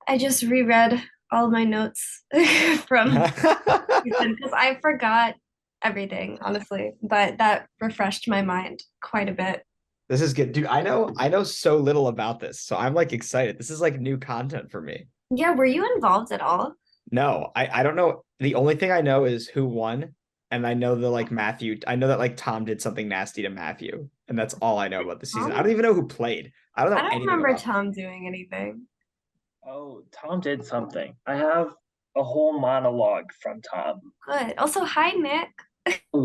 I just reread all my notes from season because I forgot everything, honestly. But that refreshed my mind quite a bit. This is good. Dude, I know so little about this, so I'm like excited. This is like new content for me. Yeah, were you involved at all? No, I don't know. The only thing I know is who won, and I know the like Matthew. I know that like Tom did something nasty to Matthew, and that's all I know about the season. I Tom? don't even know who played. I don't I know don't anything remember about Tom doing anything. Oh, Tom did something. I have a whole monologue from Tom. Good. Also, hi, Nick. Hello.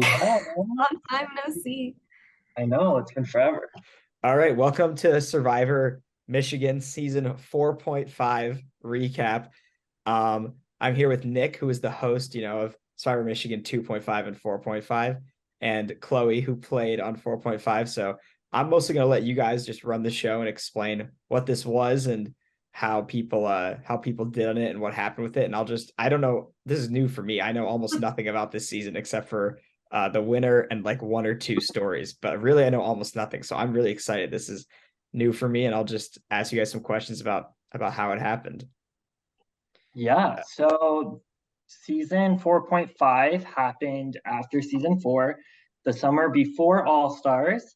Long time no see. I know, it's been forever. All right, welcome to Survivor Michigan season 4.5 recap. I'm here with Nick, who is the host, of Survivor Michigan 2.5 and 4.5, and Chloe, who played on 4.5. So I'm mostly going to let you guys just run the show and explain what this was and how people did on it and what happened with it. And I don't know, this is new for me. I know almost nothing about this season except for the winner and like one or two stories, but really I know almost nothing. So I'm really excited. This is new for me, and I'll just ask you guys some questions about how it happened. Yeah, so season 4.5 happened after season 4, the summer before All Stars.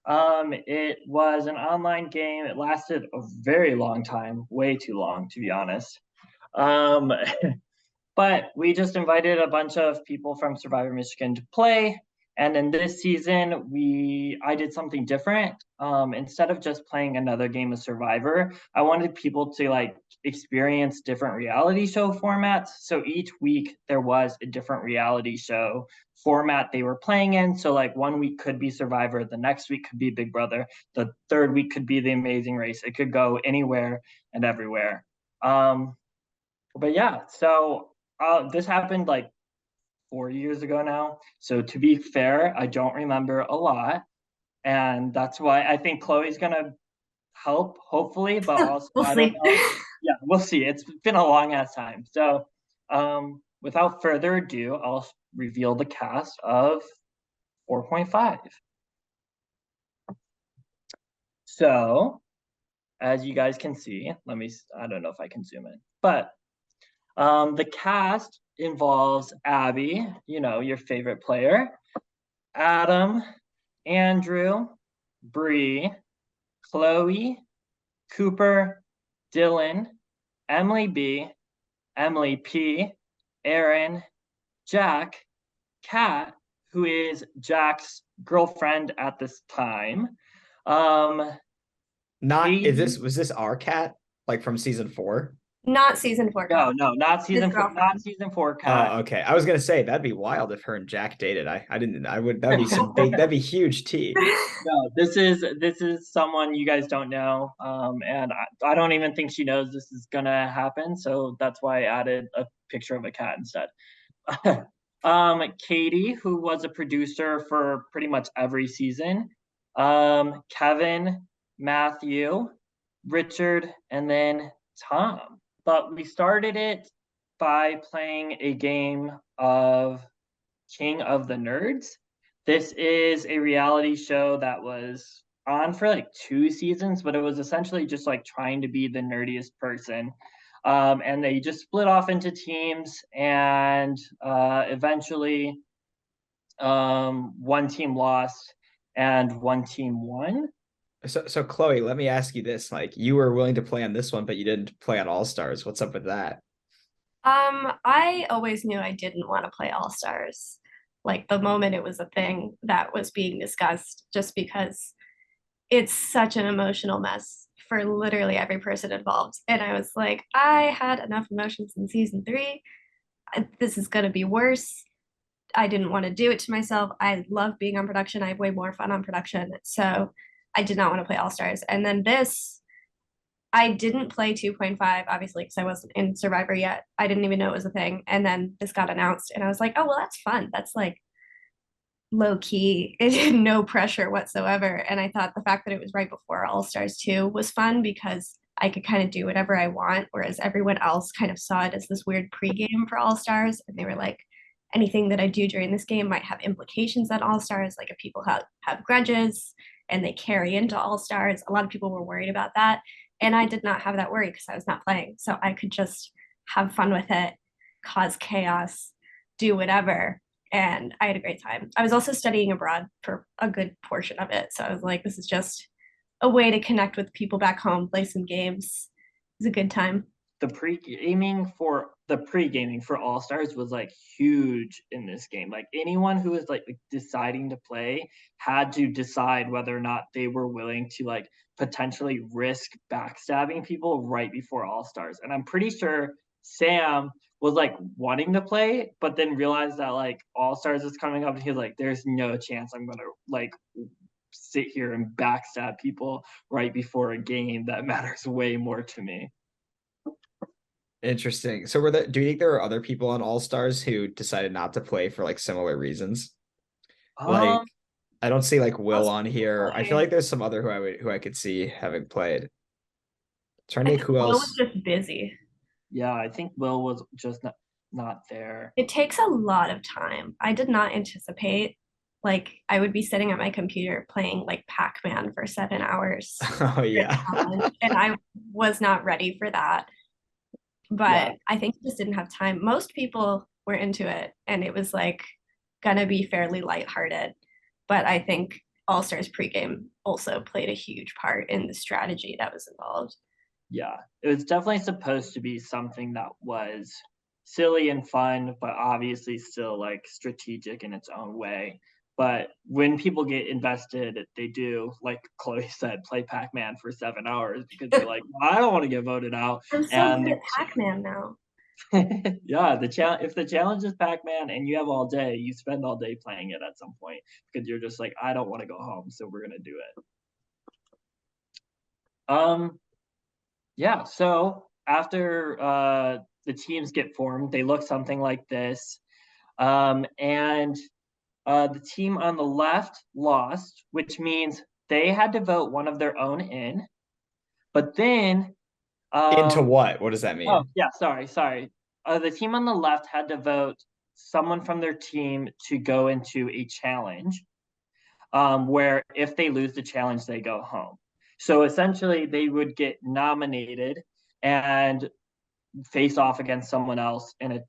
It was an online game. It lasted a very long time, way too long, to be honest. Um, But we just invited a bunch of people from Survivor Michigan to play. And in this season, I did something different. Instead of just playing another game of Survivor, I wanted people to like experience different reality show formats. So each week there was a different reality show format they were playing in. So like one week could be Survivor, the next week could be Big Brother, the third week could be The Amazing Race. It could go anywhere and everywhere. Um, but yeah, so this happened like 4 years ago now. So to be fair, I don't remember a lot, and that's why I think Chloe's gonna help, hopefully. But also, We'll I don't see. know. Yeah, we'll see. It's been a long ass time. So, without further ado, I'll reveal the cast of 4.5. So, as you guys can see, I don't know if I can zoom in, but the cast involves Abby, your favorite player, Adam, Andrew, Bree, Chloe, Cooper, Dylan, Emily B, Emily P, Aaron, Jack, Kat, who is Jack's girlfriend at this time, um, Not is this Katie. was this our cat like from season 4? Not season four cat. No, no, not His season 4, not girlfriend. season 4, Kat. Oh, okay. I was gonna say that'd be wild if her and Jack dated. I didn't I would that'd be some big that'd be huge tea. No, this is someone you guys don't know, and I don't even think she knows this is gonna happen. So that's why I added a picture of a cat instead. Katie, who was a producer for pretty much every season. Kevin, Matthew, Richard, and then Tom. But we started it by playing a game of King of the Nerds. This is a reality show that was on for like 2 seasons, but it was essentially just like trying to be the nerdiest person. And they just split off into teams, and eventually one team lost and one team won. So Chloe, let me ask you this. Like you were willing to play on this one, but you didn't play on All Stars. What's up with that? I always knew I didn't want to play All Stars. Like the moment it was a thing that was being discussed, just because it's such an emotional mess for literally every person involved. And I was like, I had enough emotions in season three. This is going to be worse. I didn't want to do it to myself. I love being on production. I have way more fun on production. So I did not want to play All Stars. And then this, I didn't play 2.5, obviously, because I wasn't in Survivor yet. I didn't even know it was a thing. And then this got announced, and I was like, oh, well, that's fun. That's like low key, no pressure whatsoever. And I thought the fact that it was right before All Stars 2 was fun because I could kind of do whatever I want, whereas everyone else kind of saw it as this weird pregame for All Stars. And they were like, anything that I do during this game might have implications on All Stars. Like if people have grudges and they carry into All Stars, a lot of people were worried about that. And I did not have that worry because I was not playing. So I could just have fun with it, cause chaos, do whatever. And I had a great time. I was also studying abroad for a good portion of it. So I was like, this is just a way to connect with people back home, play some games. It was a good time. The pre-gaming for All Stars was like huge in this game. Like anyone who was like deciding to play had to decide whether or not they were willing to like potentially risk backstabbing people right before All Stars. And I'm pretty sure Sam was like wanting to play, but then realized that like All Stars is coming up, and he's like, "There's no chance I'm gonna like sit here and backstab people right before a game that matters way more to me." Interesting. So do you think there were other people on All Stars who decided not to play for like similar reasons? Like, Um, I don't see like Will on here. I feel Possibly. like there's some other who I could see having played. Trying I to think think who Will was else. just busy. yeah, I think Will was just not there. It takes a lot of time. I did not anticipate like I would be sitting at my computer playing like Pac-Man for 7 hours Oh for a yeah. challenge, and I was not ready for that. Yeah, But I think I just didn't have time. Most people were into it, and it was like gonna be fairly lighthearted. But I think All Stars pregame also played a huge part in the strategy that was involved. yeah. It was definitely supposed to be something that was silly and fun, but obviously still like strategic in its own way. But when people get invested, they do, like Chloe said, play Pac-Man for 7 hours because they're like, well, I don't want to get voted out. I'm so And good at Pac-Man now. yeah, if the challenge is Pac-Man and you have all day, you spend all day playing it at some point because you're just like, I don't want to go home, so we're gonna do it. Yeah, so after the teams get formed, they look something like this. And the team on the left lost, which means they had to vote one of their own in. But then, Into um, what? What does that oh, mean? yeah, sorry. The team on the left had to vote someone from their team to go into a challenge, where if they lose the challenge, they go home. So essentially, they would get nominated and face off against someone else in a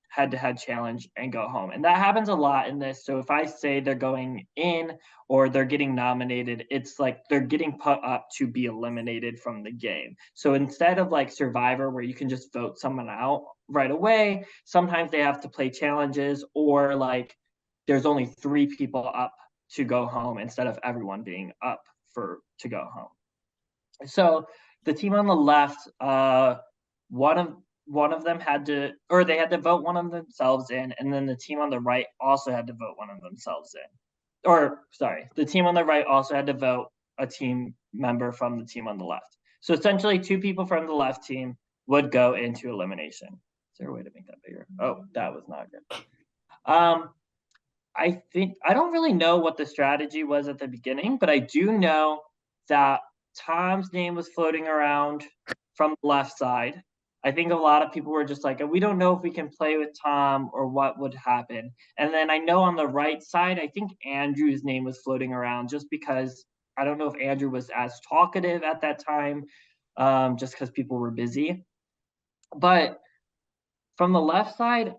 head-to-head challenge and go home. And that happens a lot in this. So if I say they're going in or they're getting nominated, it's like they're getting put up to be eliminated from the game. So instead of like Survivor, where you can just vote someone out right away, sometimes they have to play challenges, or like there's only 3 people up to go home instead of everyone being up for to go home. So the team on the left, one of one of them had to, or they had to vote one of themselves in, and then the team on the right also had to vote one of themselves in. Or sorry, the team on the right also had to vote a team member from the team on the left. So essentially, 2 people from the left team would go into elimination. Is there a way to make that bigger? Oh, that was not good. Um, I think I don't really know what the strategy was at the beginning, but I do know that Tom's name was floating around from the left side. I think a lot of people were just like, we don't know if we can play with Tom or what would happen. And then I know on the right side, I think Andrew's name was floating around just because I don't know if Andrew was as talkative at that time, just because people were busy. But from the left side,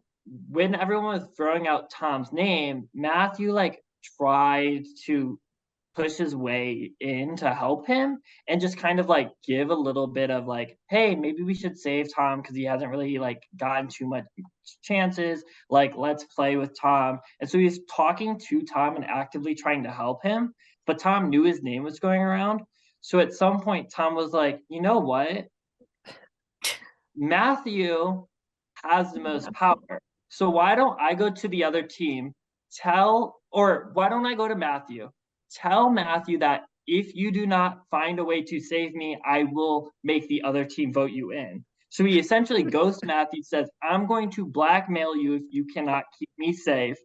when everyone was throwing out Tom's name, Matthew like tried to push his way in to help him and just kind of like give a little bit of like, hey, maybe we should save Tom because he hasn't really like gotten too much chances. Like, let's play with Tom. And so he's talking to Tom and actively trying to help him. But Tom knew his name was going around. So at some point, Tom was like, you know what? Matthew has the most power. So why don't I go to the other team, or why don't I go to Matthew? Tell Matthew that if you do not find a way to save me, I will make the other team vote you in. So he essentially goes to Matthew, says, I'm going to blackmail you if you cannot keep me safe.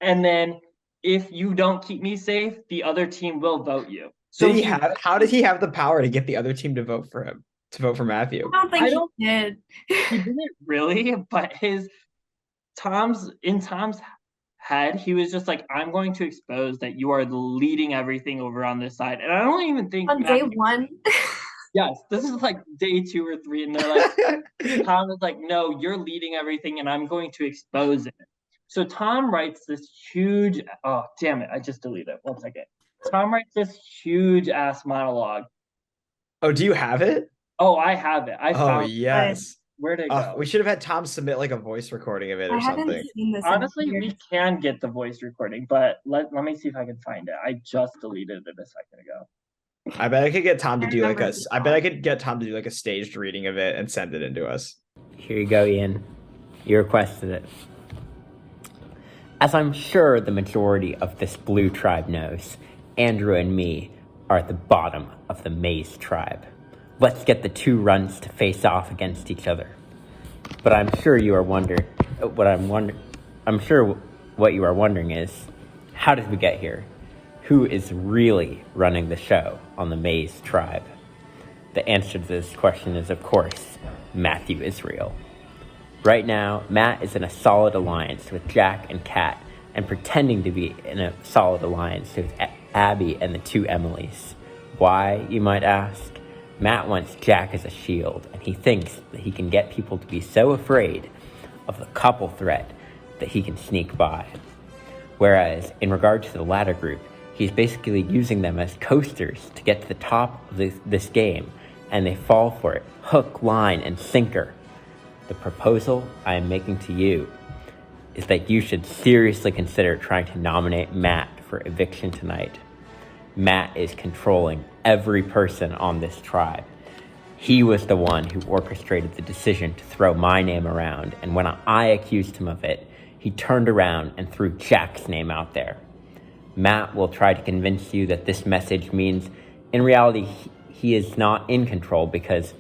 And then if you don't keep me safe, the other team will vote you. So How did he have the power to get the other team to vote for him, to vote for Matthew? I don't think I he don't did. he didn't really, but Tom's head, he was just like, I'm going to expose that you are leading everything over on this side. And I don't even think On day one. Yes, this is like day 2 or 3, and they're like, Tom is like, no, you're leading everything, and I'm going to expose it. So Tom writes this huge, oh, damn it, I just deleted it. 1 second. Tom writes this huge ass monologue. Oh, do you have it? Oh, I have it. I Oh, found yes. Where'd it go? We should have had Tom submit like a voice recording of it I or haven't something. seen this. Honestly, we can get the voice recording, but let me see if I can find it. I just deleted it a second ago. I bet I could get Tom to do like I bet I could get Tom to do like a staged reading of it and send it into us. Here you go, Ian. You requested it. As I'm sure the majority of this blue tribe knows, Andrew and me are at the bottom of the maize tribe. Let's get the 2 runs to face off against each other. But I'm sure you are wondering what you are wondering is, how did we get here? Who is really running the show on the maize tribe? The answer to this question is, of course, Matthew Israel. Right now, Matt is in a solid alliance with Jack and Kat, and pretending to be in a solid alliance with Abby and the 2 Emilys. Why, you might ask? Matt wants Jack as a shield, and he thinks that he can get people to be so afraid of the couple threat that he can sneak by. Whereas, in regard to the latter group, he's basically using them as coasters to get to the top of this game, and they fall for it, hook, line, and sinker. The proposal I am making to you is that you should seriously consider trying to nominate Matt for eviction tonight. Matt is controlling every person on this tribe. He was the one who orchestrated the decision to throw my name around, and when I accused him of it, he turned around and threw Jack's name out there. Matt will try to convince you that this message means, in reality, he is not in control because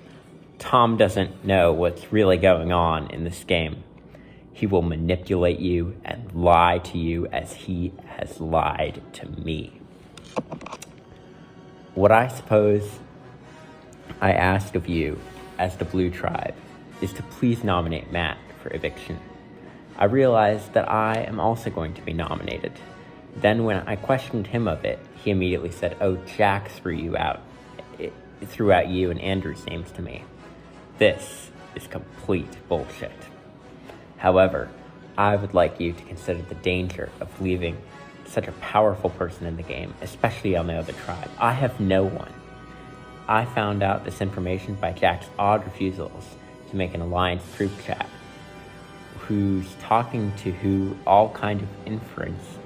Tom doesn't know what's really going on in this game. He will manipulate you and lie to you as he has lied to me. What I suppose I ask of you as the Blue Tribe is to please nominate Matt for eviction. I realized that I am also going to be nominated. Then when I questioned him of it, he immediately said, "Oh, Jack threw out you and Andrew's names to me." This is complete bullshit. However, I would like you to consider the danger of leaving such a powerful person in the game, especially on the other tribe. I have no one. I found out this information by Jack's odd refusals to make an alliance group chat, who's talking to who all kind of inference.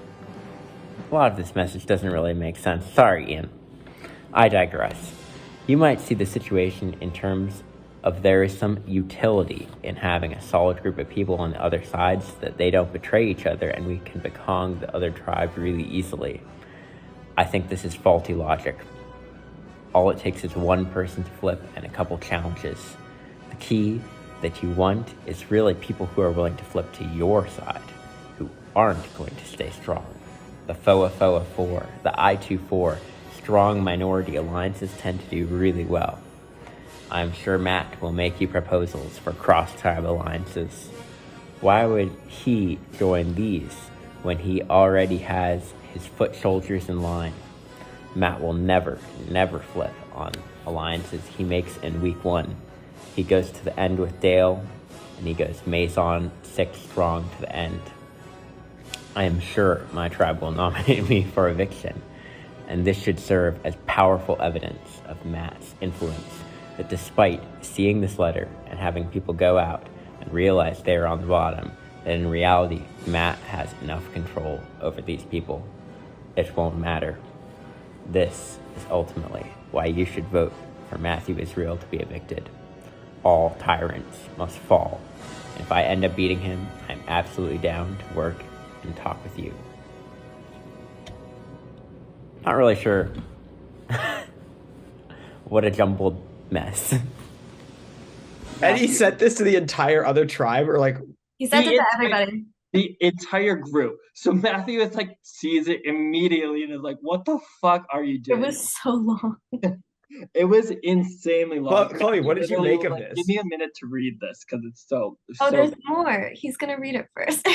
A lot of this message doesn't really make sense. Sorry, Ian. I digress. You might see the situation in terms of there is some utility in having a solid group of people on the other sides so that they don't betray each other and we can becong the other tribe really easily. I think this is faulty logic. All it takes is one person to flip and a couple challenges. The key that you want is really people who are willing to flip to your side, who aren't going to stay strong. The FOA 4, the I-24, strong minority alliances tend to do really well. I'm sure Matt will make you proposals for cross-tribe alliances. Why would he join these when he already has his foot soldiers in line? Matt will never flip on alliances he makes in week 1. He goes to the end with Dale, and he goes Mason 6 strong to the end. I am sure my tribe will nominate me for eviction, and this should serve as powerful evidence of Matt's influence, that despite seeing this letter and having people go out and realize they're on the bottom, that in reality, Matt has enough control over these people. It won't matter. This is ultimately why you should vote for Matthew Israel to be evicted. All tyrants must fall. If I end up beating him, I'm absolutely down to work and talk with you. Not really sure. What a jumbled mess. And he sent this to the entire other tribe, or like he sent it to everybody. The entire group. So Matthew is like sees it immediately and is like, "What the fuck are you doing?" It was so long. It was insanely long. Chloe, what did you make of this? Give me a minute to read this because it's so. There's more. He's gonna read it first.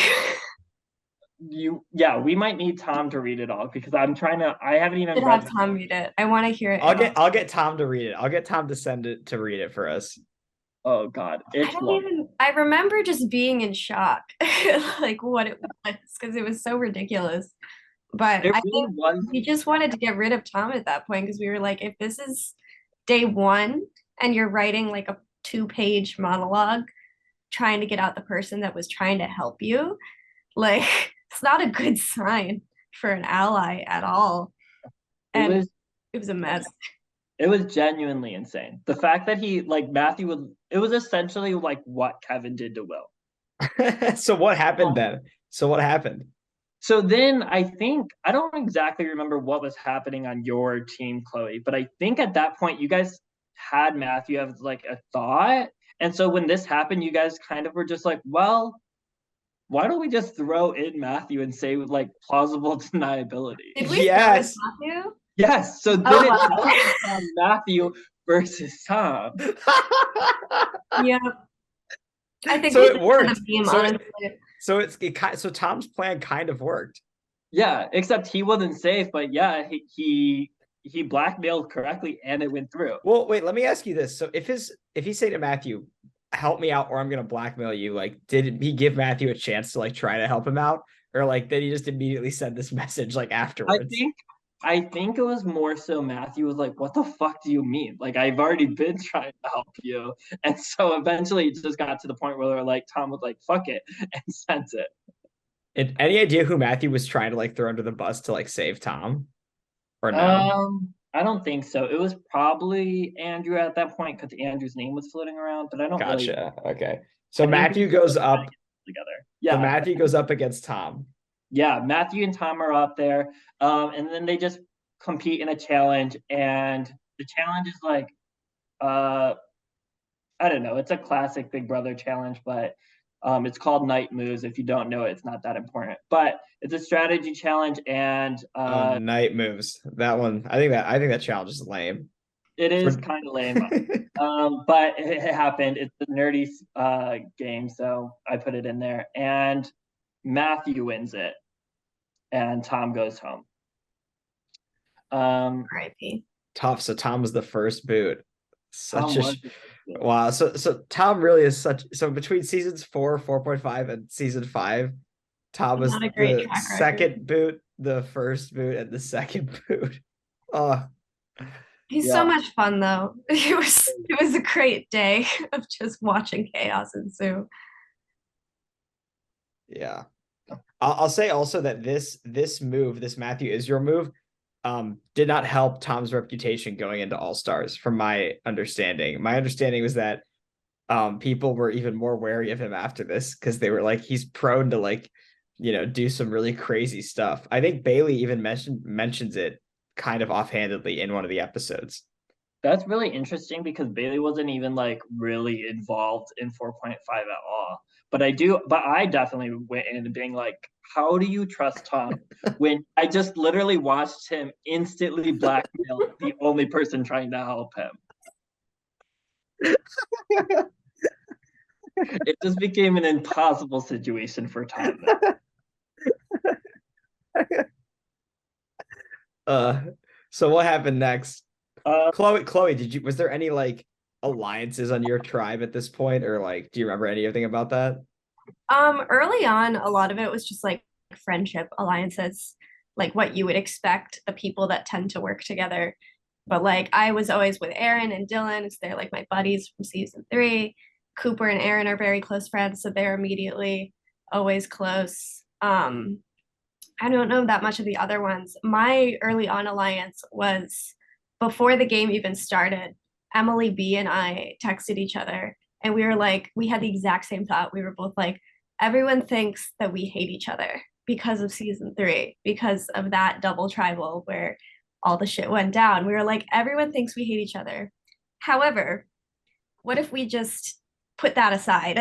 we might need Tom to read it all because I haven't even Should read have Tom read it. I want to hear it. I'll get Tom to read it. I'll get Tom to send it to read it for us. Oh God, it's long. I remember just being in shock, like what it was, because it was so ridiculous. But It I really think was. we just wanted to get rid of Tom at that point because we were like, if this is day one and you're writing like a 2-page monologue trying to get out the person that was trying to help you, like it's not a good sign for an ally at all. And it was a mess. It was genuinely insane. The fact that it was essentially like what Kevin did to Will. So what happened then? So then I don't exactly remember what was happening on your team, Chloe, but I think at that point you guys had Matthew have like a thought. And so when this happened, you guys kind of were just like, well, why don't we just throw in Matthew and say like plausible deniability? Did we Yes. Matthew? Yes. So then it's Matthew versus Tom. Yeah. I think so it worked. So Tom's plan kind of worked. Yeah, except he wasn't safe, but yeah, he blackmailed correctly and it went through. Well, wait, let me ask you this. So if he say to Matthew, help me out or I'm gonna blackmail you, like did he give Matthew a chance to like try to help him out? Or like did he just immediately send this message like afterwards? I think it was more so Matthew was like, what the fuck do you mean? Like, I've already been trying to help you. And so eventually it just got to the point where like Tom was like, fuck it, and sent it. And any idea who Matthew was trying to like throw under the bus to like save Tom? Or no? I don't think so. It was probably Andrew at that point because Andrew's name was floating around, but I don't Gotcha. Okay. So Matthew goes up together. Yeah. So Matthew goes up against Tom. Yeah, Matthew and Tom are up there. And then they just compete in a challenge. And the challenge is like, I don't know, it's a classic Big Brother challenge, but it's called Night Moves. If you don't know it, it's not that important. But it's a strategy challenge and Night Moves. That one, I think that challenge is lame. It is kind of lame. But it happened. It's a nerdy game, so I put it in there. And Matthew wins it, and Tom goes home. R.I.P. Tough. So Tom was the first boot. Wow. So Tom really is so between seasons 4, 4.5, and season 5, Tom was the second boot, the first boot, and the second boot. Oh. He's so much fun though. It was a great day of just watching chaos ensue. Yeah. I'll say also that this Matthew Israel move did not help Tom's reputation going into All Stars, from my understanding. My understanding was that people were even more wary of him after this because they were like, he's prone to like, do some really crazy stuff. I think Bailey even mentions it kind of offhandedly in one of the episodes. That's really interesting because Bailey wasn't even like really involved in 4.5 at all. But I definitely went in being like, how do you trust Tom when I just literally watched him instantly blackmail the only person trying to help him? It just became an impossible situation for Tom. So what happened next? Chloe, was there any like alliances on your tribe at this point, or like do you remember anything about that? Early on, a lot of it was just like friendship alliances, like what you would expect, the people that tend to work together. But like I was always with Aaron and Dylan, because they're like my buddies from season 3. Cooper and Aaron are very close friends, so they're immediately always close. I don't know that much of the other ones. My early on alliance was before the game even started. Emily B and I texted each other, and we were like, we had the exact same thought. We were both like, everyone thinks that we hate each other because of season 3, because of that double tribal where all the shit went down. We were like, everyone thinks we hate each other. However, what if we just put that aside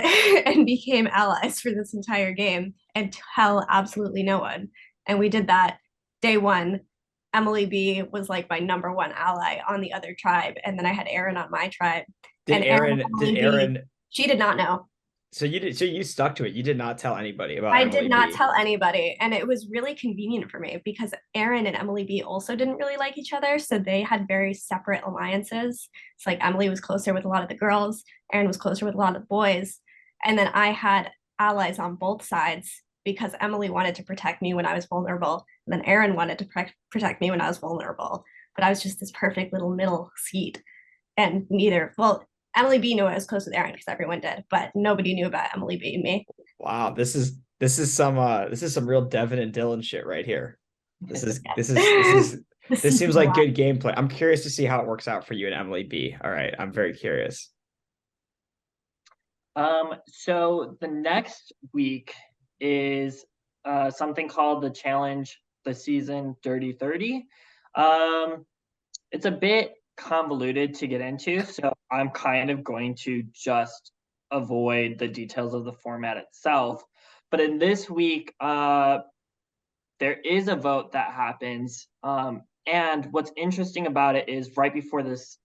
and became allies for this entire game and tell absolutely no one? And we did that day 1. Emily B was like my number 1 ally on the other tribe, and then I had Aaron on my tribe. Did Aaron she did not know. you stuck to it. You did not tell anybody about I Emily did not B. tell anybody, and it was really convenient for me because Aaron and Emily B also didn't really like each other, so they had very separate alliances. It's like Emily was closer with a lot of the girls, Aaron was closer with a lot of the boys, and then I had allies on both sides because Emily wanted to protect me when I was vulnerable, and then Aaron wanted to protect me when I was vulnerable. But I was just this perfect little middle seat, and Emily B knew I was close with Aaron because everyone did, but nobody knew about Emily B and me. Wow, this is some real Devin and Dylan shit right here. This This seems like good gameplay. I'm curious to see how it works out for you and Emily B. All right, I'm very curious. So the next week is something called the challenge, the season 30-30. It's a bit convoluted to get into, so I'm kind of going to just avoid the details of the format itself. But in this week, there is a vote that happens. And what's interesting about it is right before this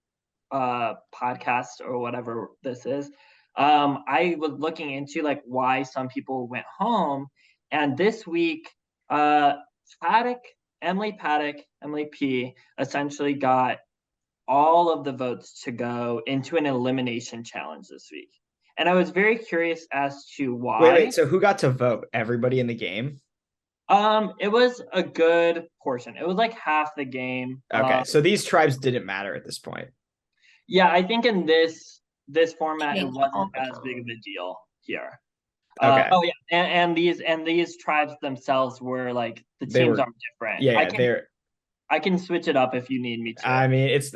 podcast or whatever this is, I was looking into like why some people went home. And this week, Emily P essentially got all of the votes to go into an elimination challenge this week. And I was very curious as to why. Wait, so who got to vote? Everybody in the game? It was a good portion. It was like half the game. Okay, so these tribes didn't matter at this point. Yeah, I think in this format it Changed wasn't all the as time. big of a deal here. Okay. Oh yeah, and these tribes themselves were like the They teams were- are different. Yeah, I can switch it up if you need me to. I mean, it's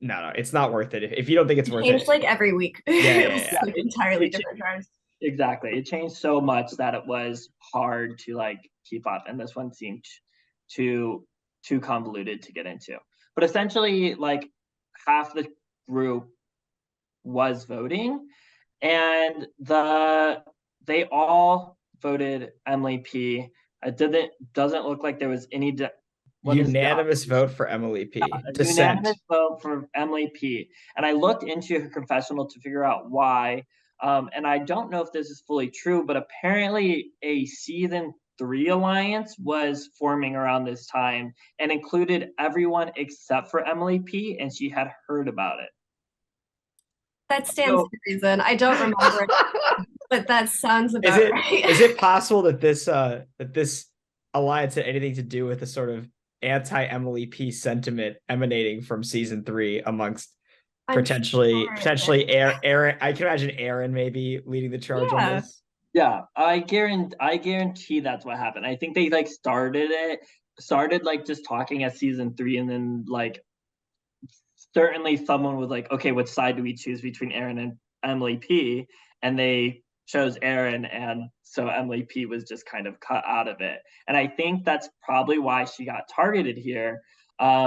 not worth it. If you don't think it's worth Changed it, like every week. Yeah, It was like entirely it different tribes. Exactly. It changed so much that it was hard to like keep up. And this one seemed too convoluted to get into. But essentially, like half the group was voting, and they all voted Emily P. It doesn't look like there was any unanimous vote for Emily P. a Dissent. unanimous vote for Emily P. And I looked into her confessional to figure out why. And I don't know if this is fully true, but apparently a season 3 alliance was forming around this time and included everyone except for Emily P. And she had heard about it. That stands to reason. I don't remember it, but that sounds about right. Is it possible that this alliance had anything to do with the sort of anti-Emily P sentiment emanating from season 3 amongst potentially Aaron? I can imagine Aaron maybe leading the charge on this. Yeah, I guarantee that's what happened. I think they like started like just talking at season 3, and then like certainly someone was like, okay, which side do we choose between Aaron and Emily P? And they chose Aaron, and so Emily P was just kind of cut out of it. And I think that's probably why she got targeted here,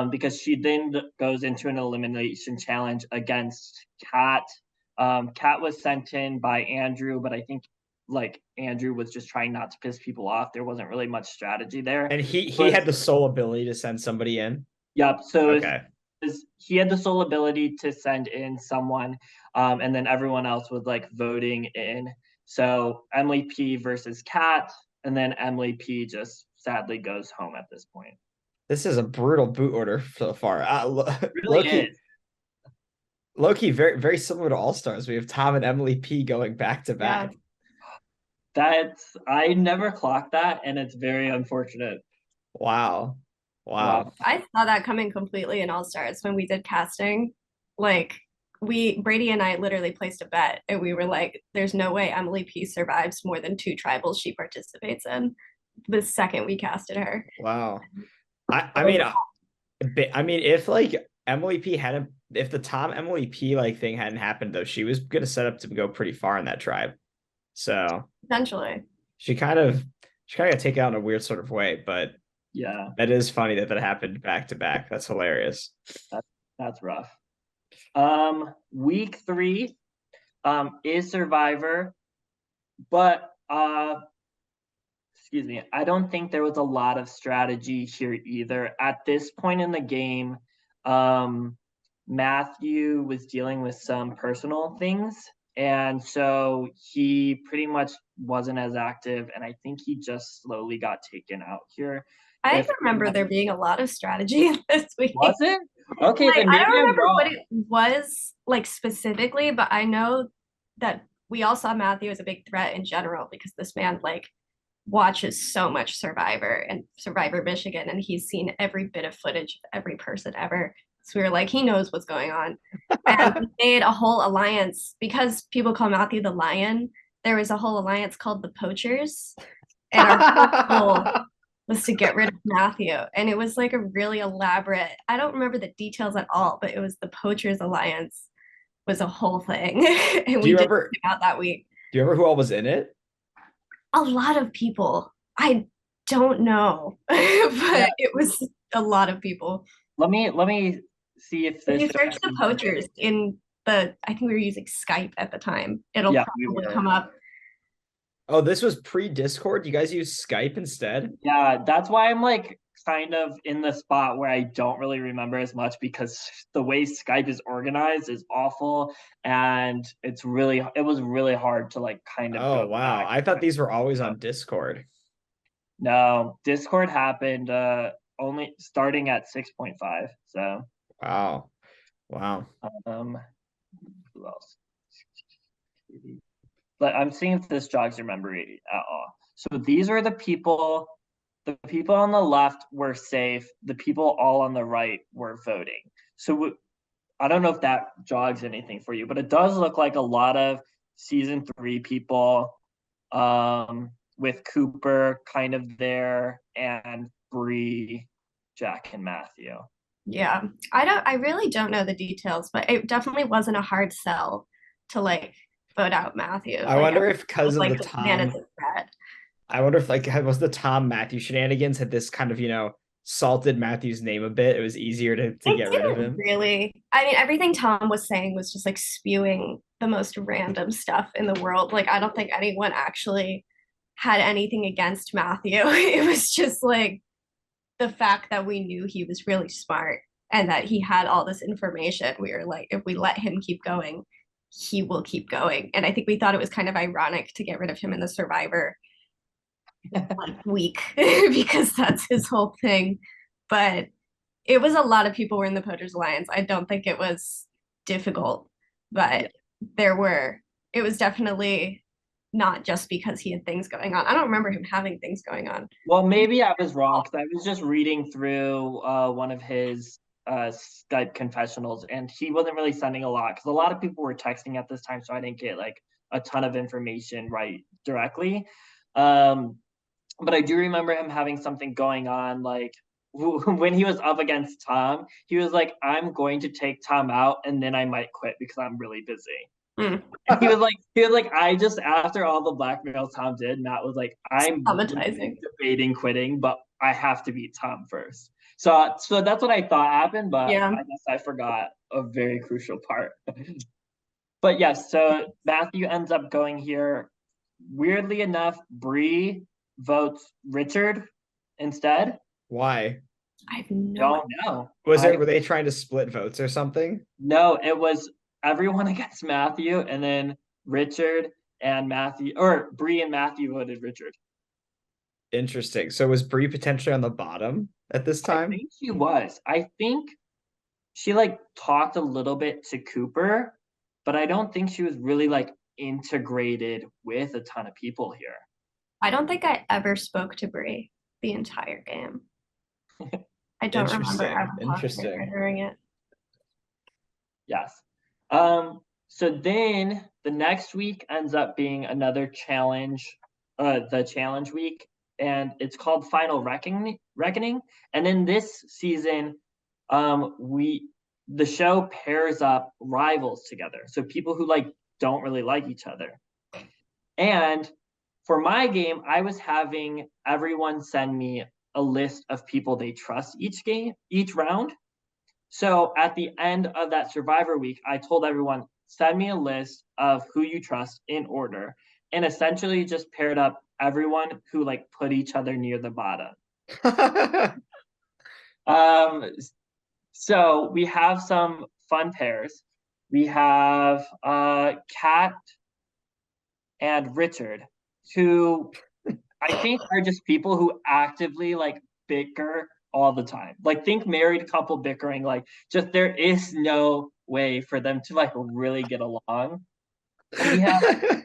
because she then goes into an elimination challenge against Kat. Kat was sent in by Andrew, but I think like Andrew was just trying not to piss people off. There wasn't really much strategy there. And he had the sole ability to send somebody in. Yep. So okay. He had the sole ability to send in someone, and then everyone else was like voting in. So Emily P versus Kat, and then Emily P just sadly goes home at this point. This is a brutal boot order so far. Really Loki, very, very similar to All Stars. We have Tom and Emily P going back to back. I never clocked that, and it's very unfortunate. Wow. I saw that coming completely in All Stars when we did casting. Like Brady and I literally placed a bet, and we were like, there's no way Emily P survives more than 2 tribals she participates in the second we casted her. Wow. I mean, if like Emily P if the Tom Emily P like thing hadn't happened though, she was gonna set up to go pretty far in that tribe. So potentially she kind of got taken out in a weird sort of way, but yeah, that is funny that happened back to back. That's hilarious. That's rough. Week 3 is Survivor, but excuse me, I don't think there was a lot of strategy here either. At this point in the game, Matthew was dealing with some personal things, And so he pretty much wasn't as active, and I think he just slowly got taken out here. I remember there being a lot of strategy in this week. Was it? Okay, like, then I maybe don't I'm remember wrong. what it was like specifically, but I know that we all saw Matthew as a big threat in general because this man like watches so much Survivor and Survivor Michigan, and he's seen every bit of footage of every person ever. So we were like, he knows what's going on. And we made a whole alliance because people call Matthew the Lion. There was a whole alliance called the Poachers. And our goal was to get rid of Matthew. And it was like a really elaborate, I don't remember the details at all, but it was the Poachers Alliance was a whole thing. And we did it out that week. Do you remember who all was in it? A lot of people. I don't know, but it was a lot of people. Let me see if this. If you search the Poachers in I think we were using Skype at the time. It'll probably come up. Oh, this was pre-Discord? You guys use Skype instead? Yeah, that's why I'm like kind of in the spot where I don't really remember as much because the way Skype is organized is awful, and it was really hard to like kind of. Oh wow, I thought these were always on Discord. No, Discord happened only starting at 6.5. So wow. Who else? But I'm seeing if this jogs your memory at all. So these are the people on the left were safe. The people all on the right were voting. So I don't know if that jogs anything for you, but it does look like a lot of season 3 people with Cooper kind of there and Bree, Jack, and Matthew. Yeah, I really don't know the details, but it definitely wasn't a hard sell to like vote out Matthew. I wonder if because of like the Tom, I wonder if like was the Tom Matthew shenanigans had this kind of, salted Matthew's name a bit. It was easier to get rid of him. Really. I mean, everything Tom was saying was just like spewing the most random stuff in the world. Like, I don't think anyone actually had anything against Matthew. It was just like the fact that we knew he was really smart and that he had all this information. We were like, if we let him keep going, he will keep going. And I think we thought it was kind of ironic to get rid of him in the Survivor week because that's his whole thing. But it was a lot of people were in the Poachers Alliance. I don't think it was difficult, but it was definitely not just because he had things going on. I don't remember him having things going on. Well, maybe I was wrong because I was just reading through one of his Skype confessionals, and he wasn't really sending a lot because a lot of people were texting at this time, so I didn't get like a ton of information right directly. But I do remember him having something going on, like when he was up against Tom, he was like, I'm going to take Tom out and then I might quit because I'm really busy. He was like, I just, after all the blackmail Tom did, Matt was like, I'm debating quitting, but I have to beat Tom first. So that's what I thought happened, but yeah. I guess I forgot a very crucial part. But yes, so Matthew ends up going here. Weirdly enough, Bree votes Richard instead. Why? I don't know. Were they trying to split votes or something? No, it was everyone against Matthew, and then Richard and Matthew, or Bree and Matthew voted Richard. Interesting. So was Bree potentially on the bottom at this time? I think she was. I think she like talked a little bit to Cooper, but I don't think she was really like integrated with a ton of people here. I don't think I ever spoke to Bree the entire game. I don't remember ever talking to her during it. Yes. So then the next week ends up being another challenge, the challenge week, and it's called Final Reckoning. And in this season, the show pairs up rivals together. So people who like don't really like each other. And for my game, I was having everyone send me a list of people they trust each round. So at the end of that Survivor week, I told everyone, send me a list of who you trust in order, and essentially just paired up everyone who like put each other near the bottom. So we have some fun pairs. we have Kat and Richard, who I think are just people who actively like bicker all the time. Like think married couple bickering, like just there is no way for them to like really get along. And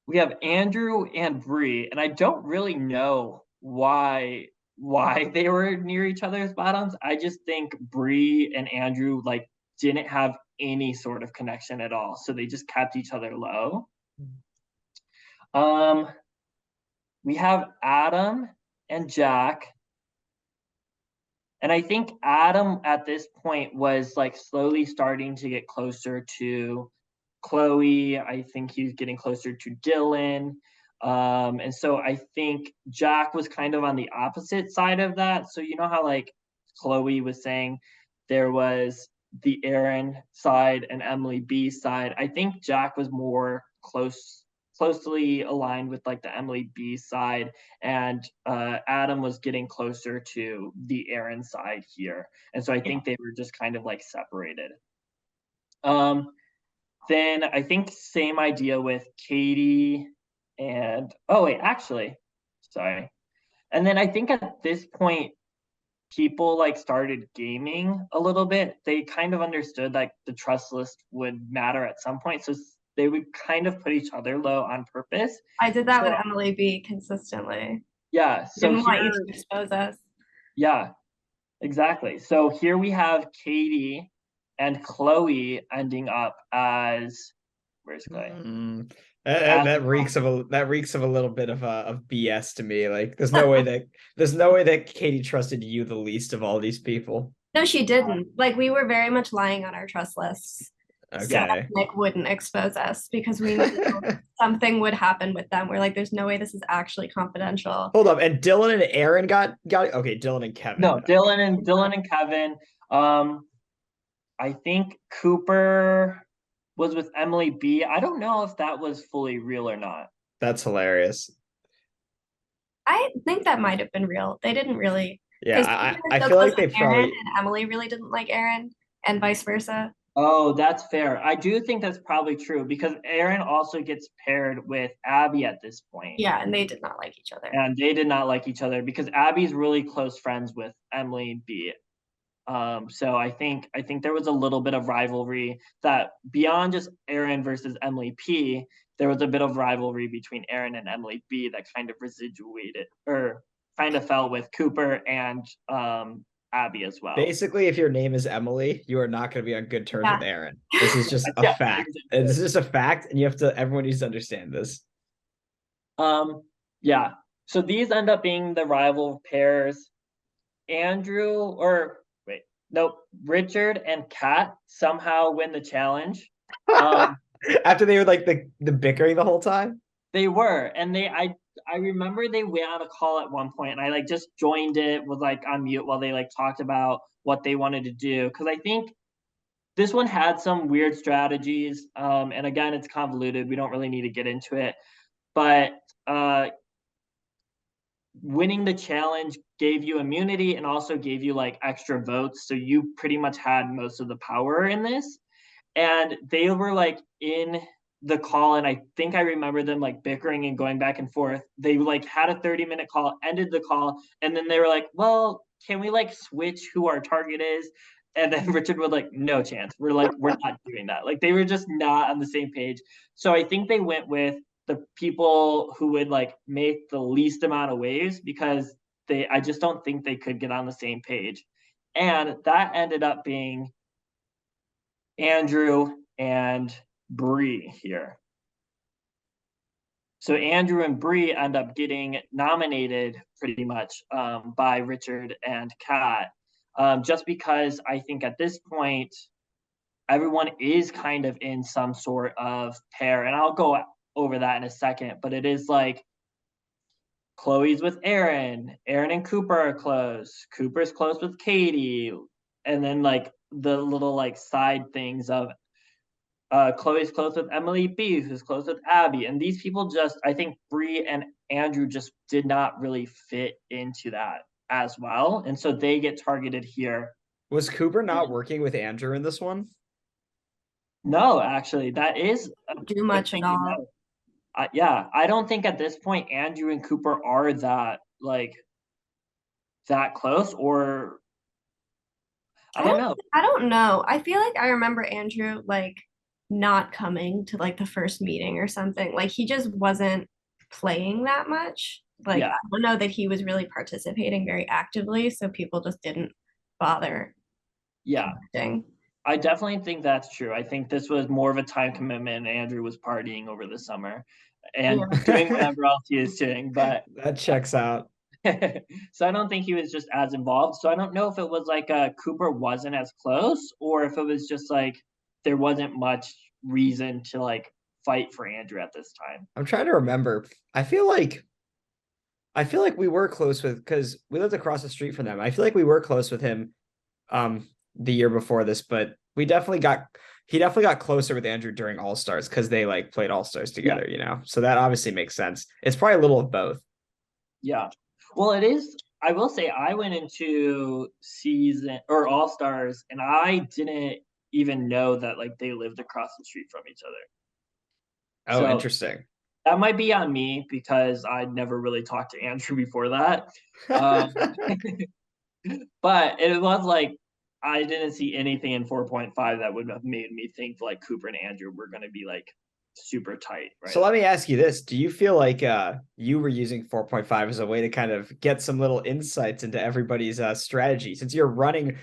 we have Andrew and Bree, and I don't really know why they were near each other's bottoms. I just think Bree and Andrew like didn't have any sort of connection at all, so they just kept each other low. We have Adam and Jack. And I think Adam at this point was like slowly starting to get closer to Chloe. I think he was getting closer to Dylan. And so I think Jack was kind of on the opposite side of that. So you know how like Chloe was saying there was the Aaron side and Emily B side. I think Jack was more closely aligned with like the Emily B side, and Adam was getting closer to the Aaron side here. And so I think they were just kind of like separated. Then I think same idea with Katie and sorry. And then I think at this point, people like started gaming a little bit. They kind of understood like the trust list would matter at some point. So they would kind of put each other low on purpose. I did that with Emily B consistently. Yeah. So didn't want you to expose us. Yeah, exactly. So here we have Katie and Chloe ending up as where's Chloe? That reeks of a little bit of BS to me. Like there's no way that Katie trusted you the least of all these people. No, she didn't. Like we were very much lying on our trust lists. Okay. So Nick wouldn't expose us because we knew something would happen with them. We're like, there's no way this is actually confidential. Hold up, and Dylan and Aaron got okay. Dylan and Kevin. No, Dylan and Kevin. I think Cooper was with Emily B. I don't know if that was fully real or not. That's hilarious. I think that might have been real. They didn't really. Yeah, I feel like they probably. Aaron and Emily really didn't like Aaron, and vice versa. Oh, that's fair. I do think that's probably true because Aaron also gets paired with Abby at this point. Yeah, and they did not like each other. And they did not like each other because Abby's really close friends with Emily B. So I think there was a little bit of rivalry that beyond just Aaron versus Emily P, there was a bit of rivalry between Aaron and Emily B that kind of residuated or kind of fell with Cooper and Abby as well. Basically, if your name is Emily, you are not going to be on good terms with Aaron. This is just a fact. This is just a fact, and everyone needs to understand this. Yeah. So these end up being the rival pairs. Richard and Kat somehow win the challenge. After they were like the bickering the whole time? They were, and I remember they went on a call at one point, and I like just joined it, was like on mute while they like talked about what they wanted to do. Because I think this one had some weird strategies. And again, it's convoluted. We don't really need to get into it. But winning the challenge gave you immunity and also gave you like extra votes. So you pretty much had most of the power in this. And they were like in the call, and I think I remember them like bickering and going back and forth. They like had a 30-minute call, ended the call, and then they were like, well, can we like switch who our target is? And then Richard was like, no chance. We're not doing that. Like they were just not on the same page. So I think they went with the people who would like make the least amount of waves because I just don't think they could get on the same page. And that ended up being Andrew and Bree here. So Andrew and Bree end up getting nominated pretty much by Richard and Kat, just because I think at this point, everyone is kind of in some sort of pair. And I'll go over that in a second, but it is like Chloe's with Aaron and Cooper are close. Cooper's close with Katie. And then like the little like side things of Chloe's close with Emily B, who's close with Abby. And these people just, I think Bree and Andrew just did not really fit into that as well. And so they get targeted here. Was Cooper not working with Andrew in this one? No, actually, that is Do much at all. yeah, I don't think at this point Andrew and Cooper are that close, or I don't know. I don't know. I feel like I remember Andrew like not coming to like the first meeting or something. Like he just wasn't playing that much. Like Yeah, I don't know that he was really participating very actively, so people just didn't bother yeah, connecting. I definitely think that's true. I think this was more of a time commitment. Andrew was partying over the summer and Yeah. doing whatever else he is doing, but That checks out. so I don't think he was just as involved. So I don't know if it was like Cooper wasn't as close, or if it was just like there wasn't much reason to like fight for Andrew at this time. I'm trying to remember. I feel like we were close with because we lived across the street from them. I feel like we were close with him the year before this, but he definitely got closer with Andrew during All Stars because they like played All Stars together, you know. So that obviously makes sense. It's probably a little of both. Yeah. Well, it is. I will say I went into season or All Stars and I didn't even know that like they lived across the street from each other. Oh, So interesting. that might be on me because I'd never really talked to Andrew before that. Um, but it was like I didn't see anything in 4.5 that would have made me think like Cooper and Andrew were going to be like super tight, right? So let me ask you this. Do you feel like you were using 4.5 as a way to kind of get some little insights into everybody's strategy? Since you're running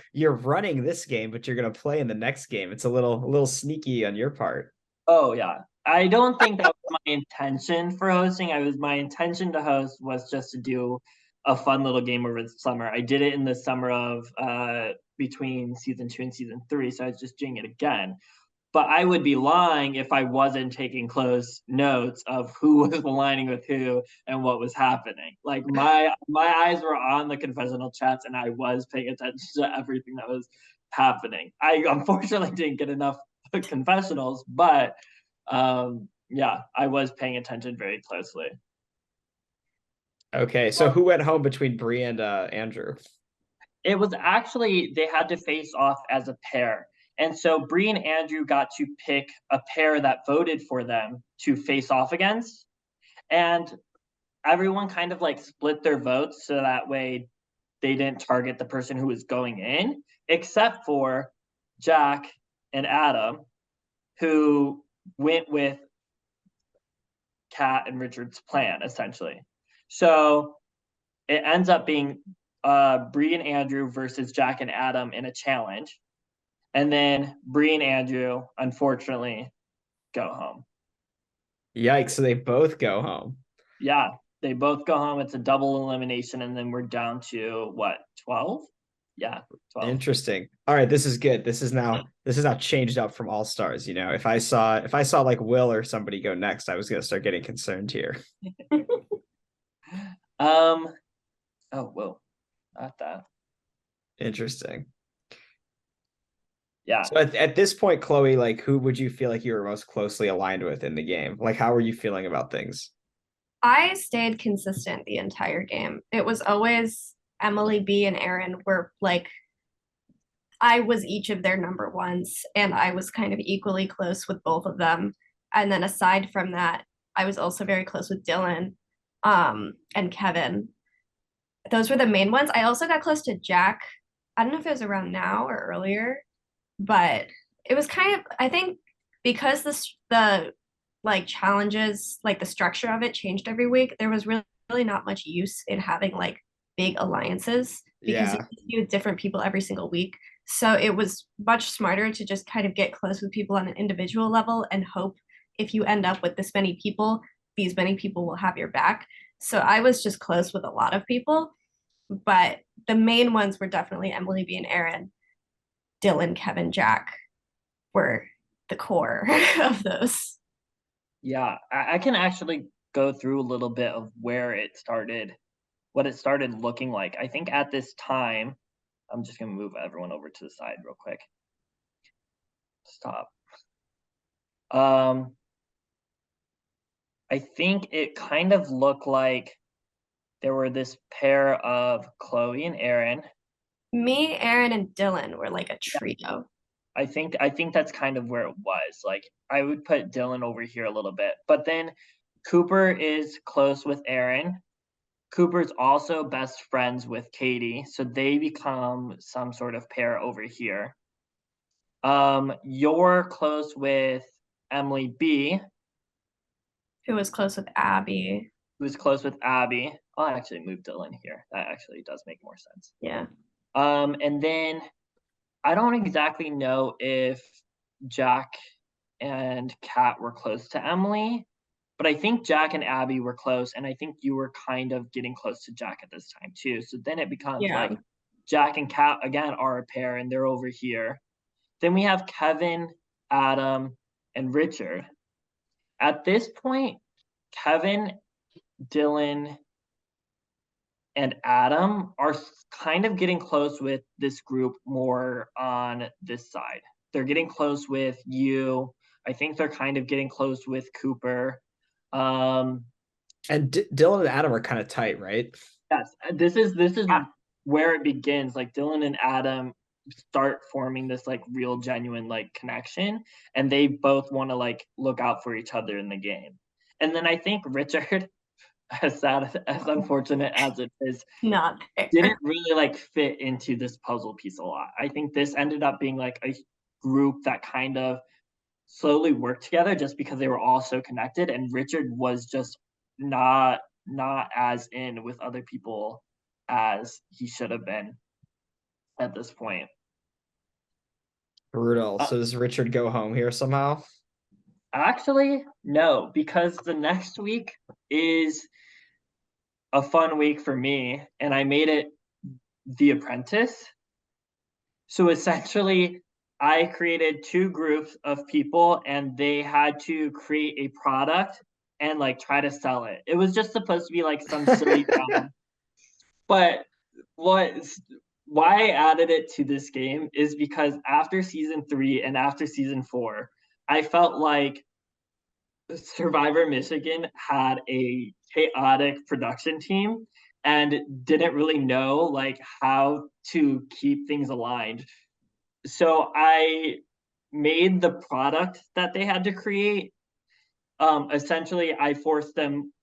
this game, but you're gonna play in the next game. It's a little sneaky on your part. Oh yeah. I don't think that was my intention for hosting. My intention to host was just to do a fun little game over the summer. I did it in the summer of between season 2 and season 3, so I was just doing it again. But I would be lying if I wasn't taking close notes of who was aligning with who and what was happening. Like my eyes were on the confessional chats and I was paying attention to everything that was happening. I unfortunately didn't get enough confessionals, but yeah, I was paying attention very closely. Okay, so who went home between Bree and Andrew? It was actually they had to face off as a pair. And so Bree and Andrew got to pick a pair that voted for them to face off against. And everyone kind of like split their votes so that way they didn't target the person who was going in, except for Jack and Adam, who went with Kat and Richard's plan, essentially. So it ends up being Bree and Andrew versus Jack and Adam in a challenge. And then Bree and Andrew, unfortunately, go home. Yikes! So they both go home. Yeah, they both go home. It's a double elimination, and then we're down to what, 12? Yeah, 12. Interesting. All right, this is good. This is now changed up from All Stars. You know, if I saw like Will or somebody go next, I was gonna start getting concerned here. Oh, whoa, not that. Interesting. Yeah. So at this point, Chloe, like who would you feel like you were most closely aligned with in the game? Like how were you feeling about things? I stayed consistent the entire game. It was always Emily B and Aaron were like I was each of their number ones and I was kind of equally close with both of them. And then aside from that, I was also very close with Dylan and Kevin. Those were the main ones. I also got close to Jack. I don't know if it was around now or earlier, but it was kind of I think because the like challenges, like the structure of it changed every week, there was really not much use in having like big alliances because Yeah. you had different people every single week. So it was much smarter to just kind of get close with people on an individual level and hope if you end up with this many people, these many people will have your back. So I was just close with a lot of people, but the main ones were definitely Emily B and Aaron. Dylan, Kevin, Jack were the core of those. Yeah, I can actually go through a little bit of where it started, what it started looking like. I think at this time, I'm just going to move everyone over to the side real quick. Stop. I think it kind of looked like there were this pair of Chloe and Aaron. Me, Aaron, and Dylan were like a trio. I think that's kind of where it was. Like, I would put Dylan over here a little bit, but then Cooper is close with Aaron. Cooper's also best friends with Katie, so they become some sort of pair over here. You're close with Emily B, Who was close with Abby. who's close with Abby. I'll actually move Dylan here. That actually does make more sense. Yeah. And then I don't exactly know if Jack and Kat were close to Emily, but I think Jack and Abby were close, and I think you were kind of getting close to Jack at this time too. So then it becomes like Jack and Kat again are a pair, and they're over here. Then we have Kevin, Adam, and Richard. At this point, Kevin, Dylan, and Adam are kind of getting close with this group more on this side. They're getting close with you. I think they're kind of getting close with Cooper. And Dylan and Adam are kind of tight, right? Yes, this is where it begins. Like, Dylan and Adam start forming this like real genuine like connection, and they both want to like look out for each other in the game. And then I think Richard, as sad as unfortunate as it is, not there. Didn't really like fit into this puzzle piece a lot. I think this ended up being like a group that kind of slowly worked together just because they were all so connected, and Richard was just not as in with other people as he should have been at this point. Brutal. So does Richard go home here somehow? Actually, no, because the next week is a fun week for me, and I made it the Apprentice. So essentially, I created two groups of people, and they had to create a product and like try to sell it. It was just supposed to be like some silly job. But why I added it to this game is because after season 3 and after season 4, I felt like Survivor Michigan had a chaotic production team and didn't really know like how to keep things aligned. So I made the product that they had to create. Essentially, I forced them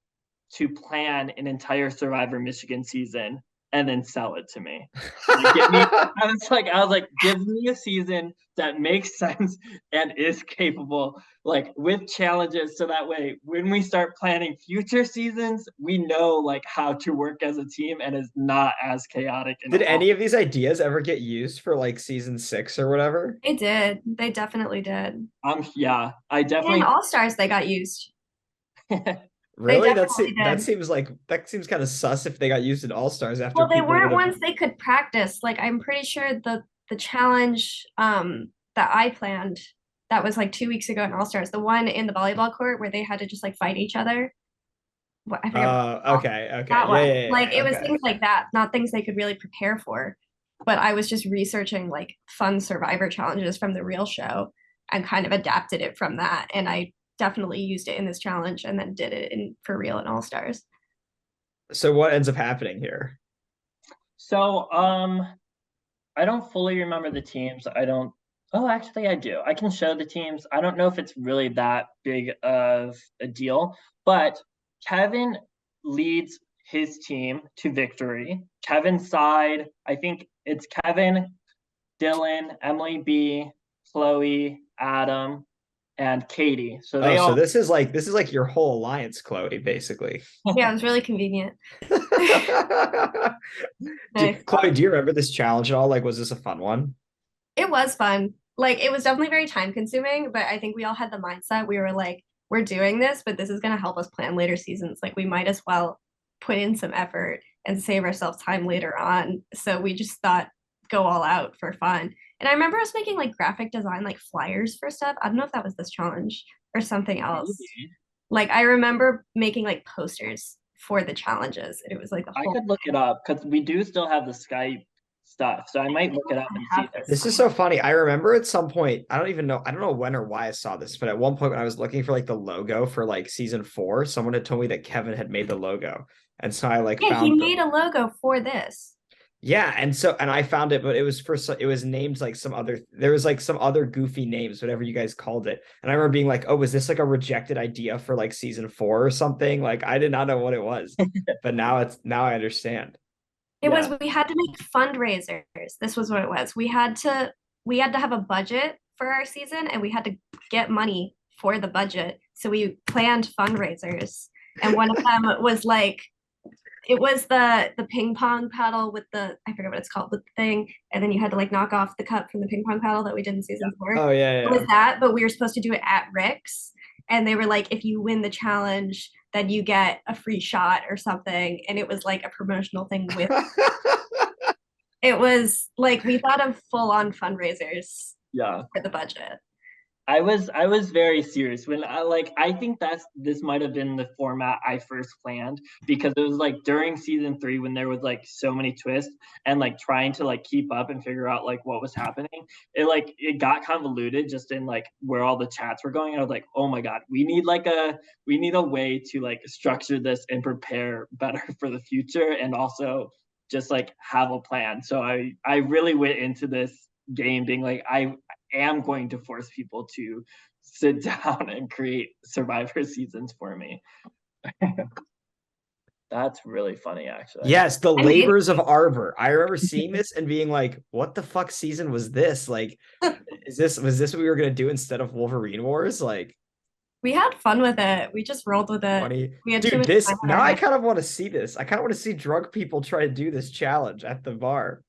to plan an entire Survivor Michigan season and then sell it to me. I was like, give me a season that makes sense and is capable, like with challenges, so that way when we start planning future seasons, we know like how to work as a team and is not as chaotic. Did any of these ideas ever get used for like season 6 or whatever? They did. They definitely did. Yeah, I definitely. In All Stars, they got used. Really? That seems kind of sus if they got used in All Stars after. Well, they weren't ones they could practice. Like, I'm pretty sure the challenge that I planned that was like 2 weeks ago in All Stars, the one in the volleyball court where they had to just like fight each other. I forget. Okay. That one. Yeah, like it was things like that, not things they could really prepare for. But I was just researching like fun Survivor challenges from the real show and kind of adapted it from that. And I definitely used it in this challenge and then did it for real in All Stars. So what ends up happening here? So I don't fully remember the teams. Actually I do. I can show the teams. I don't know if it's really that big of a deal, but Kevin leads his team to victory. Kevin's side, I think it's Kevin, Dylan, Emily B, Chloe, Adam, and Katie. So so this is like your whole alliance, Chloe, basically. Yeah, it was really convenient. Chloe, do you remember this challenge at all? Like, was this a fun one? It was fun. Like, it was definitely very time consuming, but I think we all had the mindset. We were like, we're doing this, but this is going to help us plan later seasons. Like, we might as well put in some effort and save ourselves time later on. So we just thought, go all out for fun. And I remember us making like graphic design, like flyers for stuff. I don't know if that was this challenge or something else. Like, I remember making like posters for the challenges. And it was like I could look it up because we do still have the Skype stuff. So I might look it up and see this. This is so funny. I remember at some point, I don't know when or why I saw this, but at one point when I was looking for like the logo for like season 4, someone had told me that Kevin had made the logo. And so I like he made a logo for this. Yeah, and I found it, but it was it was named like there was like some other goofy names, whatever you guys called it. And I remember being like, oh, was this like a rejected idea for like season 4 or something? Like I did not know what it was, but now I understand. It was Yeah. we had to make fundraisers. This was what it was. We had to have a budget for our season and we had to get money for the budget. So we planned fundraisers. And one of them was like it was the ping pong paddle with the I forget what it's called with the thing, and then you had to like knock off the cup from the ping pong paddle that we did in season 4. Oh yeah, It was yeah. that, but we were supposed to do it at Rick's, and they were like, if you win the challenge, then you get a free shot or something, and it was like a promotional thing with. It was like we thought of full on fundraisers Yeah. for the budget. I was very serious when I think this might have been the format I first planned, because it was like during season 3 when there was like so many twists and like trying to like keep up and figure out like what was happening. It got convoluted just in like where all the chats were going. I was like, oh my God, we need a way to like structure this and prepare better for the future, and also just like have a plan. So I really went into this game being like, I am going to force people to sit down and create Survivor seasons for me. That's really funny, actually. Yes, the I mean, labors of Arbor. I remember seeing this and being like, what the fuck season was this? Like, was this what we were gonna do instead of Wolverine Wars? Like we had fun with it. We just rolled with it. 20. We had too Dude, much this time on now our I hands. kind of want to see this. I kind of want to see drunk people try to do this challenge at the bar.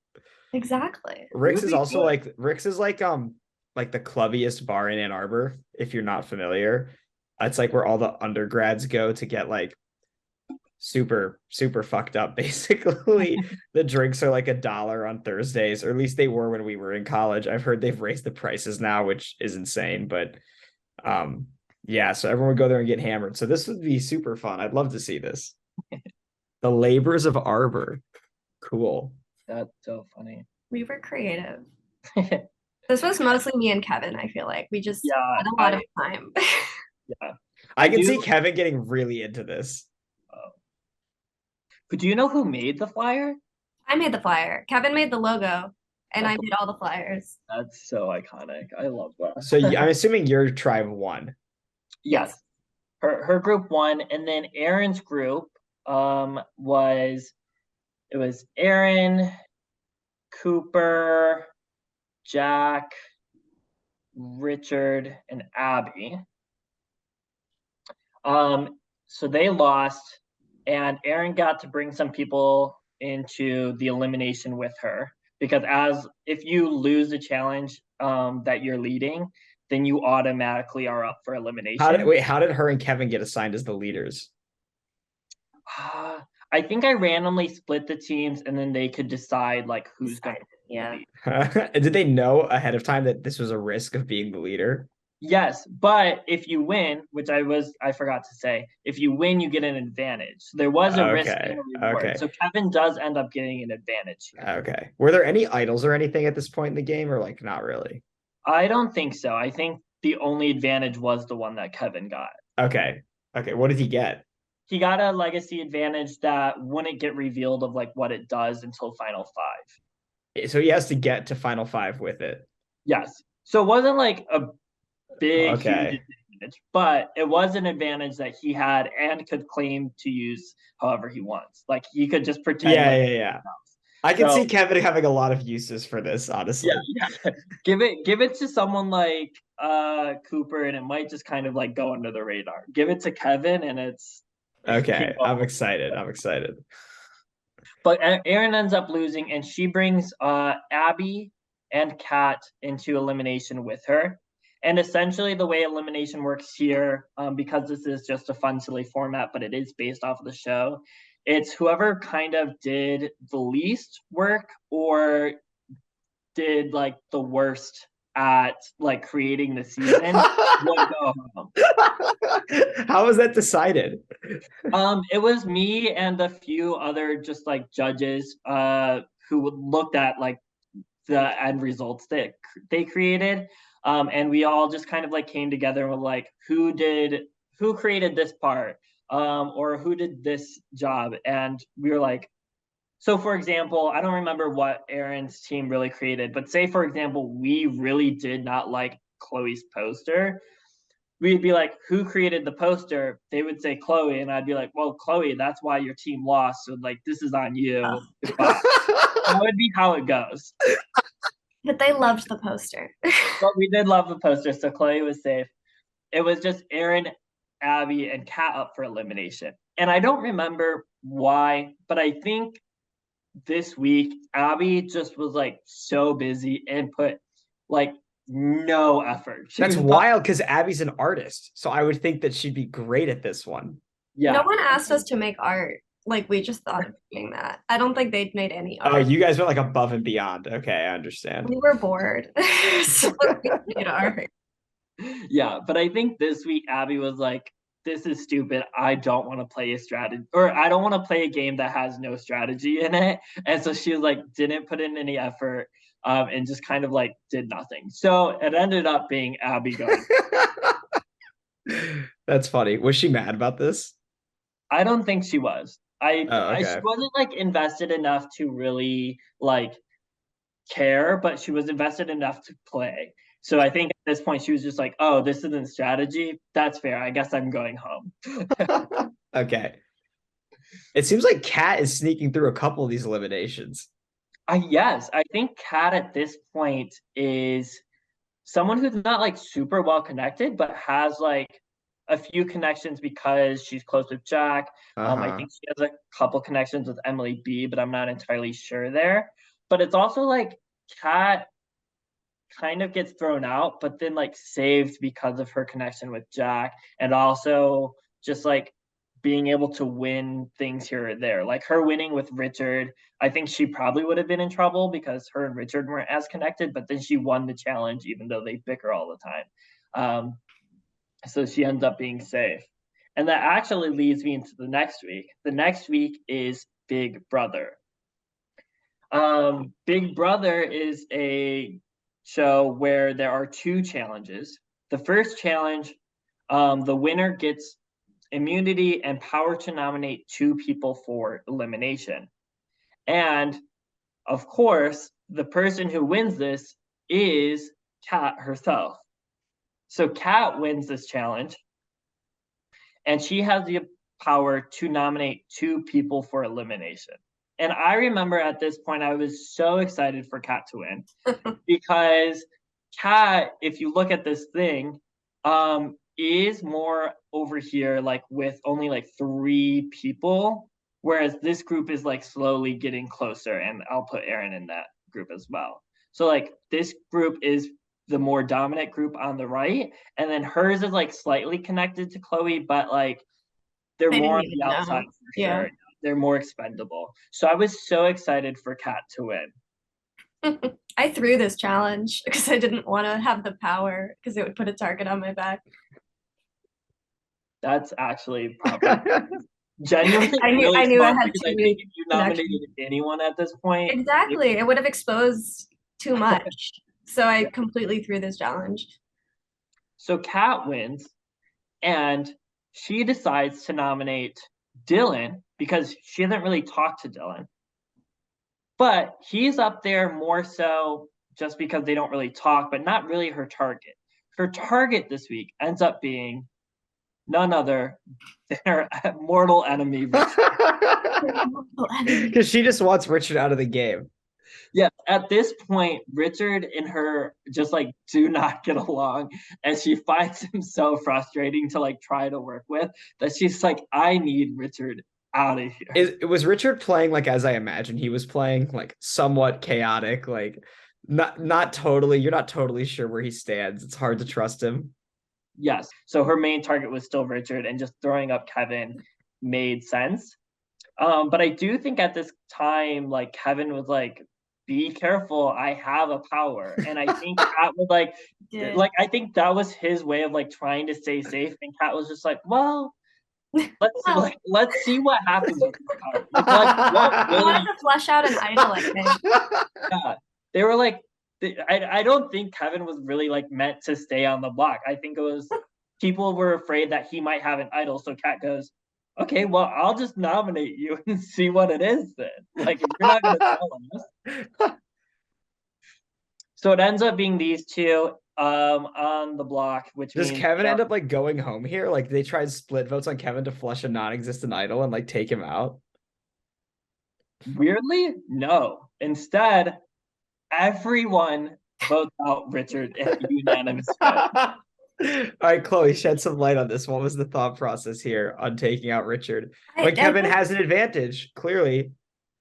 Exactly. Rick's would is be also good. Rick's is like the clubbiest bar in Ann Arbor, if you're not familiar. It's like where all the undergrads go to get like super, super fucked up. Basically, the drinks are like $1 on Thursdays, or at least they were when we were in college. I've heard they've raised the prices now, which is insane. But yeah, so everyone would go there and get hammered. So this would be super fun. I'd love to see this. The labors of Arbor. Cool. That's so funny. We were creative. This was mostly me and Kevin, I feel like. We just Yeah, had a lot of time. yeah. I can do- see Kevin getting really into this. But do you know who made the flyer? I made the flyer. Kevin made the logo, and I made all the flyers. That's so iconic. I love that. So I'm assuming your tribe won. Yes. Her group won, and then Aaron's group was Aaron, Cooper, Jack, Richard, and Abby. So they lost, and Aaron got to bring some people into the elimination with her, because if you lose a challenge that you're leading, then you automatically are up for elimination. How did her and Kevin get assigned as the leaders? I think I randomly split the teams, and then they could decide like who's going to Yeah. Did they know ahead of time that this was a risk of being the leader? Yes, but if you win, which I forgot to say, if you win, you get an advantage. So there was a risk and a reward. Okay. So Kevin does end up getting an advantage here. Okay. Were there any idols or anything at this point in the game, or like not really? I don't think so. I think the only advantage was the one that Kevin got. Okay. Okay. What did he get? He got a legacy advantage that wouldn't get revealed of like what it does until Final 5. So he has to get to Final 5 with it. Yes. So it wasn't like a big, huge Okay. advantage, but it was an advantage that he had and could claim to use however he wants. Like he could just pretend. Yeah. I can see Kevin having a lot of uses for this, honestly. Yeah. Give it to someone like Cooper, and it might just kind of like go under the radar. Give it to Kevin, and it's Okay. I'm excited. But Erin ends up losing, and she brings Abby and Kat into elimination with her. And essentially the way elimination works here, because this is just a fun, silly format, but it is based off of the show, it's whoever kind of did the least work or did like the worst at like creating the season would go home. How was that decided? It was me and a few other just like judges who looked at like the end results that they created. And we all just kind of like came together and were like, who created this part? Or who did this job? And we were like, So for example, I don't remember what Aaron's team really created, but say for example, we really did not like Chloe's poster. We'd be like, who created the poster? They would say Chloe, and I'd be like, well, Chloe, that's why your team lost. So like, this is on you. Goodbye. That would be how it goes. But they loved the poster. But we did love the poster, so Chloe was safe. It was just Aaron, Abby, and Kat up for elimination. And I don't remember why, but I think this week Abby just was like so busy and put like no effort. That's wild because Abby's an artist. So I would think that she'd be great at this one. Yeah. No one asked us to make art. Like, we just thought of doing that. I don't think they'd made any art. Oh, you guys went like above and beyond. Okay, I understand. We were bored. So we made art. Yeah, but I think this week Abby was like, this is stupid. I don't want to play a strategy, or I don't want to play a game that has no strategy in it. And so she was like, didn't put in any effort, and just kind of like did nothing. So it ended up being Abby going. That's funny. Was she mad about this? I don't think she was. Okay. She wasn't like invested enough to really like care, but she was invested enough to play. So I think at this point she was just like, oh, this isn't strategy. That's fair. I guess I'm going home. Okay. It seems like Kat is sneaking through a couple of these eliminations. Yes, I think Kat at this point is someone who's not like super well connected, but has like a few connections because she's close with Jack. I think she has a couple connections with Emily B, but I'm not entirely sure there. But it's also like Kat kind of gets thrown out, but then like saved because of her connection with Jack, and also just like being able to win things here or there. Like her winning with Richard, I think she probably would have been in trouble because her and Richard weren't as connected, but then she won the challenge even though they bicker all the time. So she ends up being safe. And that actually leads me into the next week. The next week is Big Brother. Big Brother is a show where there are two challenges. The first challenge, the winner gets immunity and power to nominate two people for elimination. And of course, the person who wins this is Kat herself. So Kat wins this challenge, and she has the power to nominate two people for elimination. And I remember at this point, I was so excited for Kat to win because Kat, if you look at this thing, is more over here, like with only like 3 people, whereas this group is like slowly getting closer, and I'll put Aaron in that group as well. So like this group is the more dominant group on the right, and then hers is like slightly connected to Chloe, but like they're more on the outside for sure. They're more expendable. So I was so excited for Kat to win. I threw this challenge because I didn't want to have the power because it would put a target on my back. That's actually probably genuinely. I knew I had to. I think if you nominated anyone at this point, exactly, it would have exposed too much. So I completely threw this challenge. So Kat wins, and she decides to nominate Dylan because she hasn't really talked to Dylan. But he's up there more so just because they don't really talk, but not really her target. Her target this week ends up being none other than her mortal enemy, Richard. Because she just wants Richard out of the game. Yeah, at this point, Richard and her just like do not get along, and she finds him so frustrating to like try to work with that she's like, I need Richard out of here. Was Richard playing like as I imagined he was playing, like somewhat chaotic, like not totally, you're not totally sure where he stands. It's hard to trust him. Yes. So her main target was still Richard, and just throwing up Kevin made sense. But I do think at this time, like Kevin was like, be careful, I have a power. And I think Kat was like, I think that was his way of like trying to stay safe. And Kat was just like, well, let's see what happens with your power. Like, really... wanted to flesh out an idol, I think. Yeah, they were like, I don't think Kevin was really like meant to stay on the block. I think it was people were afraid that he might have an idol. So Kat goes, okay, well, I'll just nominate you and see what it is then. Like, if you're not going to tell us. So it ends up being these two on the block, which Does means Kevin end up like going home here? Like they tried split votes on Kevin to flush a non-existent idol and like take him out. weirdly, no. Instead, everyone votes out Richard in unanimous vote. All right, Chloe, shed some light on this. What was the thought process here on taking out Richard? When Kevin has an advantage, clearly.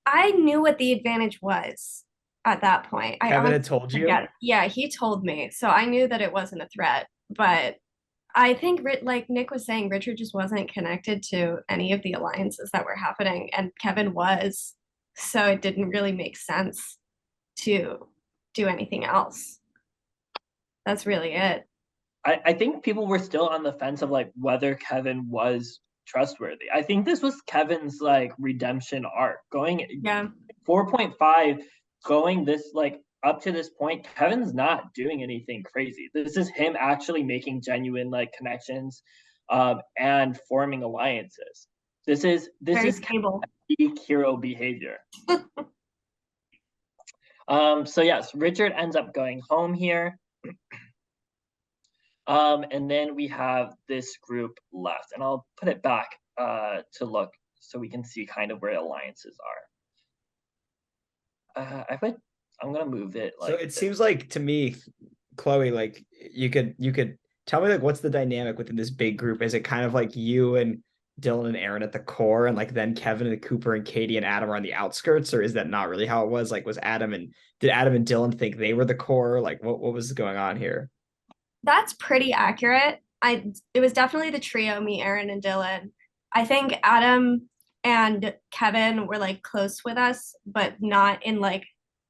I knew what the advantage was at that point. Kevin had told you? Yeah, he told me. So I knew that it wasn't a threat. But I think, like Nick was saying, Richard just wasn't connected to any of the alliances that were happening, and Kevin was. So it didn't really make sense to do anything else. That's really it. I think people were still on the fence of like whether Kevin was trustworthy. I think this was Kevin's like redemption arc going 4.5 going this like up to this point. Kevin's not doing anything crazy. This is him actually making genuine like connections and forming alliances. This is stable hero behavior. So yes, Richard ends up going home here. And then we have this group left, and I'll put it back to look so we can see kind of where alliances are. I'm gonna move it. Like so it seems like to me, Chloe, like you could tell me like what's the dynamic within this big group? Is it kind of like you and Dylan and Aaron at the core, and like then Kevin and Cooper and Katie and Adam are on the outskirts, or is that not really how it was? Like, did Adam and Dylan think they were the core? Like, what was going on here? That's pretty accurate. It was definitely the trio, me, Aaron, and Dylan. I think Adam and Kevin were like close with us, but not in like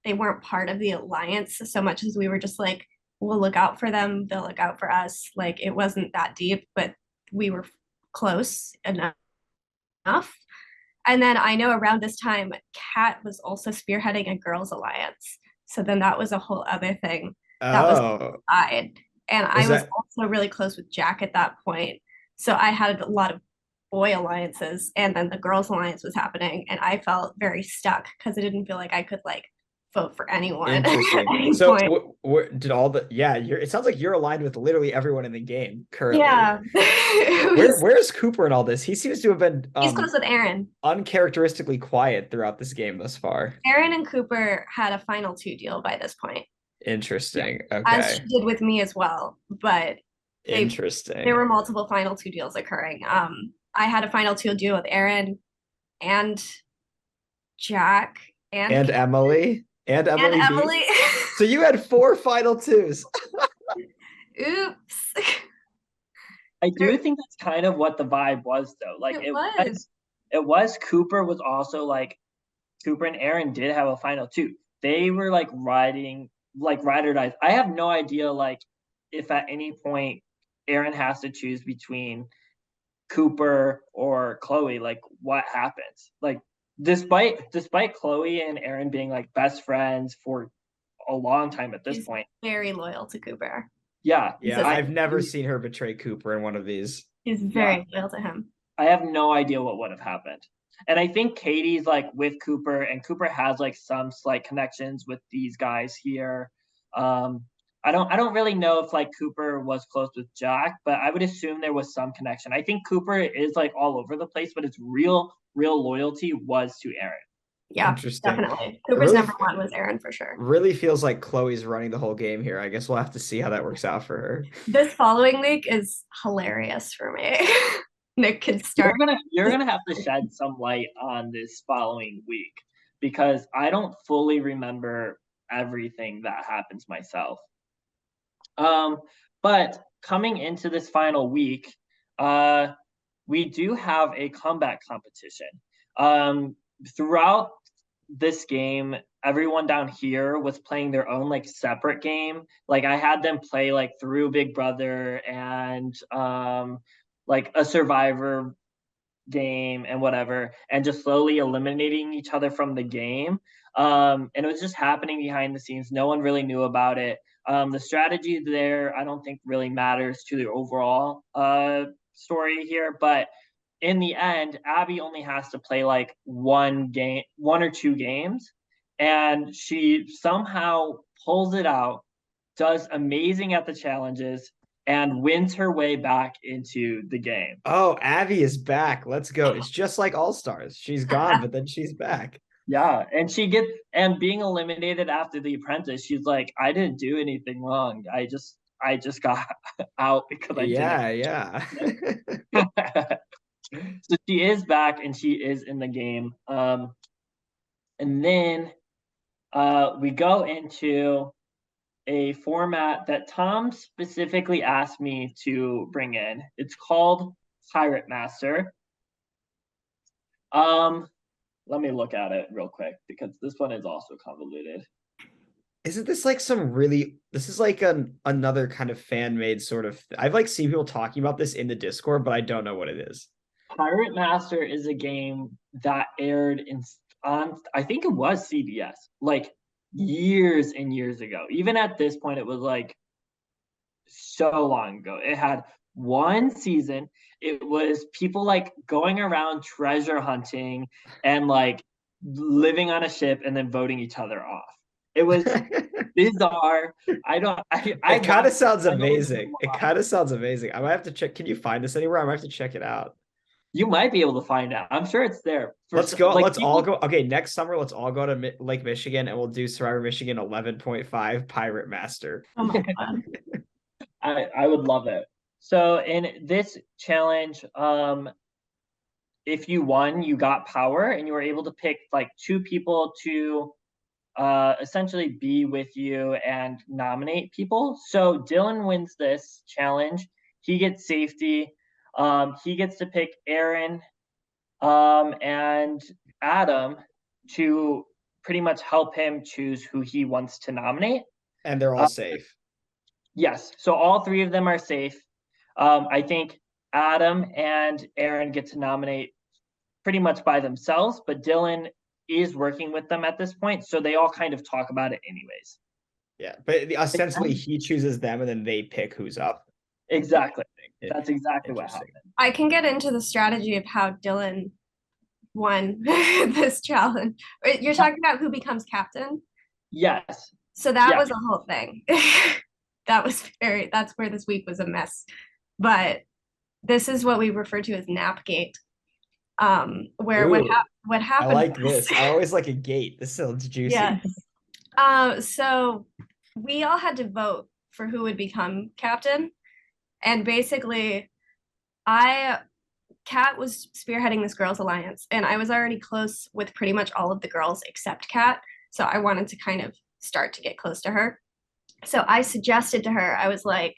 they weren't part of the alliance so much as we were just like, we'll look out for them, they'll look out for us. Like it wasn't that deep, but we were close enough. And then I know around this time, Kat was also spearheading a girls' alliance. So then that was a whole other thing that was side. And I was also really close with Jack at that point. So I had a lot of boy alliances, and then the girls' alliance was happening. And I felt very stuck because I didn't feel like I could like vote for anyone. Interesting. So did all the it sounds like you're aligned with literally everyone in the game currently. Yeah. Where's Cooper in all this? He seems to have been he's close with Aaron. Uncharacteristically quiet throughout this game thus far. Aaron and Cooper had a final 2 deal by this point. Interesting. Okay. As she did with me as well, but interesting. There were multiple final 2 deals occurring. I had a final 2 deal with Aaron and Jack and Emily. And Emily. So you had 4 final 2s. Oops. I do think that's kind of what the vibe was though. Like it was Cooper was also like Cooper and Aaron did have a final 2. They were like riding like ride or die. I have no idea like if at any point Aaron has to choose between Cooper or Chloe, like what happens. Like despite Chloe and Aaron being like best friends for a long time at this point. Very loyal to Cooper. Yeah. I've never seen her betray Cooper in one of these. He's very loyal to him. I have no idea what would have happened. And I think Katie's like with Cooper, and Cooper has like some slight connections with these guys here. I don't really know if like Cooper was close with Jack, but I would assume there was some connection. I think Cooper is like all over the place, but his real loyalty was to Aaron. Yeah, definitely. Cooper's number 1 was Aaron for sure. Really feels like Chloe's running the whole game here. I guess we'll have to see how that works out for her. This following week is hilarious for me. Nick can start. You're gonna have to shed some light on this following week because I don't fully remember everything that happens myself. But coming into this final week, we do have a comeback competition. Throughout this game, everyone down here was playing their own like separate game. Like I had them play like through Big Brother and like a Survivor game and whatever, and just slowly eliminating each other from the game. And it was just happening behind the scenes. No one really knew about it. The strategy there, I don't think really matters to the overall story here, but in the end, Abby only has to play like one or two games, and she somehow pulls it out, does amazing at the challenges, and wins her way back into the game. Oh, Abby is back. Let's go. It's just like All Stars. She's gone, but then she's back. Yeah, and being eliminated after the Apprentice, she's like, I didn't do anything wrong. I just got out because I Yeah. didn't. So she is back and she is in the game. And then we go into a format that Tom specifically asked me to bring in. It's called Pirate Master. Let me look at it real quick because this one is also convoluted. Isn't this like this is like another kind of fan-made sort of, I've like seen people talking about this in the Discord, but I don't know what it is. Pirate Master is a game that aired on, I think it was CBS, like years and years ago. Even at this point, it was like so long ago. It had one season. It was people like going around treasure hunting and like living on a ship and then voting each other off. It was bizarre. It kind of sounds amazing. It kind of sounds amazing. I might have to check. Can you find this anywhere? I might have to check it out. You might be able to find out. I'm sure it's there. Let's go. Like, let's all go. Okay, next summer, let's all go to Lake Michigan and we'll do Survivor Michigan 11.5 Pirate Master. Oh my God. I would love it. So in this challenge, if you won, you got power and you were able to pick like two people to essentially be with you and nominate people. So Dylan wins this challenge. He gets safety. He gets to pick Aaron and Adam to pretty much help him choose who he wants to nominate. And they're all safe. Yes. So all three of them are safe. I think Adam and Aaron get to nominate pretty much by themselves, but Dylan is working with them at this point. So they all kind of talk about it anyways. Yeah. But ostensibly he chooses them and then they pick who's up. Exactly. That's exactly what happened. I can get into the strategy of how Dylan won this challenge. You're talking about who becomes captain? Yes. So that was a whole thing. That's where this week was a mess. But this is what we refer to as NapGate. Where what happened. I like this. I always like a gate. This sounds juicy. Yes. So we all had to vote for who would become captain. And basically, Kat was spearheading this girls' alliance, and I was already close with pretty much all of the girls except Kat. So I wanted to kind of start to get close to her. So I suggested to her, I was like,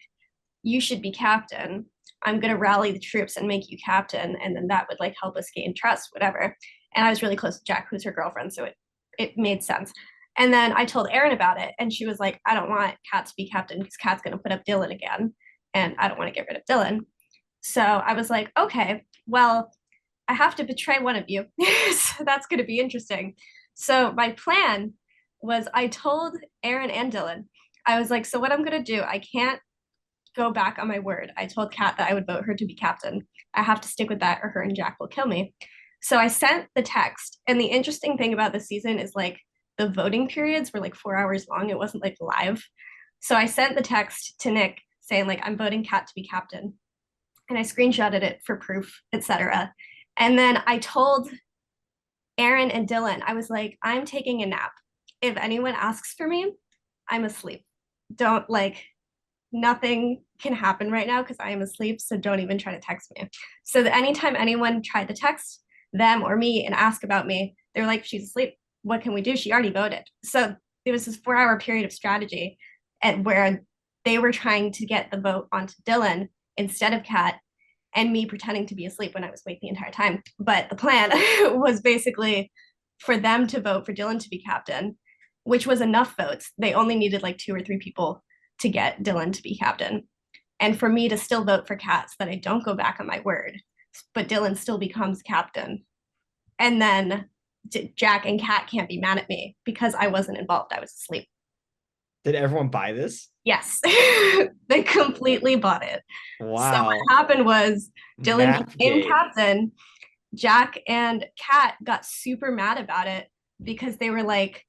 you should be captain. I'm going to rally the troops and make you captain. And then that would like help us gain trust, whatever. And I was really close to Jack, who's her girlfriend. So it made sense. And then I told Erin about it. And she was like, I don't want Kat to be captain because Kat's going to put up Dylan again. And I don't want to get rid of Dylan. So I was like, okay, well, I have to betray one of you. So that's going to be interesting. So my plan was I told Erin and Dylan, I was like, so what I'm going to do, I can't go back on my word. I told Kat that I would vote her to be captain. I have to stick with that or her and Jack will kill me. So I sent the text. And the interesting thing about this season is like the voting periods were like 4 hours long. It wasn't like live. So I sent the text to Nick saying like, I'm voting Kat to be captain. And I screenshotted it for proof, etc. And then I told Erin and Dylan, I was like, I'm taking a nap. If anyone asks for me, I'm asleep. Don't like, nothing can happen right now because I am asleep. So don't even try to text me. So that anytime anyone tried to text them or me and ask about me, they're like, she's asleep. What can we do? She already voted. So it was this 4-hour period of strategy and where they were trying to get the vote onto Dylan instead of Kat, and me pretending to be asleep when I was awake the entire time. But the plan was basically for them to vote for Dylan to be captain, which was enough votes. They only needed like 2 or 3 people to get Dylan to be captain. And for me to still vote for Kat so that I don't go back on my word, but Dylan still becomes captain. And then Jack and Kat can't be mad at me because I wasn't involved. I was asleep. Did everyone buy this? Yes, they completely bought it. So Wow. what happened was Dylan became NapGate. captain. Jack and Kat got super mad about it because they were like,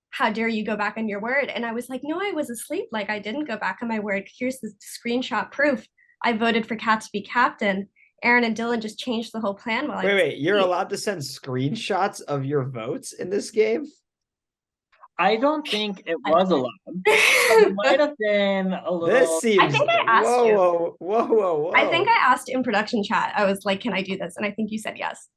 how dare you go back on your word? And I was like, no, I was asleep. Like, I didn't go back on my word. Here's the screenshot proof. I voted for Kat to be captain. Aaron and Dylan just changed the whole plan while I was Wait, you're asleep. allowed to send screenshots of your votes in this game? I don't think it was allowed. It might have been a little. This seems. I think I asked you. Whoa. I think I asked in production chat. I was like, can I do this? And I think you said yes.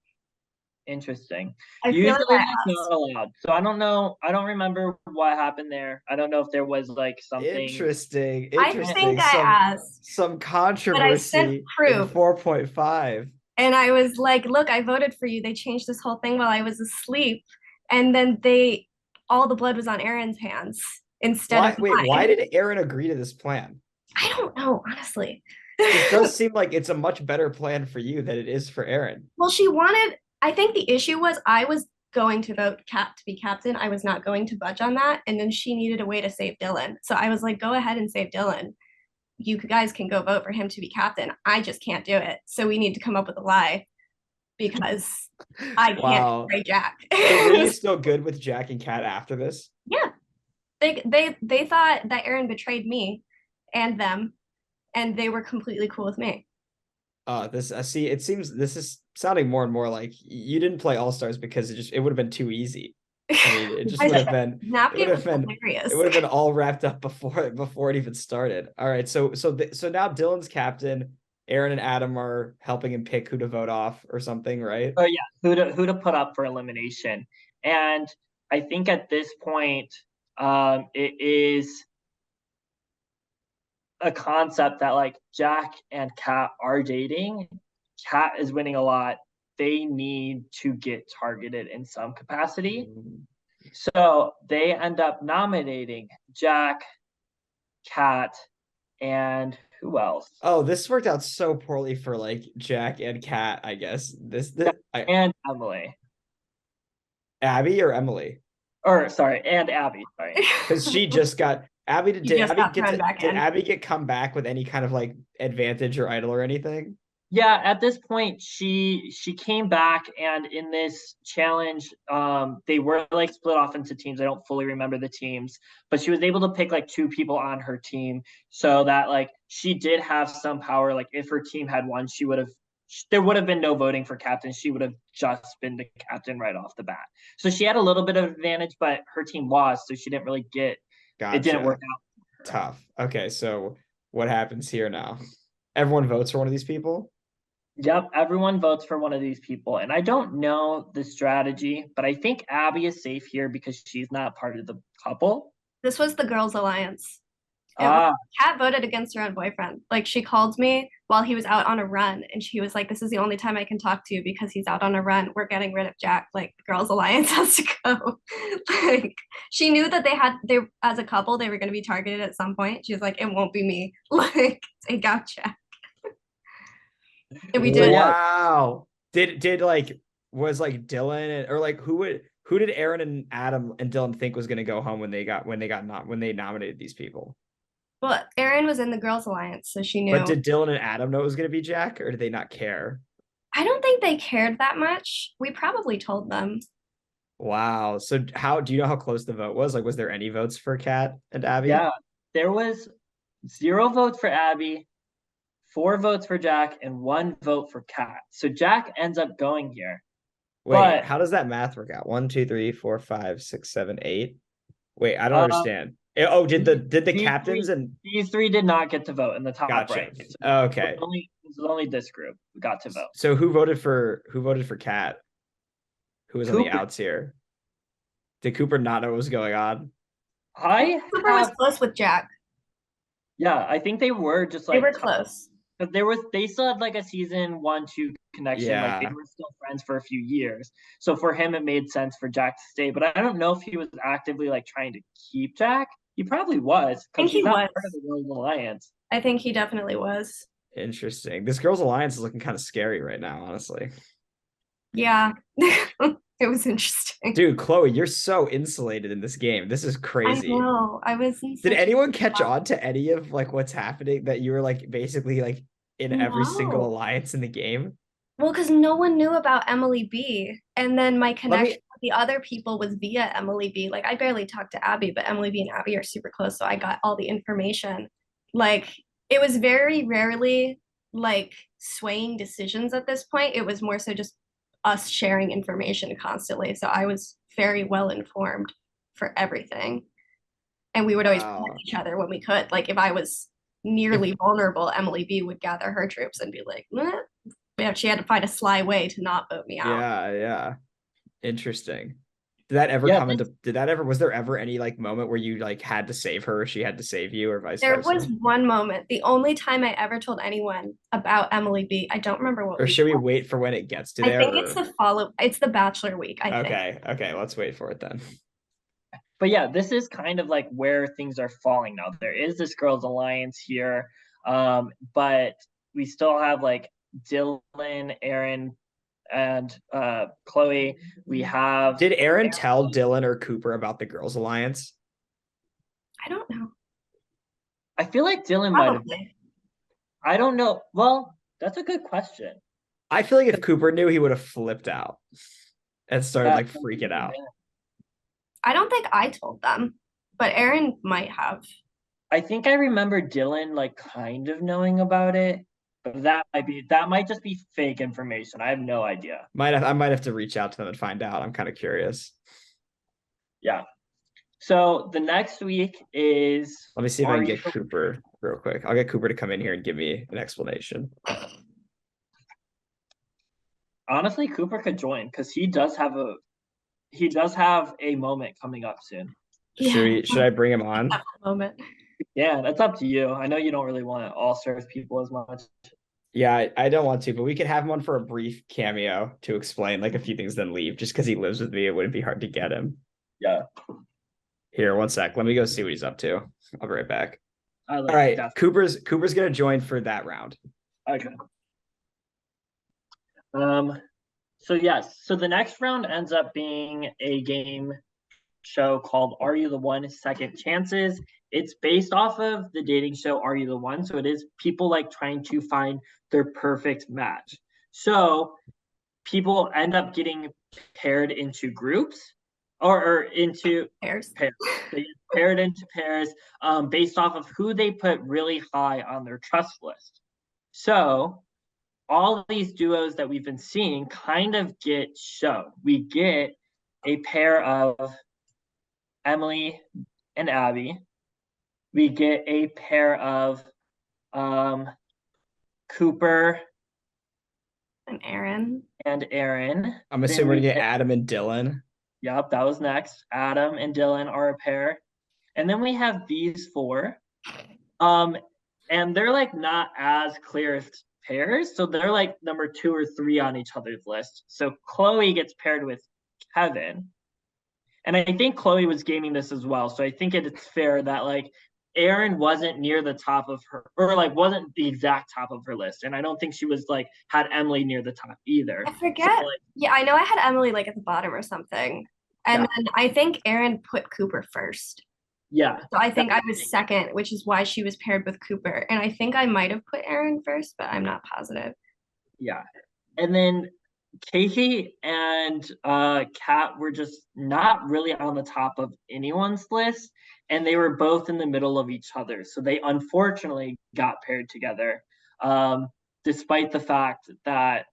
Interesting. I feel Usually like it's not allowed. So I don't know. I don't remember what happened there. I don't know if there was like something. Interesting. I think I asked. Some controversy in proof. 4.5. And I was like, look, I voted for you. They changed this whole thing while I was asleep. And then all the blood was on Aaron's hands instead of mine. Why did Aaron agree to this plan? I don't know, honestly. It does seem like it's a much better plan for you than it is for Aaron. Well, I think the issue was I was going to vote Kat to be captain. I was not going to budge on that. And then she needed a way to save Dylan. So I was like, go ahead and save Dylan. You guys can go vote for him to be captain. I just can't do it. So we need to come up with a lie because I can't betray Jack. So were you still good with Jack and Kat after this? Yeah. They thought that Aaron betrayed me and them, and they were completely cool with me. It seems this is sounding more and more like you didn't play All Stars because it would have been too easy. I mean, it just would have been. NapGate was hilarious. It would have been all wrapped up before it even started. All right, so now Dylan's captain. Aaron and Adam are helping him pick who to vote off or something, right? Oh yeah, who to put up for elimination. And I think at this point, it is a concept that like Jack and Kat are dating. Kat is winning a lot. They need to get targeted in some capacity. So they end up nominating Jack, Kat, and who else? Oh, this worked out so poorly for like Jack and Kat, I guess. And Emily. Abby or Emily? And Abby, sorry. Because she just got Abby. Did Abby get come back with any kind of like advantage or idol or anything? Yeah, at this point, she came back, and in this challenge, they were like split off into teams. I don't fully remember the teams, but she was able to pick like 2 people on her team, so that like she did have some power. Like if her team had won, there would have been no voting for captain. She would have just been the captain right off the bat. So she had a little bit of advantage, but her team lost, so she didn't really get. Gotcha. It didn't work out. Tough. Okay, so what happens here now? Everyone votes for one of these people? Yep, everyone votes for one of these people. And I don't know the strategy, but I think Abby is safe here because she's not part of the couple. This was the girls' alliance. Kat voted against her own boyfriend. Like she called me while he was out on a run, and she was like, this is the only time I can talk to you because he's out on a run. We're getting rid of Jack. Like the girls' alliance has to go. Like she knew that they as a couple, they were going to be targeted at some point. She was like, it won't be me. Like take out Jack. And we did. Wow. Did like was like Dylan or like who did Aaron and Adam and Dylan think was going to go home when they nominated these people? Well, Aaron was in the girls' alliance, so she knew. But did Dylan and Adam know it was going to be Jack, or did they not care? I don't think they cared that much. We probably told them. Wow. So do you know how close the vote was? Like, was there any votes for Kat and Abby? Yeah, there was 0 votes for Abby, 4 votes for Jack, and 1 vote for Kat. So Jack ends up going here. Wait, how does that math work out? 1, 2, 3, 4, 5, 6, 7, 8. Wait, I don't understand. Oh, did the captains and these 3 did not get to vote in the top right? Okay. It was only this group who got to vote. So who voted for Kat? Who was on the outs here? Did Cooper not know what was going on? Cooper was close with Jack. Yeah, I think they were just like they were close. But they still had like a season 1-2 connection. Yeah. Like they were still friends for a few years. So for him, it made sense for Jack to stay. But I don't know if he was actively like trying to keep Jack. He probably was. I think he was part of the Girls Alliance. I think he definitely was. Interesting. This Girls Alliance is looking kind of scary right now, honestly. Yeah. It was interesting. Dude, Chloe, you're so insulated in this game. This is crazy. I know. I was in Did such anyone catch on to any of like what's happening, that you were like basically like in every single No. alliance in the game? Well, because no one knew about Emily B. And then my Let connection me with the other people was via Emily B. Like I barely talked to Abby, but Emily B and Abby are super close. So I got all the information. Like it was very rarely like swaying decisions at this point. It was more so just us sharing information constantly. So I was very well informed for everything. And we would always wow. protect each other when we could. Like if I was nearly vulnerable, Emily B would gather her troops and be like, "Meh." Yeah, she had to find a sly way to not vote me out. Yeah. Interesting. Did that ever Yeah, come into did that ever was there ever any like moment where you like had to save her or she had to save you, or vice There versa? was one moment, the only time I ever told anyone about Emily B. I don't remember what Or we should we called. wait for when it gets to I there? think it's the Bachelor week, I think. Okay, let's wait for it then. but yeah, this is kind of like where things are falling now. There is this girls' alliance here, but we still have like Dylan, Aaron, and Chloe. We have. Did Aaron tell Dylan or Cooper about the girls' alliance? I don't know. I feel like Dylan might have. Probably. I don't know. Well, that's a good question. I feel like if Cooper knew, he would have flipped out and started Yeah, like freaking out. I don't think I told them, but Aaron might have. I think I remember Dylan like kind of knowing about it, but that might just be fake information. I have no idea. I might have to reach out to them and find out. I'm kind of curious. Yeah. So the next week is. Let me see if I can get Cooper real quick. I'll get Cooper to come in here and give me an explanation. Honestly, Cooper could join because he does have a moment coming up soon. Yeah. Should I bring him on? That moment. Yeah, that's up to you. I know you don't really want all-stars people as much. Yeah, I don't want to, but we could have him on for a brief cameo to explain like a few things, then leave. Just because he lives with me, it wouldn't be hard to get him. Yeah. Here, one sec. Let me go see what he's up to. I'll be right back. All right, Cooper's gonna join for that round. Okay. So yes, so the next round ends up being a game show called Are You the One? Second Chances. It's based off of the dating show Are You the One? So it is people like trying to find their perfect match. So people end up getting paired into groups or into Pairs. They get paired into pairs based off of who they put really high on their trust list. So all of these duos that we've been seeing kind of get shown. We get a pair of Emily and Abby. We get a pair of Cooper And Aaron. and Aaron. I'm assuming we're gonna get Adam and Dylan. Yep, that was next. Adam and Dylan are a pair. And then we have these four. And they're like not as clear as pairs. So they're like number 2 or 3 on each other's list. So Chloe gets paired with Kevin. And I think Chloe was gaming this as well. So I think it's fair that like Aaron wasn't near the top of her, or like wasn't the exact top of her list. And I don't think she was like had Emily near the top either. I forget. So, like, yeah, I know I had Emily like at the bottom or something. And then I think Aaron put Cooper first. yeah. So I think I was second, which is why she was paired with Cooper. And I think I might have put Aaron first, but I'm not positive. Yeah. And then Katie and Kat were just not really on the top of anyone's list, and they were both in the middle of each other. So they unfortunately got paired together, despite the fact that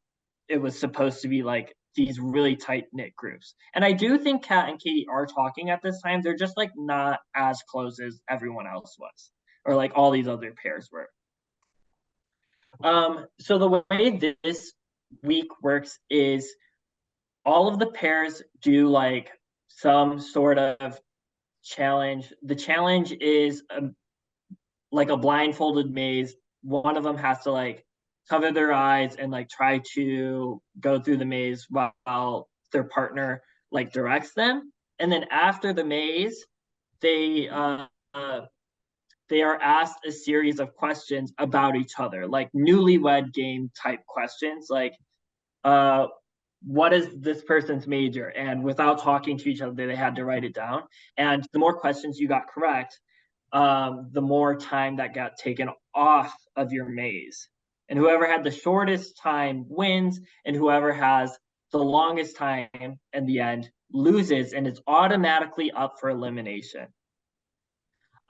it was supposed to be like these really tight knit groups. And I do think Kat and Katie are talking at this time. They're just like not as close as everyone else was, or like all these other pairs were. So the way this week works is all of the pairs do like some sort of challenge. The challenge is like a blindfolded maze. One of them has to like cover their eyes and like try to go through the maze while their partner like directs them. And then after the maze, they are asked a series of questions about each other, like newlywed game type questions, like what is this person's major? And without talking to each other, they had to write it down. And the more questions you got correct, the more time that got taken off of your maze. And whoever had the shortest time wins, and whoever has the longest time in the end loses and is automatically up for elimination.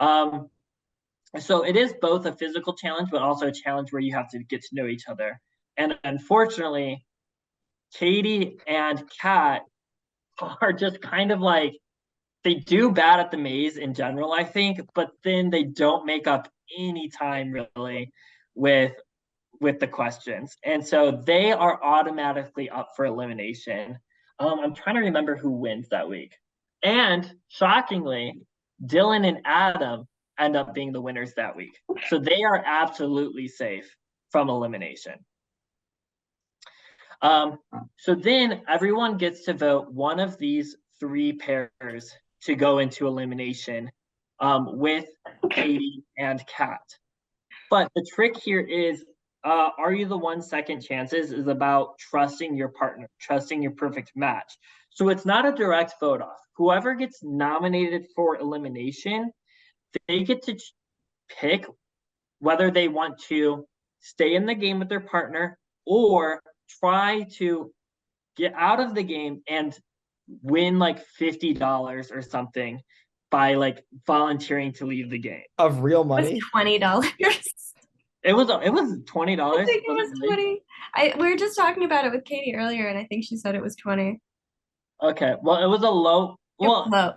So it is both a physical challenge, but also a challenge where you have to get to know each other. And unfortunately, Katie and Kat are just kind of like, they do bad at the maze in general, I think, but then they don't make up any time really with the questions. And so they are automatically up for elimination. I'm trying to remember who wins that week. And shockingly, Dylan and Adam end up being the winners that week. So they are absolutely safe from elimination. So then everyone gets to vote one of these 3 pairs to go into elimination with Katie and Kat. But the trick here is, are you the one second chances is about trusting your partner, trusting your perfect match. So it's not a direct vote off. Whoever gets nominated for elimination, they get to pick whether they want to stay in the game with their partner or try to get out of the game and win like $50 or something by like volunteering to leave the game. Of real It was money? $20. It was $20. I think it was 20. We were just talking about it with Katie earlier, and I think she said it was 20. Okay, well, it was a low. Well, Low.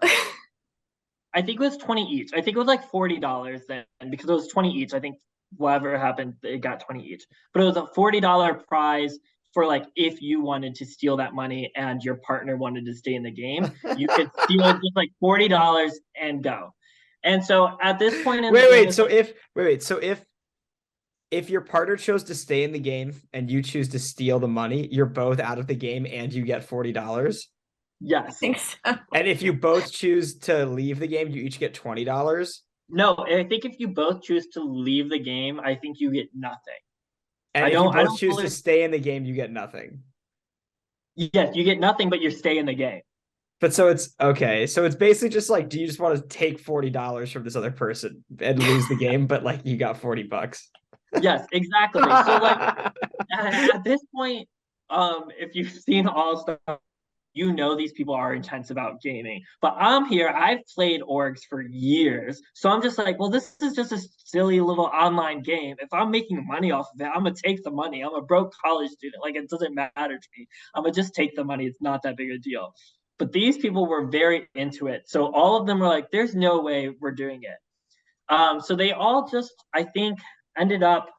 I think it was 20 each. I think it was like $40 then, because it was 20 each. I think whatever happened, it got 20 each. But it was a $40 prize for like if you wanted to steal that money and your partner wanted to stay in the game, you could steal just like $40 and go. And so at this point in the game, So if your partner chose to stay in the game and you choose to steal the money, you're both out of the game and you get $40. yes. I think so. And if you both choose to leave the game, you each get $20. No, I think if you both choose to leave the game, I think you get nothing. And if you both choose to stay in the game, you get nothing. Yes, you get nothing, but you stay in the game. But so it's okay. So it's basically just like, do you just want to take $40 from this other person and lose the game, but like you got $40? Yes, exactly. So like at this point, if you've seen All Star, you know these people are intense about gaming. But I'm here, I've played orgs for years. So I'm just like, well, this is just a silly little online game. If I'm making money off of it, I'm gonna take the money. I'm a broke college student. Like, it doesn't matter to me. I'm gonna just take the money. It's not that big a deal. But these people were very into it. So all of them were like, there's no way we're doing it. So they all just, I think, ended up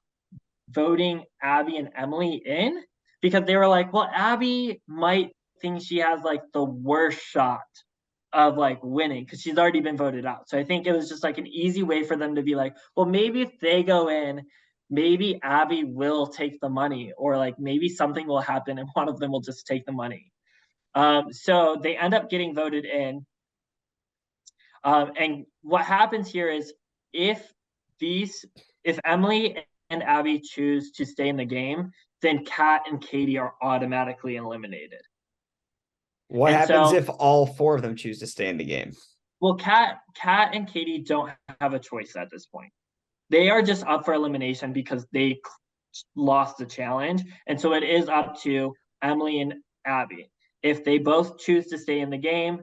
voting Abby and Emily in because they were like, well, Abby might think she has like the worst shot of like winning because she's already been voted out. So I think it was just like an easy way for them to be like, well, maybe if they go in, maybe Abby will take the money, or like maybe something will happen and one of them will just take the money. So they end up getting voted in. And what happens here is if Emily and Abby choose to stay in the game, then Kat and Katie are automatically eliminated. What happens if all 4 of them choose to stay in the game? Well, Kat and Katie don't have a choice at this point. They are just up for elimination because they lost the challenge. And so it is up to Emily and Abby. If they both choose to stay in the game,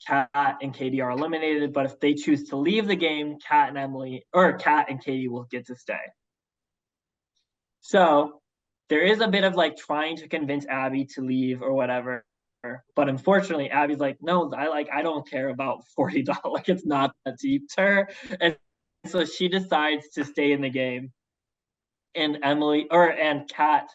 Kat and Katie are eliminated. But if they choose to leave the game, Kat and Katie will get to stay. So there is a bit of like trying to convince Abby to leave or whatever. But unfortunately, Abby's like, no, I don't care about $40. Like, it's not that deep to her. And so she decides to stay in the game. And Kat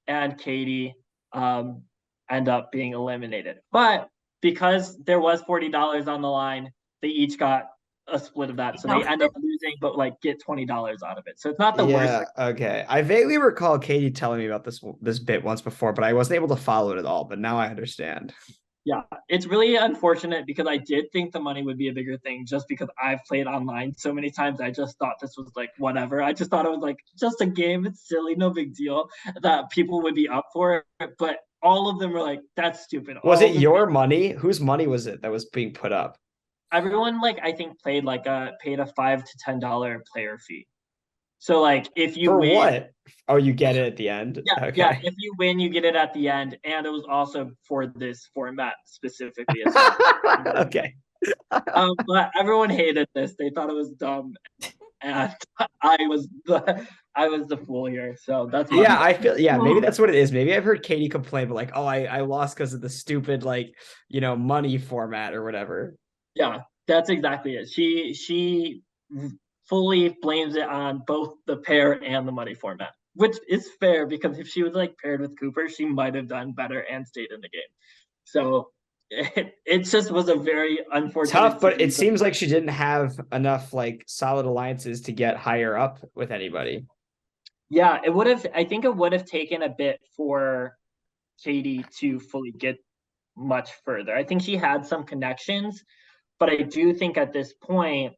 and Katie end up being eliminated. But because there was $40 on the line, they each got a split of that. So they end up losing, but like get $20 out of it. So it's not the worst. Okay. I vaguely recall Katie telling me about this bit once before, but I wasn't able to follow it at all. But now I understand. Yeah, it's really unfortunate because I did think the money would be a bigger thing just because I've played online so many times. I just thought this was like whatever. I just thought it was like just a game. It's silly, no big deal that people would be up for it. But all of them were like, that's stupid. Was All it of them- your money? Whose money was it that was being put up? Everyone like I think paid a $5 to $10 player fee. So like if you For win, what? Oh, you get it at the end? yeah, Okay. if you win, you get it at the end, and it was also for this format specifically as well. Okay. But everyone hated this. They thought it was dumb, and I was the fool here. So that's my Yeah, I feel maybe that's what it is. Maybe I've heard Katie complain, but like, oh, I lost because of the stupid money format or whatever. Yeah, that's exactly it. She fully blames it on both the pair and the money format, which is fair because if she was like paired with Cooper, she might have done better and stayed in the game. So it just was a very unfortunate. Tough, but it seems like she didn't have enough like solid alliances to get higher up with anybody. Yeah, it would have. I think it would have taken a bit for Katie to fully get much further. I think she had some connections, but I do think at this point,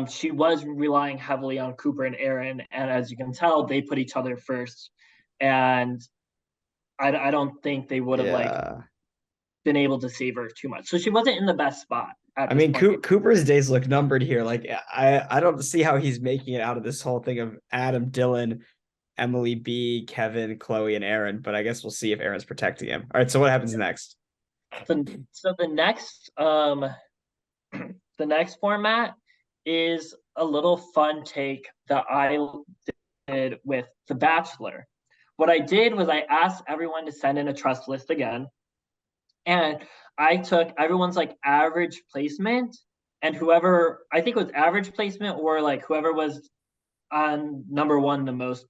she was relying heavily on Cooper and Aaron, and as you can tell, they put each other first, and I don't think they would have been able to save her too much. So she wasn't in the best spot. I mean, Cooper's days look numbered here. Like I don't see how he's making it out of this whole thing of Adam, Dylan, Emily B, Kevin, Chloe, and Aaron. But I guess we'll see if Aaron's protecting him. All right. So what happens next? So the next format is a little fun take that I did with The Bachelor. What I did was I asked everyone to send in a trust list again. And I took everyone's like average placement, and whoever, I think it was average placement or like whoever was on number one the most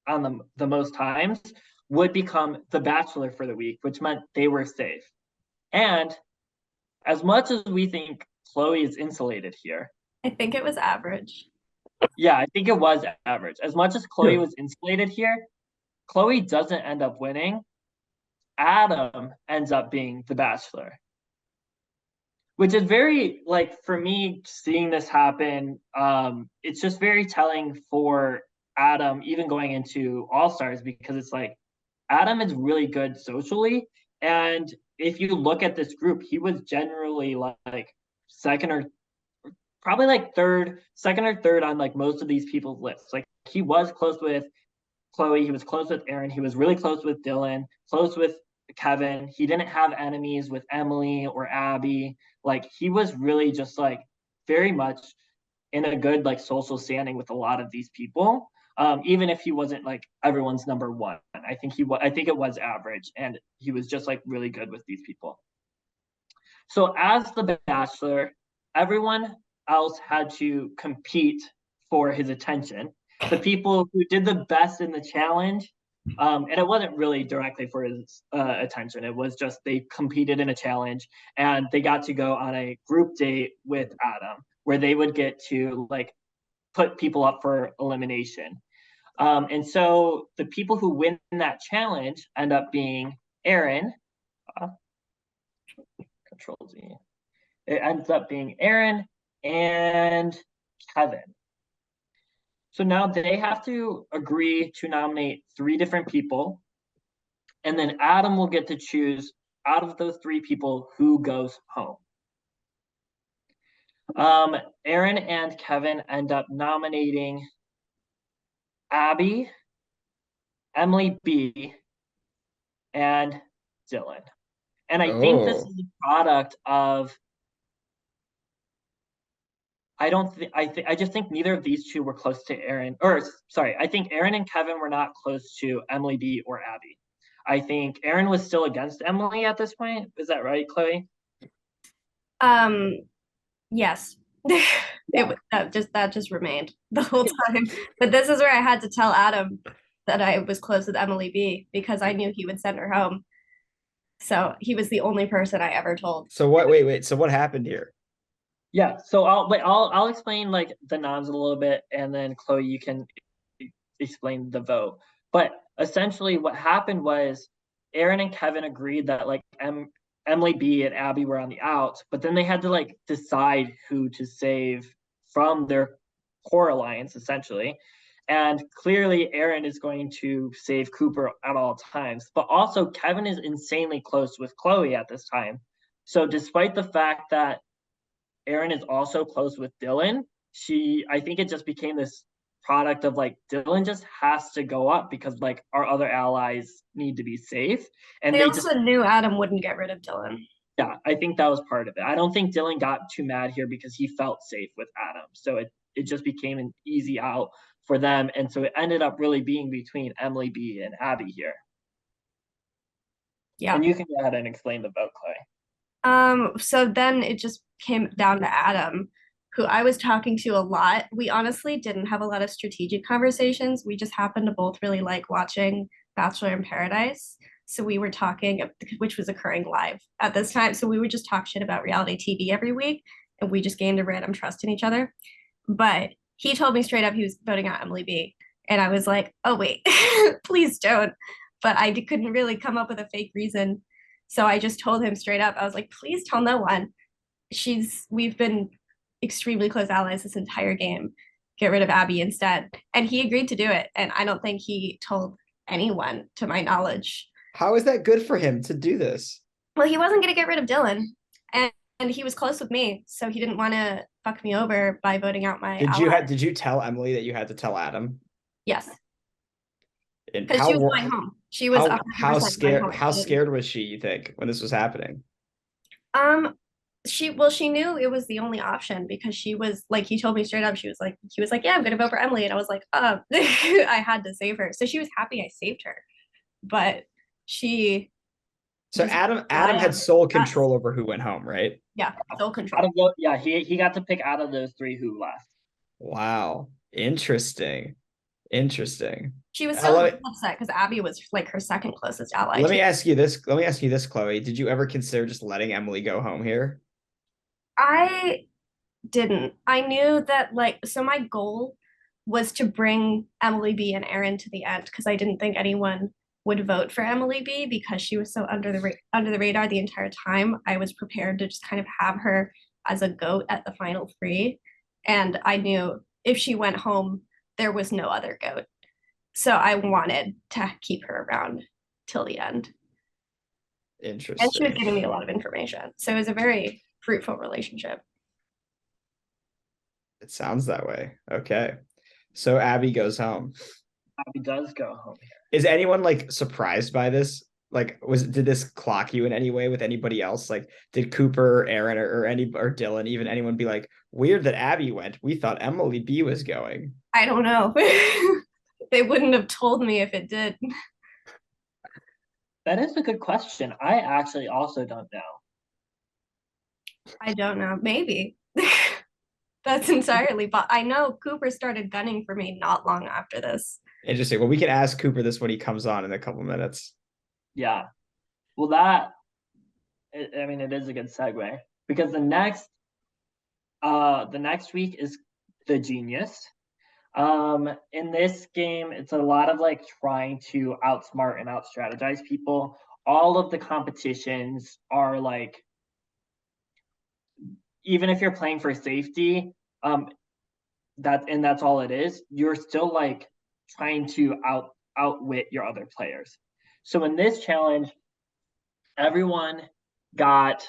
on the most times would become the Bachelor for the week, which meant they were safe. And as much as we think Chloe is insulated here, I think it was average. yeah, I think it was average. As much as Chloe was insulated here, Chloe doesn't end up winning. Adam ends up being the Bachelor, which is very, like, for me, seeing this happen, it's just very telling for Adam, even going into All Stars, because it's like Adam is really good socially, and if you look at this group, he was generally like second or probably like second or third on like most of these people's lists. Like he was close with Chloe, he was close with Aaron, he was really close with Dylan, close with Kevin. He didn't have enemies with Emily or Abby. Like he was really just like very much in a good like social standing with a lot of these people. Even if he wasn't like everyone's number one, I think it was average, and he was just like really good with these people. So as the Bachelor, everyone else had to compete for his attention. The people who did the best in the challenge, and it wasn't really directly for his attention. It was just they competed in a challenge, and they got to go on a group date with Adam, where they would get to like put people up for elimination. And so the people who win that challenge end up being Aaron. Control Z. It ends up being Aaron and Kevin. So now they have to agree to nominate 3 different people. And then Adam will get to choose out of those 3 people who goes home. Aaron and Kevin end up nominating Abby, Emily B, and Dylan. And I think this is a product of I just think neither of these 2 were close to Aaron, or sorry, I think Aaron and Kevin were not close to Emily B or Abby. I think Aaron was still against Emily at this point. Is that right, Chloe? Yes. That just remained the whole time. But this is where I had to tell Adam that I was close with Emily B because I knew he would send her home. So he was the only person I ever told. So what? Wait. So what happened here? Yeah. So I'll explain like the noms a little bit, and then Chloe, you can explain the vote. But essentially, what happened was Aaron and Kevin agreed that like Emily B and Abby were on the outs, but then they had to like decide who to save from their core alliance, essentially. And clearly Aaron is going to save Cooper at all times. But also Kevin is insanely close with Chloe at this time. So despite the fact that Aaron is also close with Dylan, I think it just became this product of like Dylan just has to go up because like our other allies need to be safe. And They they also just, knew Adam wouldn't get rid of Dylan. yeah, I think that was part of it. I don't think Dylan got too mad here because he felt safe with Adam. So it just became an easy out for them. And so it ended up really being between Emily B and Abby here. Yeah. And you can go ahead and explain the vote, Clay. So then it just came down to Adam, who I was talking to a lot. We honestly didn't have a lot of strategic conversations. We just happened to both really like watching Bachelor in Paradise. So we were talking, which was occurring live at this time. So we would just talk shit about reality TV every week, and we just gained a random trust in each other. But he told me straight up he was voting out Emily B. And I was like, oh, wait, please don't. But I couldn't really come up with a fake reason. So I just told him straight up, I was like, please tell no one. We've been extremely close allies this entire game. Get rid of Abby instead. And he agreed to do it. And I don't think he told anyone, to my knowledge. How is that good for him to do this? Well, he wasn't going to get rid of Dylan. And he was close with me. So he didn't want to fuck me over by voting out my Did you tell Emily that you had to tell Adam? Yes. And Because she was going home. She was how scared was she, you think, when this was happening? She knew it was the only option because she was like, he told me straight up, he was like, yeah, I'm gonna vote for Emily. And I was like, I had to save her. So she was happy I saved her. But Adam had sole control over who went home, right? Yeah, sole control. He got to pick out of those three who left. Wow. Interesting. She was so upset because Abby was like her second closest ally. Let me ask you this, Chloe. Did you ever consider just letting Emily go home here? I didn't. I knew that so my goal was to bring Emily B and Aaron to the end because I didn't think anyone would vote for Emily B because she was so under the radar the entire time. I was prepared to just kind of have her as a goat at the final three. And I knew if she went home, there was no other goat. So I wanted to keep her around till the end. Interesting. And she was giving me a lot of information. So it was a very fruitful relationship. It sounds that way. Okay. So Abby goes home. Abby does go home here. Is anyone like surprised by this? Like, did this clock you in any way with anybody else? Like, did Cooper, Aaron, or Dylan, even anyone be like, weird that Abby went? We thought Emily B was going. I don't know. They wouldn't have told me if it did. That is a good question. I actually also don't know. I don't know. Maybe. That's entirely, but I know Cooper started gunning for me not long after this. Interesting. Well, we can ask Cooper this when he comes on in a couple minutes. Yeah. Well, it is a good segue because the next week is the Genius. In this game, it's a lot of like trying to outsmart and outstrategize people. All of the competitions are like, even if you're playing for safety, that's all it is. You're still like trying to outwit your other players. So in this challenge, everyone got,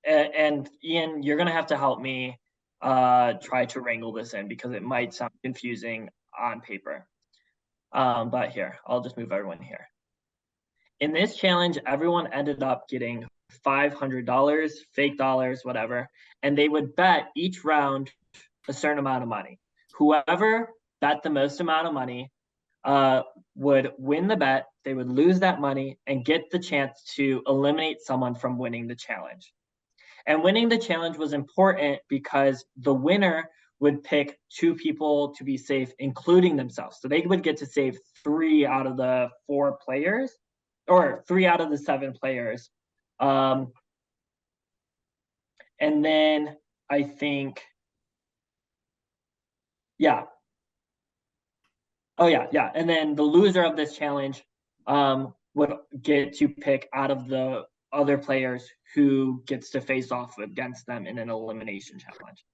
and Ian, you're gonna have to help me try to wrangle this in because it might sound confusing on paper. But here, I'll just move everyone here. In this challenge, everyone ended up getting $500, fake dollars, whatever, and they would bet each round a certain amount of money. Whoever bet the most amount of money would win the bet. They would lose that money and get the chance to eliminate someone from winning the challenge. And winning the challenge was important because the winner would pick 2 people to be safe, including themselves. So they would get to save 3 out of the 4 players, or 3 out of the 7 players. And then I think, yeah. Oh, yeah. And then the loser of this challenge would get to pick out of the other players who gets to face off against them in an elimination challenge.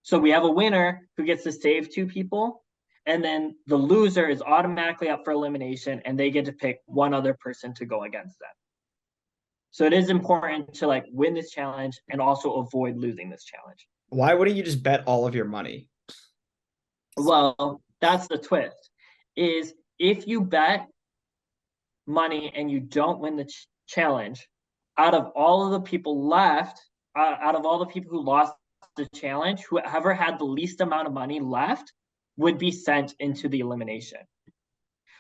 So we have a winner who gets to save 2 people, And then the loser is automatically up for elimination, and they get to pick one other person to go against them. So it is important to like win this challenge and also avoid losing this challenge. Why wouldn't you just bet all of your money? Well, that's the twist, is if you bet money and you don't win the challenge, out of all of the people left, out of all the people who lost the challenge, whoever had the least amount of money left would be sent into the elimination.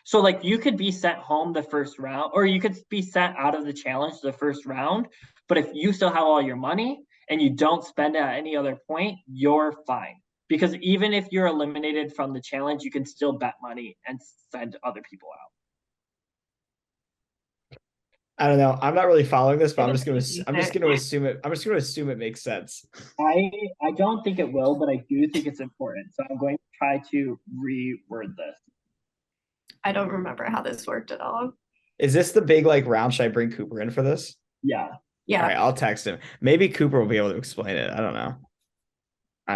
So like you could be sent home the first round, or you could be sent out of the challenge the first round, but if you still have all your money and you don't spend it at any other point, you're fine. Because even if you're eliminated from the challenge, you can still bet money and send other people out. I don't know. I'm not really following this, but I'm just gonna assume it makes sense. I don't think it will, but I do think it's important. So I'm going to try to reword this. I don't remember how this worked at all. Is this the big like round? Should I bring Cooper in for this? Yeah. Yeah. All right, I'll text him. Maybe Cooper will be able to explain it. I don't know.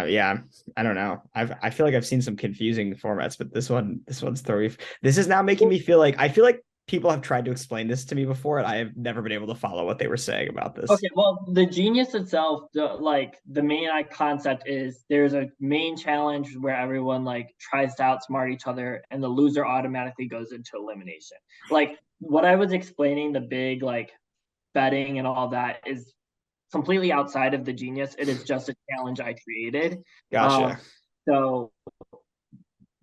Yeah, I don't know. I feel like I've seen some confusing formats, but this one's throwing. This is now making me feel like people have tried to explain this to me before, and I have never been able to follow what they were saying about this. Okay, well, the genius itself, the main concept is there's a main challenge where everyone like tries to outsmart each other, and the loser automatically goes into elimination. Like what I was explaining, the big like betting and all that is completely outside of the genius. It is just a challenge I created. Gotcha. So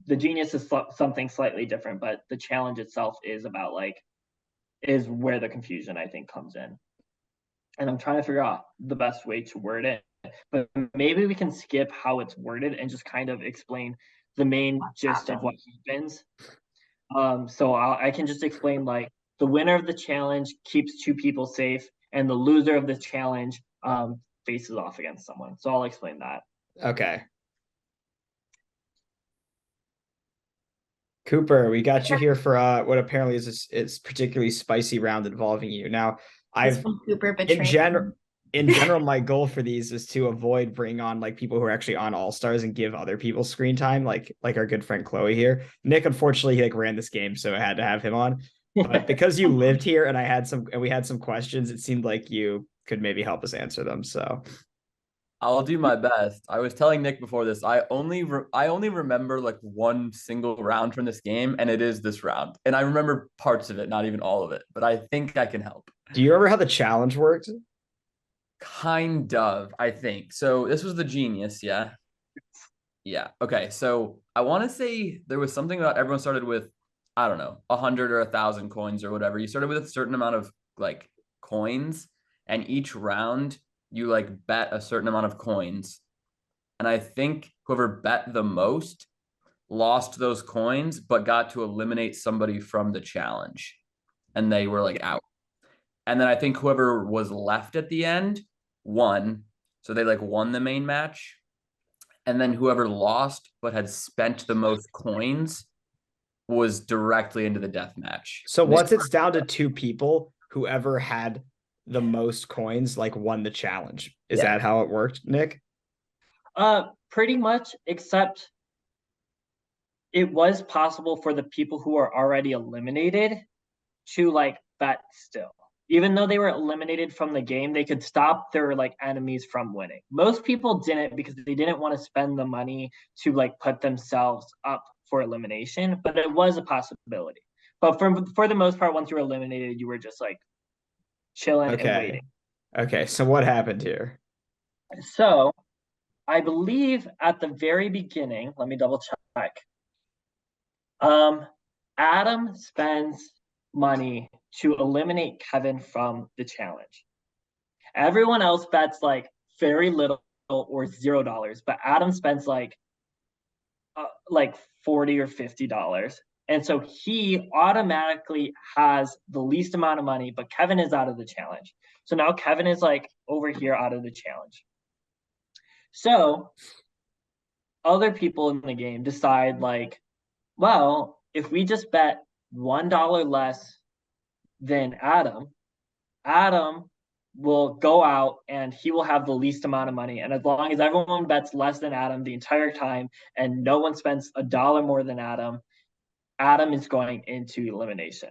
the genius is something slightly different, but the challenge itself is about is where the confusion I think comes in. And I'm trying to figure out the best way to word it, but maybe we can skip how it's worded and just kind of explain the main gist of what happens. So I can just explain like the winner of the challenge keeps two people safe, and the loser of the challenge faces off against someone. So I'll explain that. Okay. Cooper, we got you here for what apparently is particularly spicy round involving you. Now, Cooper in general, my goal for these is to avoid bringing on like people who are actually on All Stars and give other people screen time, like our good friend Chloe here. Nick, unfortunately, he like ran this game, so I had to have him on. But because you lived here and we had some questions, it seemed like you could maybe help us answer them. So I'll do my best. I was telling Nick before this, I only remember like one single round from this game, and it is this round. And I remember parts of it, not even all of it, but I think I can help. Do you remember how the challenge worked? Kind of, I think. So this was the genius, yeah? Yeah. Okay. So I want to say there was something about everyone started with, I don't know, 100 or 1,000 coins or whatever. You started with a certain amount of like coins, and each round you like bet a certain amount of coins. And I think whoever bet the most lost those coins, but got to eliminate somebody from the challenge. And they were like out. And then I think whoever was left at the end won. So they like won the main match. And then whoever lost but had spent the most coins was directly into the death match. So once it's down to two people, whoever had the most coins like won the challenge. Is that how it worked, Nick? Pretty much, except it was possible for the people who are already eliminated to like bet still. Even though they were eliminated from the game, they could stop their like enemies from winning. Most people didn't because they didn't want to spend the money to like put themselves up for elimination, but it was a possibility. But for the most part, once you were eliminated, you were just like chilling and waiting. Okay, so what happened here? So I believe at the very beginning, let me double check. Adam spends money to eliminate Kevin from the challenge. Everyone else bets like very little or $0, but Adam spends like $40 or $50. And so he automatically has the least amount of money, but Kevin is out of the challenge. So now Kevin is like over here out of the challenge. So other people in the game decide like, well, if we just bet $1 less than Adam will go out and he will have the least amount of money. And as long as everyone bets less than Adam the entire time and no one spends $1 more than Adam, Adam is going into elimination.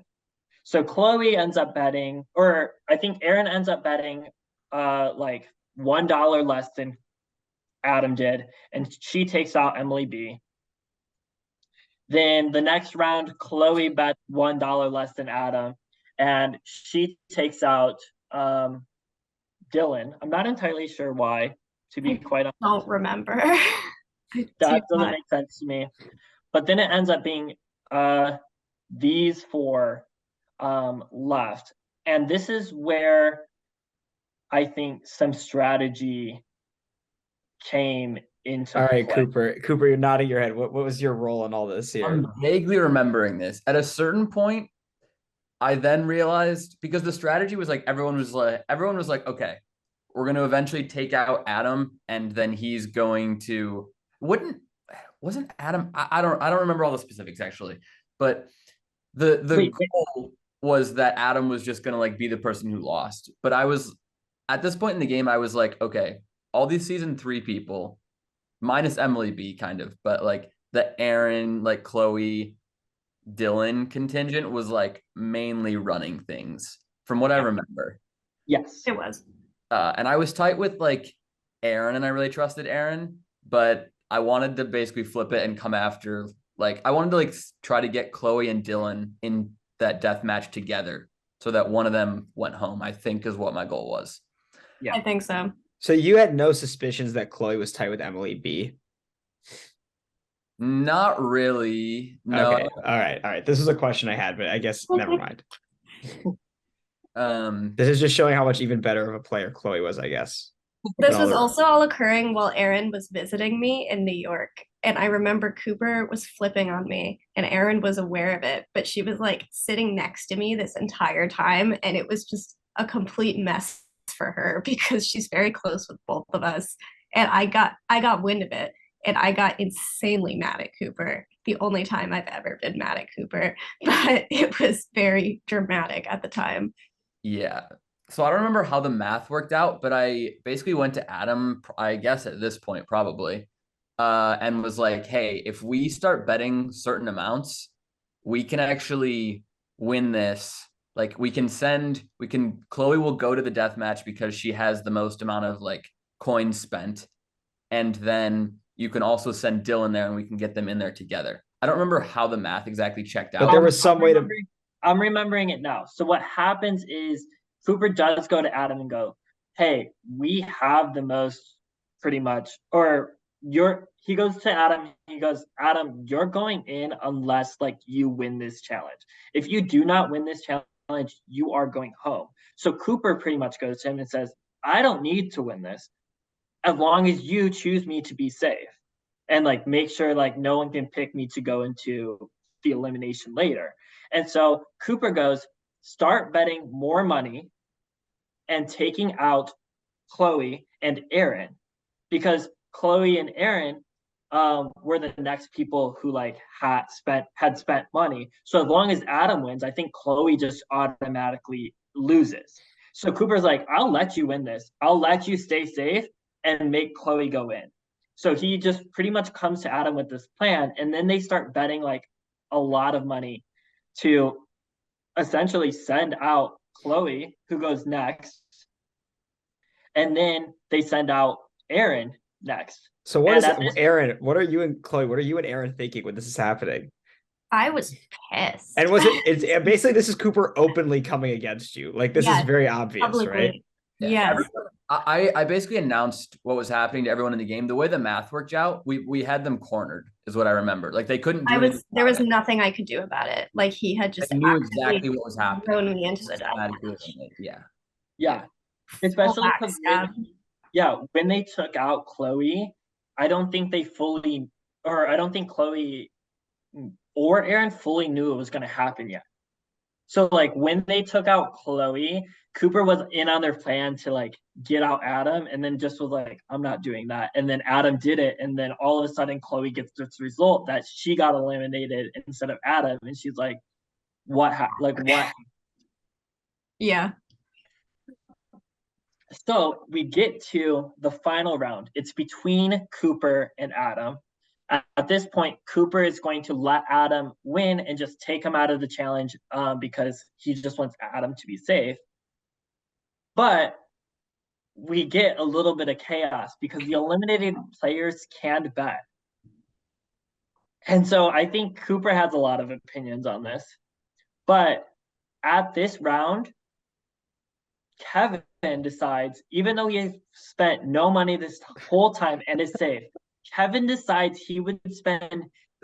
So Chloe ends up betting, or I think Aaron ends up betting like $1 less than Adam did, and she takes out Emily B. Then the next round, Chloe bets $1 less than Adam, and she takes out Dylan. I'm not entirely sure why, to be quite honest. I don't remember. That doesn't make sense to me. But then it ends up being these four left. And this is where I think some strategy came into All right, play. Cooper, you're nodding your head. What was your role in all this here? I'm vaguely remembering this. At a certain point, I then realized, because the strategy was like everyone was like, okay, we're going to eventually take out Adam, and then he's going to wasn't Adam? I don't remember all the specifics actually, but the goal was that Adam was just going to like be the person who lost. But I was at this point in the game, I was like, okay, all these season 3 people, minus Emily B, kind of, but like the Aaron, like Chloe, Dylan contingent was like mainly running things from what I remember. Yes, It was. And I was tight with like Aaron, and I really trusted Aaron, but I wanted to basically flip it and come after, like, I wanted to like try to get Chloe and Dylan in that death match together so that one of them went home, I think is what my goal was. I think so. So you had no suspicions that Chloe was tight with Emily B? Not really. No. Okay. All right. This is a question I had, but I guess never mind. This is just showing how much even better of a player Chloe was, I guess. This was also all occurring while Aaron was visiting me in New York. And I remember Cooper was flipping on me, and Aaron was aware of it, but she was like sitting next to me this entire time. And it was just a complete mess for her because she's very close with both of us. And I got wind of it, and I got insanely mad at Cooper. The only time I've ever been mad at Cooper, but it was very dramatic at the time. Yeah. So I don't remember how the math worked out, but I basically went to Adam, I guess at this point probably, and was like, hey, if we start betting certain amounts, we can actually win this. Like Chloe will go to the death match because she has the most amount of like coins spent. And then you can also send Dylan there and we can get them in there together. I don't remember how the math exactly checked out. But there was some way to. I'm remembering it now. So what happens is Cooper does go to Adam and go, hey, we have the most pretty much, he goes to Adam, he goes, Adam, you're going in unless like you win this challenge. If you do not win this challenge, you are going home. So Cooper pretty much goes to him and says, I don't need to win this as long as you choose me to be safe and like make sure like no one can pick me to go into the elimination later. And so Cooper goes, start betting more money and taking out Chloe and Aaron, because Chloe and Aaron were the next people who like had spent money. So as long as Adam wins, I think Chloe just automatically loses. So Cooper's like, I'll let you win this. I'll let you stay safe and make Chloe go in. So he just pretty much comes to Adam with this plan, and then they start betting like a lot of money to essentially send out Chloe, who goes next, and then they send out Aaron next. So what is Aaron? What are you and Chloe? What are you and Aaron thinking when this is happening? I was pissed. And was it's basically this is Cooper openly coming against you. Like this is very obvious, publicly. Right? Yes. I basically announced what was happening to everyone in the game. The way the math worked out, we had them cornered, is what I remember. Like they couldn't do anything. There was nothing I could do about it. Like he had just knew exactly what was happening. thrown me into the Yeah. Especially because when they took out Chloe, I don't think Chloe or Aaron fully knew it was going to happen yet. So like when they took out Chloe, Cooper was in on their plan to like get out Adam, and then just was like, I'm not doing that. And then Adam did it, and then all of a sudden Chloe gets this result that she got eliminated instead of Adam, and she's like, what? What? Yeah. So we get to the final round. It's between Cooper and Adam. At this point, Cooper is going to let Adam win and just take him out of the challenge because he just wants Adam to be safe. But we get a little bit of chaos because the eliminated players can't bet. And so I think Cooper has a lot of opinions on this. But at this round, Kevin decides, even though he spent no money this whole time and is safe, Kevin decides he would spend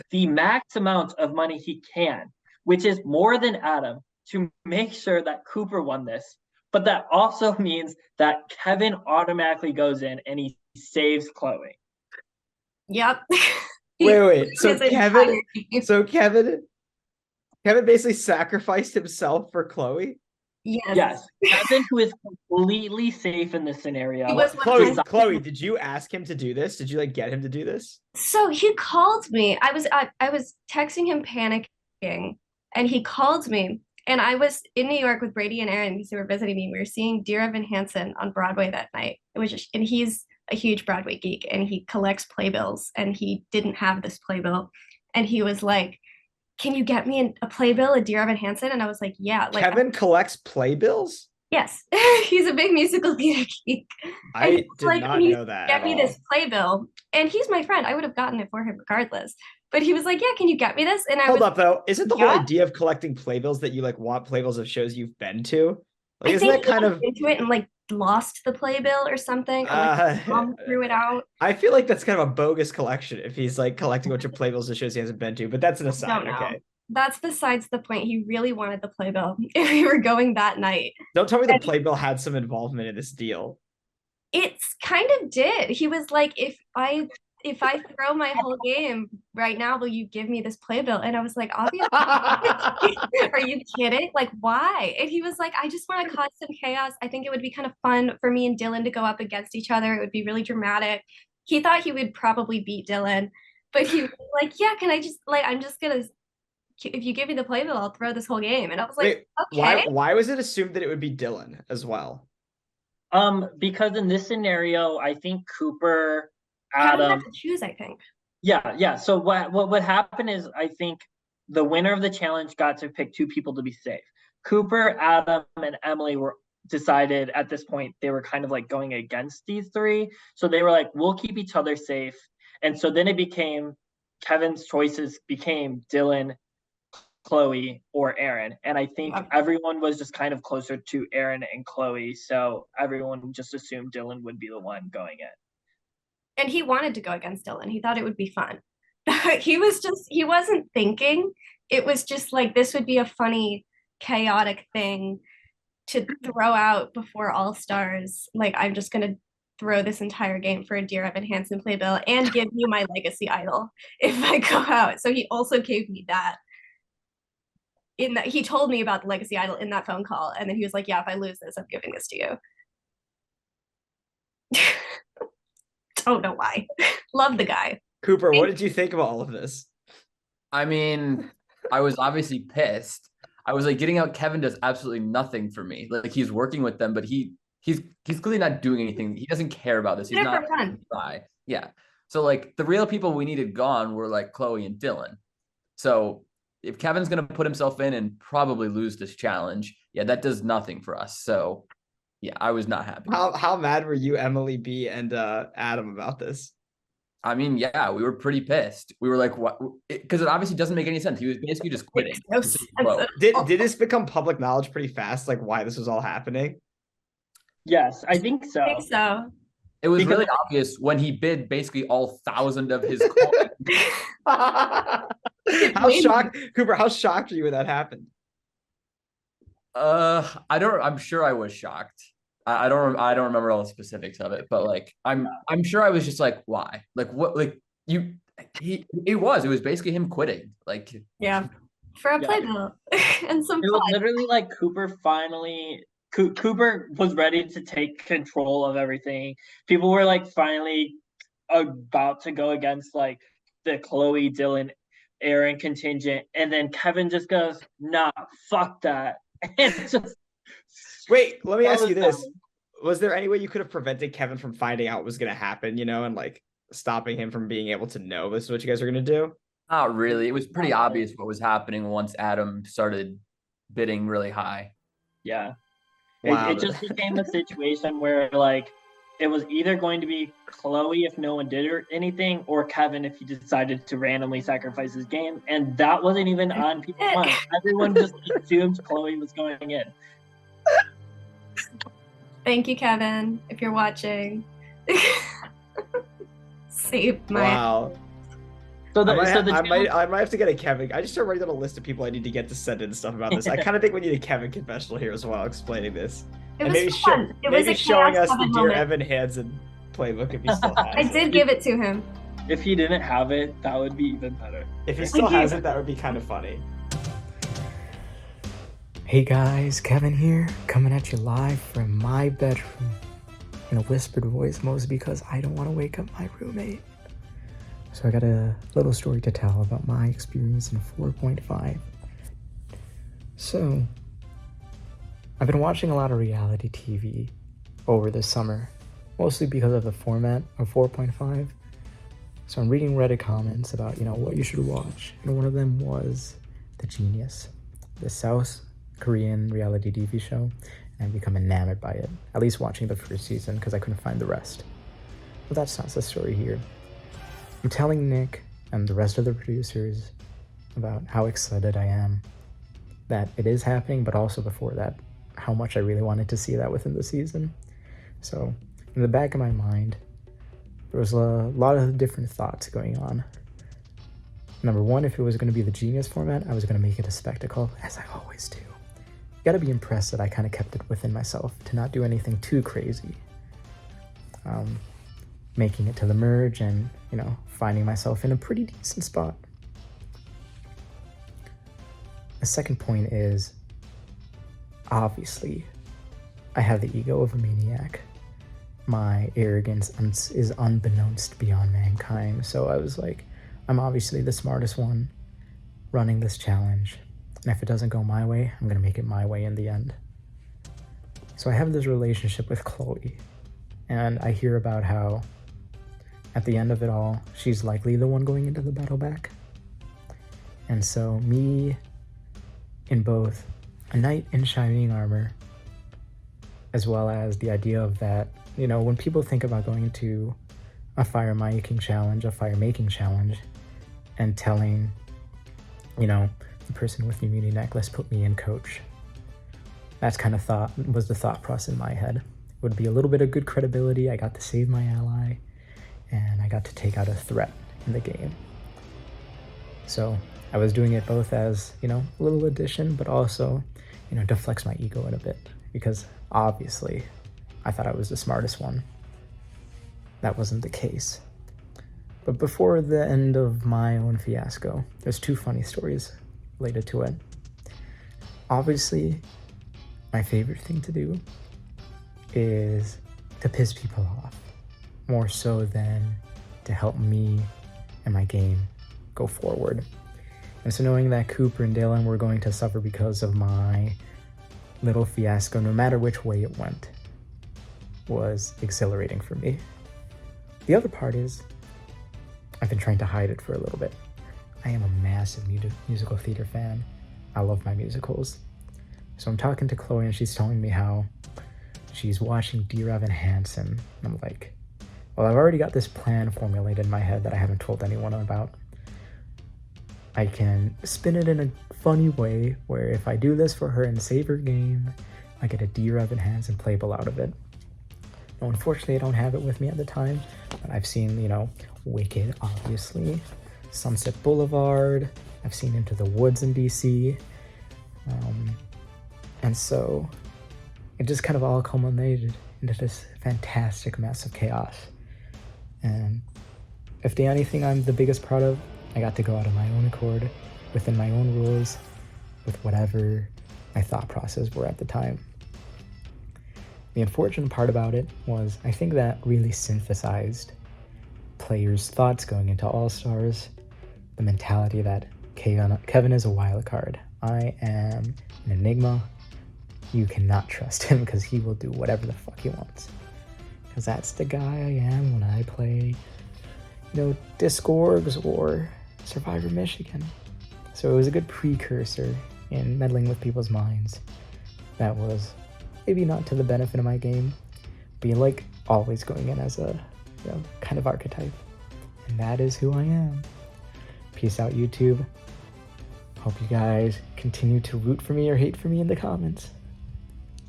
the max amount of money he can, which is more than Adam, to make sure that Cooper won this. But that also means that Kevin automatically goes in and he saves Chloe. Yep. Wait. So His Kevin basically sacrificed himself for Chloe? Yes. Kevin, who is completely safe in this scenario. He was Chloe, did you ask him to do this? Did you like get him to do this? So he called me. I was texting him panicking, and he called me. And I was in New York with Brady and Aaron because they were visiting me. We were seeing Dear Evan Hansen on Broadway that night. And he's a huge Broadway geek, and he collects playbills. And he didn't have this playbill, and he was like, "Can you get me a playbill of Dear Evan Hansen?" And I was like, "Yeah." Like, Kevin collects playbills? Yes, he's a big musical theater geek. I did not know that. Get me this playbill, and he's my friend. I would have gotten it for him regardless. But he was like, "Yeah, can you get me this?" And hold up, though. Isn't the whole idea of collecting playbills that you like want playbills of shows you've been to? Like, isn't that kind of into it and like lost the playbill or something? Or like mom threw it out. I feel like that's kind of a bogus collection if he's like collecting a bunch of playbills of shows he hasn't been to. But that's an aside. Okay. That's besides the point. He really wanted the playbill if we were going that night. Don't tell me the playbill had some involvement in this deal. It's kind of did. He was like, if I throw my whole game right now, will you give me this playbill? And I was like, obviously. Are you kidding? Like, why? And he was like, I just want to cause some chaos. I think it would be kind of fun for me and Dylan to go up against each other. It would be really dramatic. He thought he would probably beat Dylan, but he was like, yeah, can I just like, I'm just gonna, if you give me the playbill, I'll throw this whole game. And I was like, okay. Why was it assumed that it would be Dylan as well? Because in this scenario, I think Cooper, Adam had to choose, I think. Yeah. So what happened is I think the winner of the challenge got to pick two people to be safe. Cooper, Adam, and Emily were decided at this point they were kind of like going against these three. So they were like, we'll keep each other safe. And so then it became Kevin's choices became Dylan, Chloe, or Aaron. And I think everyone was just kind of closer to Aaron and Chloe. So everyone just assumed Dylan would be the one going in. And he wanted to go against Dylan. He thought it would be fun. He wasn't thinking. It was just like, this would be a funny, chaotic thing to throw out before All Stars. Like, I'm just going to throw this entire game for a Dear Evan Hansen playbill and give you my legacy idol if I go out. So he also gave me that. In that, he told me about the legacy idol in that phone call. And then he was like, yeah, if I lose this, I'm giving this to you. Don't know why. Love the guy. Cooper, what did you think about all of this? I mean, I was obviously pissed. I was like, getting out Kevin does absolutely nothing for me. Like, he's working with them, but he's clearly not doing anything. He doesn't care about this. He's not fun. Yeah. So like the real people we needed gone were like Chloe and Dylan. So if Kevin's gonna put himself in and probably lose this challenge, yeah, that does nothing for us. So yeah, I was not happy. How mad were you, Emily B, and Adam about this? I mean, yeah, we were pretty pissed. We were like, what? Because it obviously doesn't make any sense. He was basically just quitting. Did this become public knowledge pretty fast, like why this was all happening? Yes, I think so. It was really obvious when he bid basically all 1,000 of his coins. Cooper, how shocked were you when that happened? I'm sure I was shocked. I don't remember all the specifics of it, but like I'm sure I was just like, why? Like what? Like it was basically him quitting. Like yeah, for a playbill and some. It was literally like Cooper was ready to take control of everything. People were like finally about to go against like the Chloe, Dylan, Aaron contingent, and then Kevin just goes, "Nah, fuck that." And just wait, let me ask you this. was there any way you could have prevented Kevin from finding out what was going to happen, and like stopping him from being able to know this is what you guys are going to do? Not really. It was pretty obvious what was happening once Adam started bidding really high. Yeah. Wow. It just became a situation where like it was either going to be Chloe if no one did anything, or Kevin if he decided to randomly sacrifice his game, and that wasn't even on people's minds. Everyone just assumed Chloe was going in. Thank you, Kevin, if you're watching. Save my. Wow. So I might have to get a Kevin. I just started writing down a list of people I need to get to send in stuff about this. I kind of think we need a Kevin confessional here as well, explaining this. It And was maybe fun. It was maybe a showing chaos us the Kevin Dear moment. Evan Hansen playbook if he still has I it. did give it to him. If he didn't have it, that would be even better. If he still has it, that would be kind of funny. Hey guys, Kevin here, coming at you live from my bedroom in a whispered voice, mostly because I don't want to wake up my roommate. So I got a little story to tell about my experience in 4.5. So, I've been watching a lot of reality TV over this summer, mostly because of the format of 4.5. So I'm reading Reddit comments about, what you should watch. And one of them was The Genius, the South Korean reality TV show, and I've become enamored by it, at least watching the first season because I couldn't find the rest. But that's not the story here. I'm telling Nick and the rest of the producers about how excited I am that it is happening, but also before that, how much I really wanted to see that within the season. So in the back of my mind, there was a lot of different thoughts going on. Number one, if it was going to be the Genius format, I was going to make it a spectacle, as I always do. You gotta be impressed that I kind of kept it within myself to not do anything too crazy. Making it to the merge and, finding myself in a pretty decent spot. The second point is, obviously, I have the ego of a maniac. My arrogance is unbeknownst beyond mankind, so I was like, I'm obviously the smartest one running this challenge, and if it doesn't go my way, I'm gonna make it my way in the end. So I have this relationship with Chloe, and I hear about how at the end of it all, she's likely the one going into the battle back. And so me, in both a knight in shining armor, as well as the idea of that, when people think about going into a fire-making challenge, and telling, the person with the immunity necklace, put me in, coach. That's kind of was the thought process in my head. It would be a little bit of good credibility. I got to save my ally, and I got to take out a threat in the game. So I was doing it both as, a little addition, but also, to flex my ego in a bit, because obviously I thought I was the smartest one. That wasn't the case. But before the end of my own fiasco, there's two funny stories related to it. Obviously, my favorite thing to do is to piss people off, more so than to help me and my game go forward. And so knowing that Cooper and Dalen were going to suffer because of my little fiasco, no matter which way it went, was exhilarating for me. The other part is, I've been trying to hide it for a little bit. I am a massive musical theater fan. I love my musicals. So I'm talking to Chloe and she's telling me how she's watching Dear Evan Hansen. And I'm like, well, I've already got this plan formulated in my head that I haven't told anyone about. I can spin it in a funny way where if I do this for her and save her game, I get a Dear Evan Hansen playbill out of it. Now, unfortunately, I don't have it with me at the time, but I've seen, Wicked, obviously, Sunset Boulevard, I've seen Into the Woods in DC, and so it just kind of all culminated into this fantastic mess of chaos. And if the only thing I'm the biggest proud of, I got to go out of my own accord, within my own rules, with whatever my thought process were at the time. The unfortunate part about it was I think that really synthesized players' thoughts going into All-Stars, the mentality that Kevin is a wild card. I am an enigma. you cannot trust him because he will do whatever the fuck he wants. Because that's the guy I am when I play, Discorgs or Survivor Michigan. So it was a good precursor in meddling with people's minds. That was maybe not to the benefit of my game, but always going in as a kind of archetype. And that is who I am. Peace out, YouTube. Hope you guys continue to root for me or hate for me in the comments.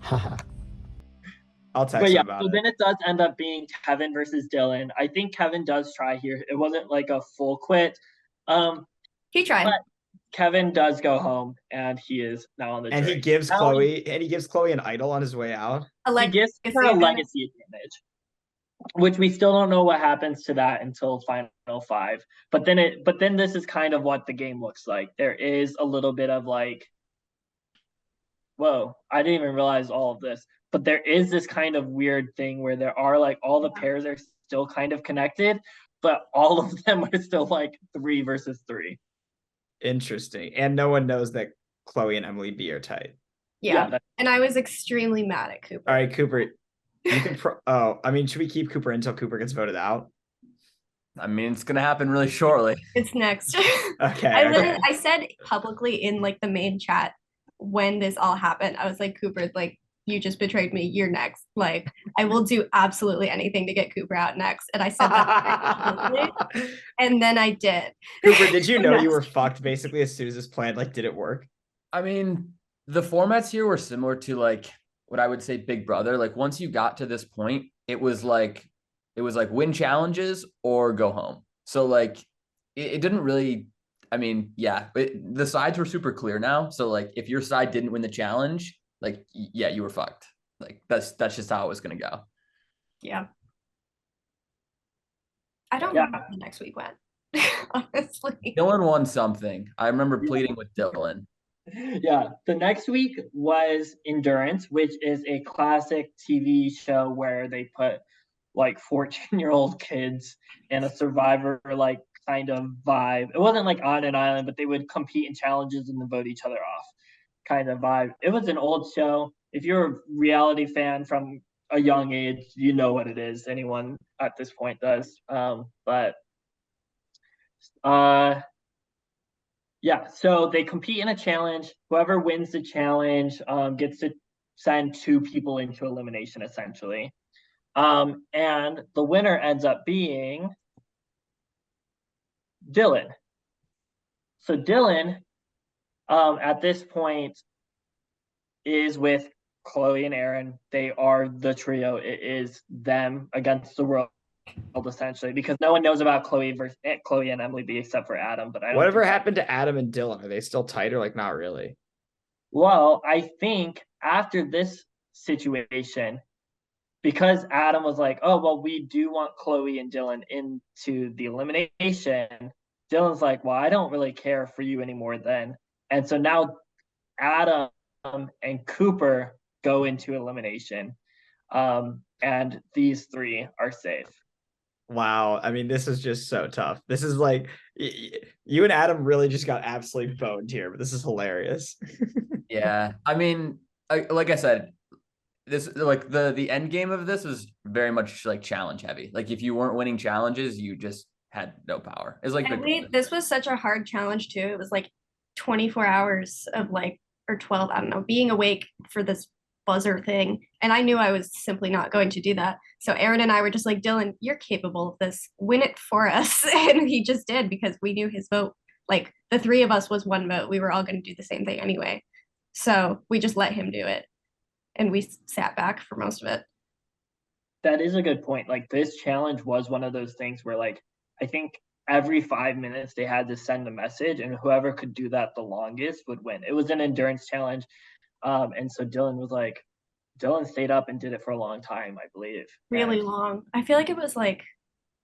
Haha. I'll text But him yeah, about so it. then it does end up being Kevin versus Dylan. I think Kevin does try here. It wasn't like a full quit. He tried. But Kevin does go home, and he is now on the And jury. he gives Chloe an idol on his way out. He gives her a legacy advantage, which we still don't know what happens to that until final 5. But then this is kind of what the game looks like. There is a little bit of like, whoa, I didn't even realize all of this. But there is this kind of weird thing where there are like all the pairs are still kind of connected, but all of them are still like 3 versus 3. Interesting. And no one knows that Chloe and Emily B are tight. Yeah. And I was extremely mad at Cooper. All right, Cooper. You can should we keep Cooper until Cooper gets voted out? I mean, it's gonna happen really shortly. It's next. Okay. I said publicly in like the main chat when this all happened, I was like, Cooper, like, you just betrayed me. You're next. Like, I will do absolutely anything to get Cooper out next. And I said that and then I did. Cooper, did you know you were fucked basically as soon as this plan did it work? I mean, the formats here were similar to like what I would say Big Brother. Like once you got to this point, it was like win challenges or go home. So like it didn't really, I mean, yeah, the sides were super clear now. So like if your side didn't win the challenge, like, yeah, you were fucked. Like that's just how it was going to go. Yeah. I don't know how the next week went, honestly. Dylan won something. I remember pleading with Dylan. Yeah, the next week was Endurance, which is a classic TV show where they put like 14-year-old kids in a Survivor like kind of vibe. It wasn't like on an island, but they would compete in challenges and then vote each other off kind of vibe. It was an old show. If you're a reality fan from a young age, you know what it is. Anyone at this point does. Yeah, so they compete in a challenge. Whoever wins the challenge gets to send 2 people into elimination, essentially. And the winner ends up being Dylan. So Dylan, at this point, is with Chloe and Aaron. They are the trio. It is them against the world, essentially, because no one knows about Chloe and Emily B except for Adam. But whatever happened to Adam and Dylan? Are they still tight or like not really? Well, I think after this situation, because Adam was like, oh, well, we do want Chloe and Dylan into the elimination, Dylan's like, well, I don't really care for you anymore then. And so now Adam and Cooper go into elimination. And these 3 are safe. Wow. I mean, this is just so tough. This is like, you and Adam really just got absolutely boned here, but this is hilarious. Yeah. I mean, like I said, this like the end game of this was very much like challenge heavy. Like if you weren't winning challenges, you just had no power. It's like this was such a hard challenge too. It was like 24 hours of like, or 12, I don't know, being awake for this buzzer thing. And I knew I was simply not going to do that. So Aaron and I were just like, Dylan, you're capable of this. Win it for us. And he just did because we knew his vote. Like the 3 of us was 1 vote. We were all going to do the same thing anyway. So we just let him do it. And we sat back for most of it. That is a good point. Like this challenge was one of those things where like, I think every 5 minutes they had to send a message and whoever could do that the longest would win. It was an endurance challenge. And so Dylan stayed up and did it for a long time, I believe. Really long. I feel like it was like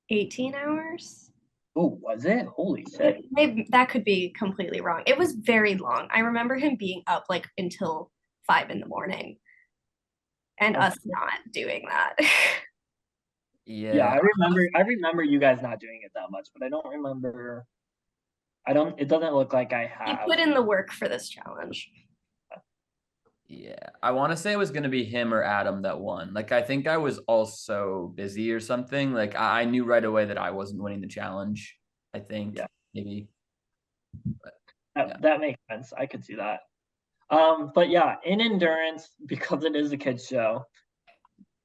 18 hours. Oh, was it? Holy shit. Maybe that could be completely wrong. It was very long. I remember him being up like until 5 in the morning and us not doing that. Yeah, I remember you guys not doing it that much, but I don't remember. It doesn't look like I have. He put in the work for this challenge. Yeah, I want to say it was going to be him or Adam that won. Like, I think I was also busy or something. Like, I knew right away that I wasn't winning the challenge. I think Yeah. maybe. That makes sense. I could see that. But yeah, in endurance, because it is a kids show,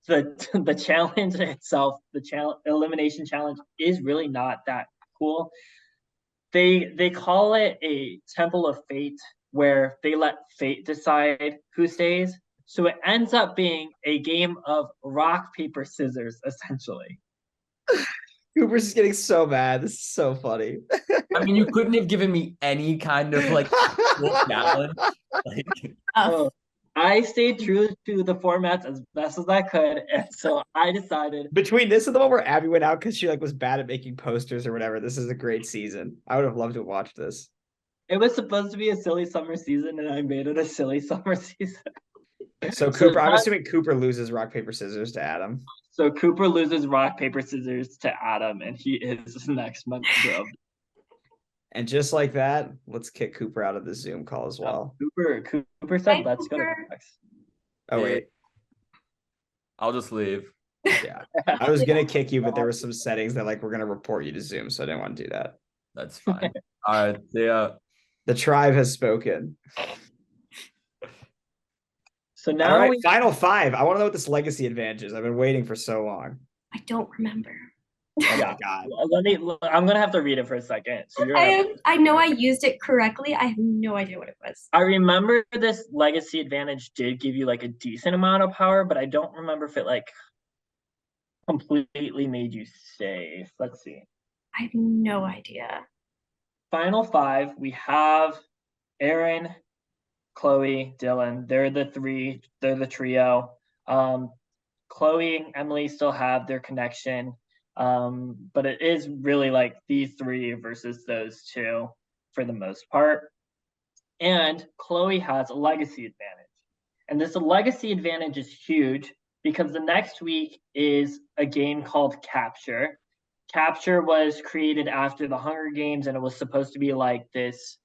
the challenge itself, the elimination challenge, is really not that cool. They call it a temple of fate, where they let fate decide who stays. So it ends up being a game of rock, paper, scissors, essentially. Cooper's just getting so mad. This is so funny. I mean, you couldn't have given me any kind of like cool challenge. Like, Oh, I stayed true to the formats as best as I could, and so I decided Between this and the one where Abby went out because she like was bad at making posters or whatever, this is a great season. I would have loved to watch this. it was supposed to be a silly summer season, and I made it a silly summer season. So So Cooper, I'm that- assuming Cooper loses rock, paper, scissors to Adam. So Cooper loses rock, paper, scissors to Adam, and he is the next member of And just like that, let's kick Cooper out of the Zoom call as well. Cooper said, Hi, let's go to Cooper. next. Oh, wait. I'll just leave. Yeah. I was going to kick you, but there were some settings that like we're going to report you to Zoom. So I didn't want to do that. That's fine. All right. Yeah. The tribe has spoken. So All now right, final five. I want to know what this legacy advantage is. I've been waiting for so long. I don't remember. Oh Yeah. my God. I'm gonna have to read it for a second. So I know I used it correctly. I have no idea what it was. I remember this legacy advantage did give you like a decent amount of power, but I don't remember if it like completely made you safe. Let's see. I have no idea. Final five, we have Aaron, Chloe, Dylan. They're the trio. Chloe and Emily still have their connection. But it is really like these three versus those two for the most part. And Chloe has a legacy advantage. And this legacy advantage is huge because the next week is a game called Capture. Capture was created after the Hunger Games, and it was supposed to be like this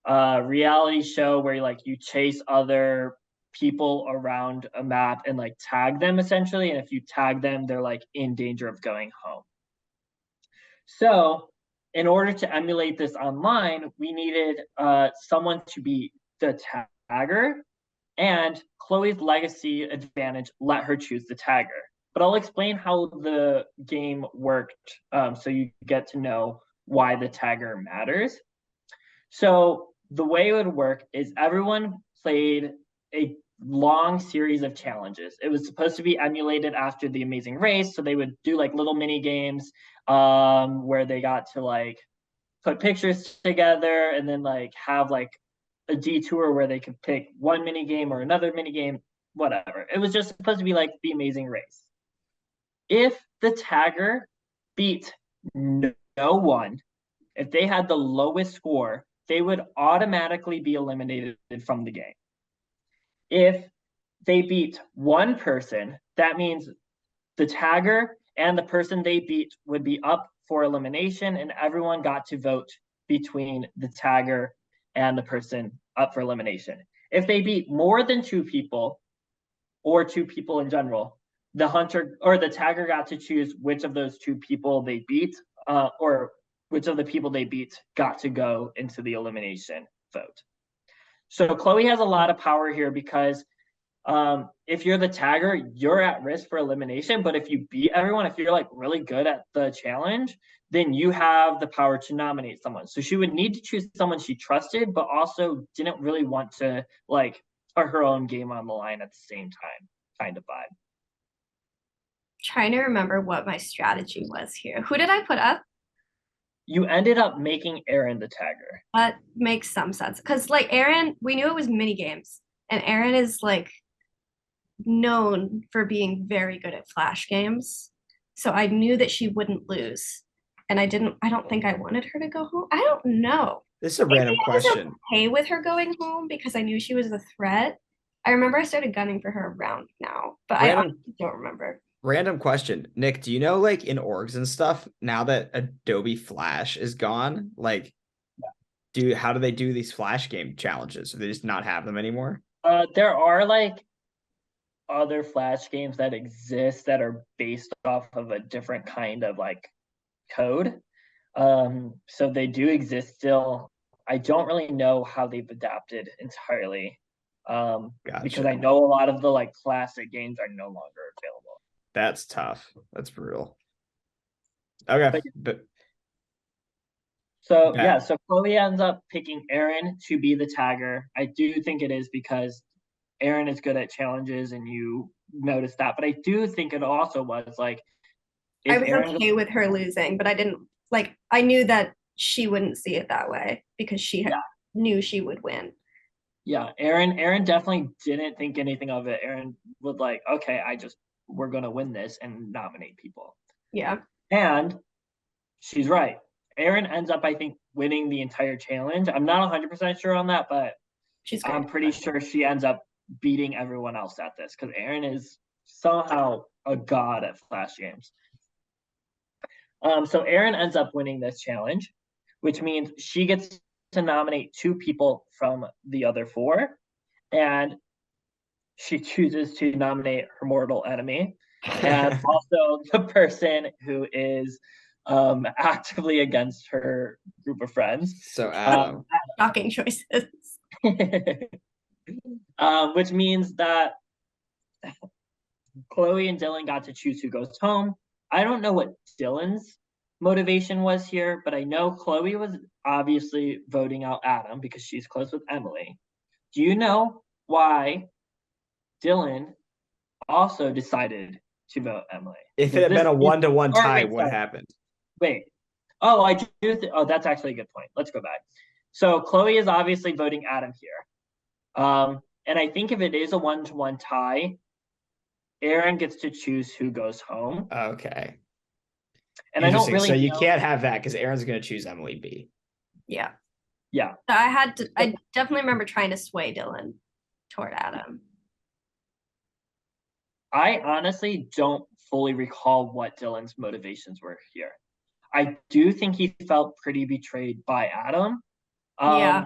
reality show where like you chase other people around a map and like tag them essentially, and if you tag them, they're like in danger of going home. So in order to emulate this online, we needed someone to be the tagger, and Chloe's legacy advantage let her choose the tagger. But I'll explain how the game worked so you get to know why the tagger matters. So the way it would work is everyone played a long series of challenges. It was supposed to be emulated after the Amazing Race, so they would do like little mini games where they got to like put pictures together and then like have like a detour where they could pick one mini game or another mini game, whatever. It was just supposed to be like the Amazing Race. If the tagger beat no one, if they had the lowest score, they would automatically be eliminated from the game. If they beat one person, that means the tagger and the person they beat would be up for elimination, and everyone got to vote between the tagger and the person up for elimination. If they beat more than two people, or two people in general, the hunter or the tagger got to choose which of those two people they beat, or which of the people they beat got to go into the elimination vote. So Chloe has a lot of power here because if you're the tagger, you're at risk for elimination. But if you beat everyone, if you're like really good at the challenge, then you have the power to nominate someone. So she would need to choose someone she trusted, but also didn't really want to like put her own game on the line at the same time, kind of vibe. Trying to remember what my strategy was here. Who did I put up? You ended up making Aaron the tagger. That makes some sense because like Aaron, we knew it was mini games, and Aaron is like known for being very good at flash games. So I knew that she wouldn't lose. And I don't think I wanted her to go home. I don't know. This is a random Maybe I was question. okay with her going home because I knew she was a threat. I remember I started gunning for her around now, but I honestly don't remember. Random question. Nick, do you know like in orgs and stuff, now that Adobe Flash is gone, like how do they do these flash game challenges? Do they just not have them anymore? There are like other Flash games that exist that are based off of a different kind of like code. So they do exist still. I don't really know how they've adapted entirely. Because I Gotcha. know a lot of the like classic games are no longer available. That's tough. That's brutal. Okay, but So Yeah. yeah, so Chloe ends up picking Aaron to be the tagger. I do think it is because Aaron is good at challenges and you notice that. But I do think it also was like I if was Aaron okay with her losing, but I didn't like. I knew that she wouldn't see it that way because she Yeah. knew she would win. Yeah, Aaron definitely didn't think anything of it. Aaron would like, okay, we're gonna win this and nominate people. Yeah. And she's right. Aaron ends up, I think, winning the entire challenge. I'm not 100% sure on that, but She's great. I'm pretty sure she ends up beating everyone else at this because Aaron is somehow a god at Flash games. So Aaron ends up winning this challenge, which means she gets to nominate 2 people from the other 4, and she chooses to nominate her mortal enemy and also the person who is actively against her group of friends. So Adam. Shocking choices. Which means that Chloe and Dylan got to choose who goes home. I don't know what Dylan's motivation was here, but I know Chloe was obviously voting out Adam because she's close with Emily. Do you know why Dylan also decided to vote Emily? If it had been a 1-to-1 tie, wait, what sorry. happened? Wait. Oh, I do. Oh, that's actually a good point. Let's go back. So Chloe is obviously voting Adam here. And I think if it is a 1-to-1 tie, Aaron gets to choose who goes home. Okay. And I don't really So you know. can't have that because Aaron's going to choose Emily B. Yeah. Yeah. I definitely remember trying to sway Dylan toward Adam. I honestly don't fully recall what Dylan's motivations were here. I do think he felt pretty betrayed by Adam. Yeah.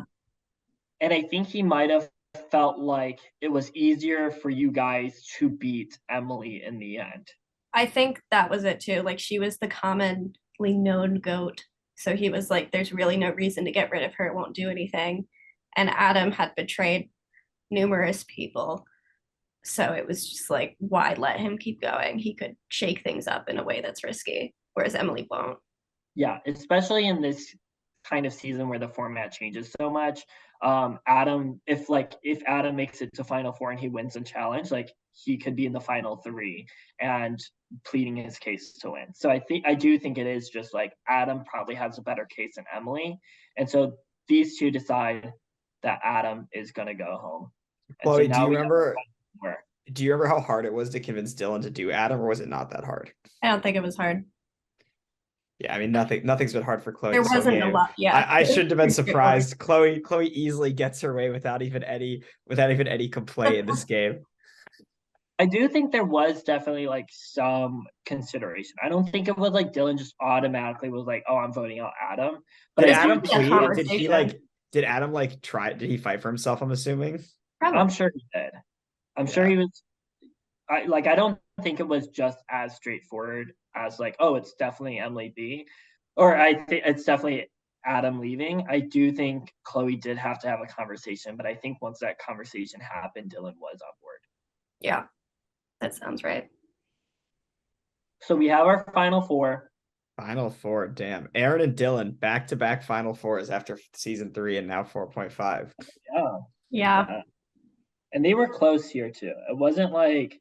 And I think he might have felt like it was easier for you guys to beat Emily in the end. I think that was it too. Like she was the commonly known goat. So he was like, there's really no reason to get rid of her. It won't do anything. And Adam had betrayed numerous people. So it was just like, why let him keep going? He could shake things up in a way that's risky, whereas Emily won't. Yeah, especially in this kind of season where the format changes so much. Adam, if Adam makes it to Final Four and he wins the challenge, like he could be in the final 3 and pleading his case to win. So I do think it is just like Adam probably has a better case than Emily, and so these 2 decide that Adam is going to go home. Chloe, do you remember how hard it was to convince Dylan to do Adam, or was it not that hard? I don't think it was hard. Yeah, I mean nothing's been hard for Chloe. There wasn't a lot. Yeah, I shouldn't have been surprised. Chloe easily gets her way without even any complaint in this game. I do think there was definitely like some consideration. I don't think it was like Dylan just automatically was like, "Oh, I'm voting out Adam." But Did Adam plead? Did Adam try? Did he fight for himself? I'm assuming. Probably. I'm sure he did. I'm sure he was. I don't think it was just as straightforward as like, oh, it's definitely Emily B, or I think it's definitely Adam leaving. I do think Chloe did have to have a conversation, but I think once that conversation happened, Dylan was on board. Yeah, that sounds right. So we have our Final Four. Final Four, damn. Aaron and Dylan back-to-back Final Fours after season 3 and now 4.5. Yeah. And they were close here too. It wasn't like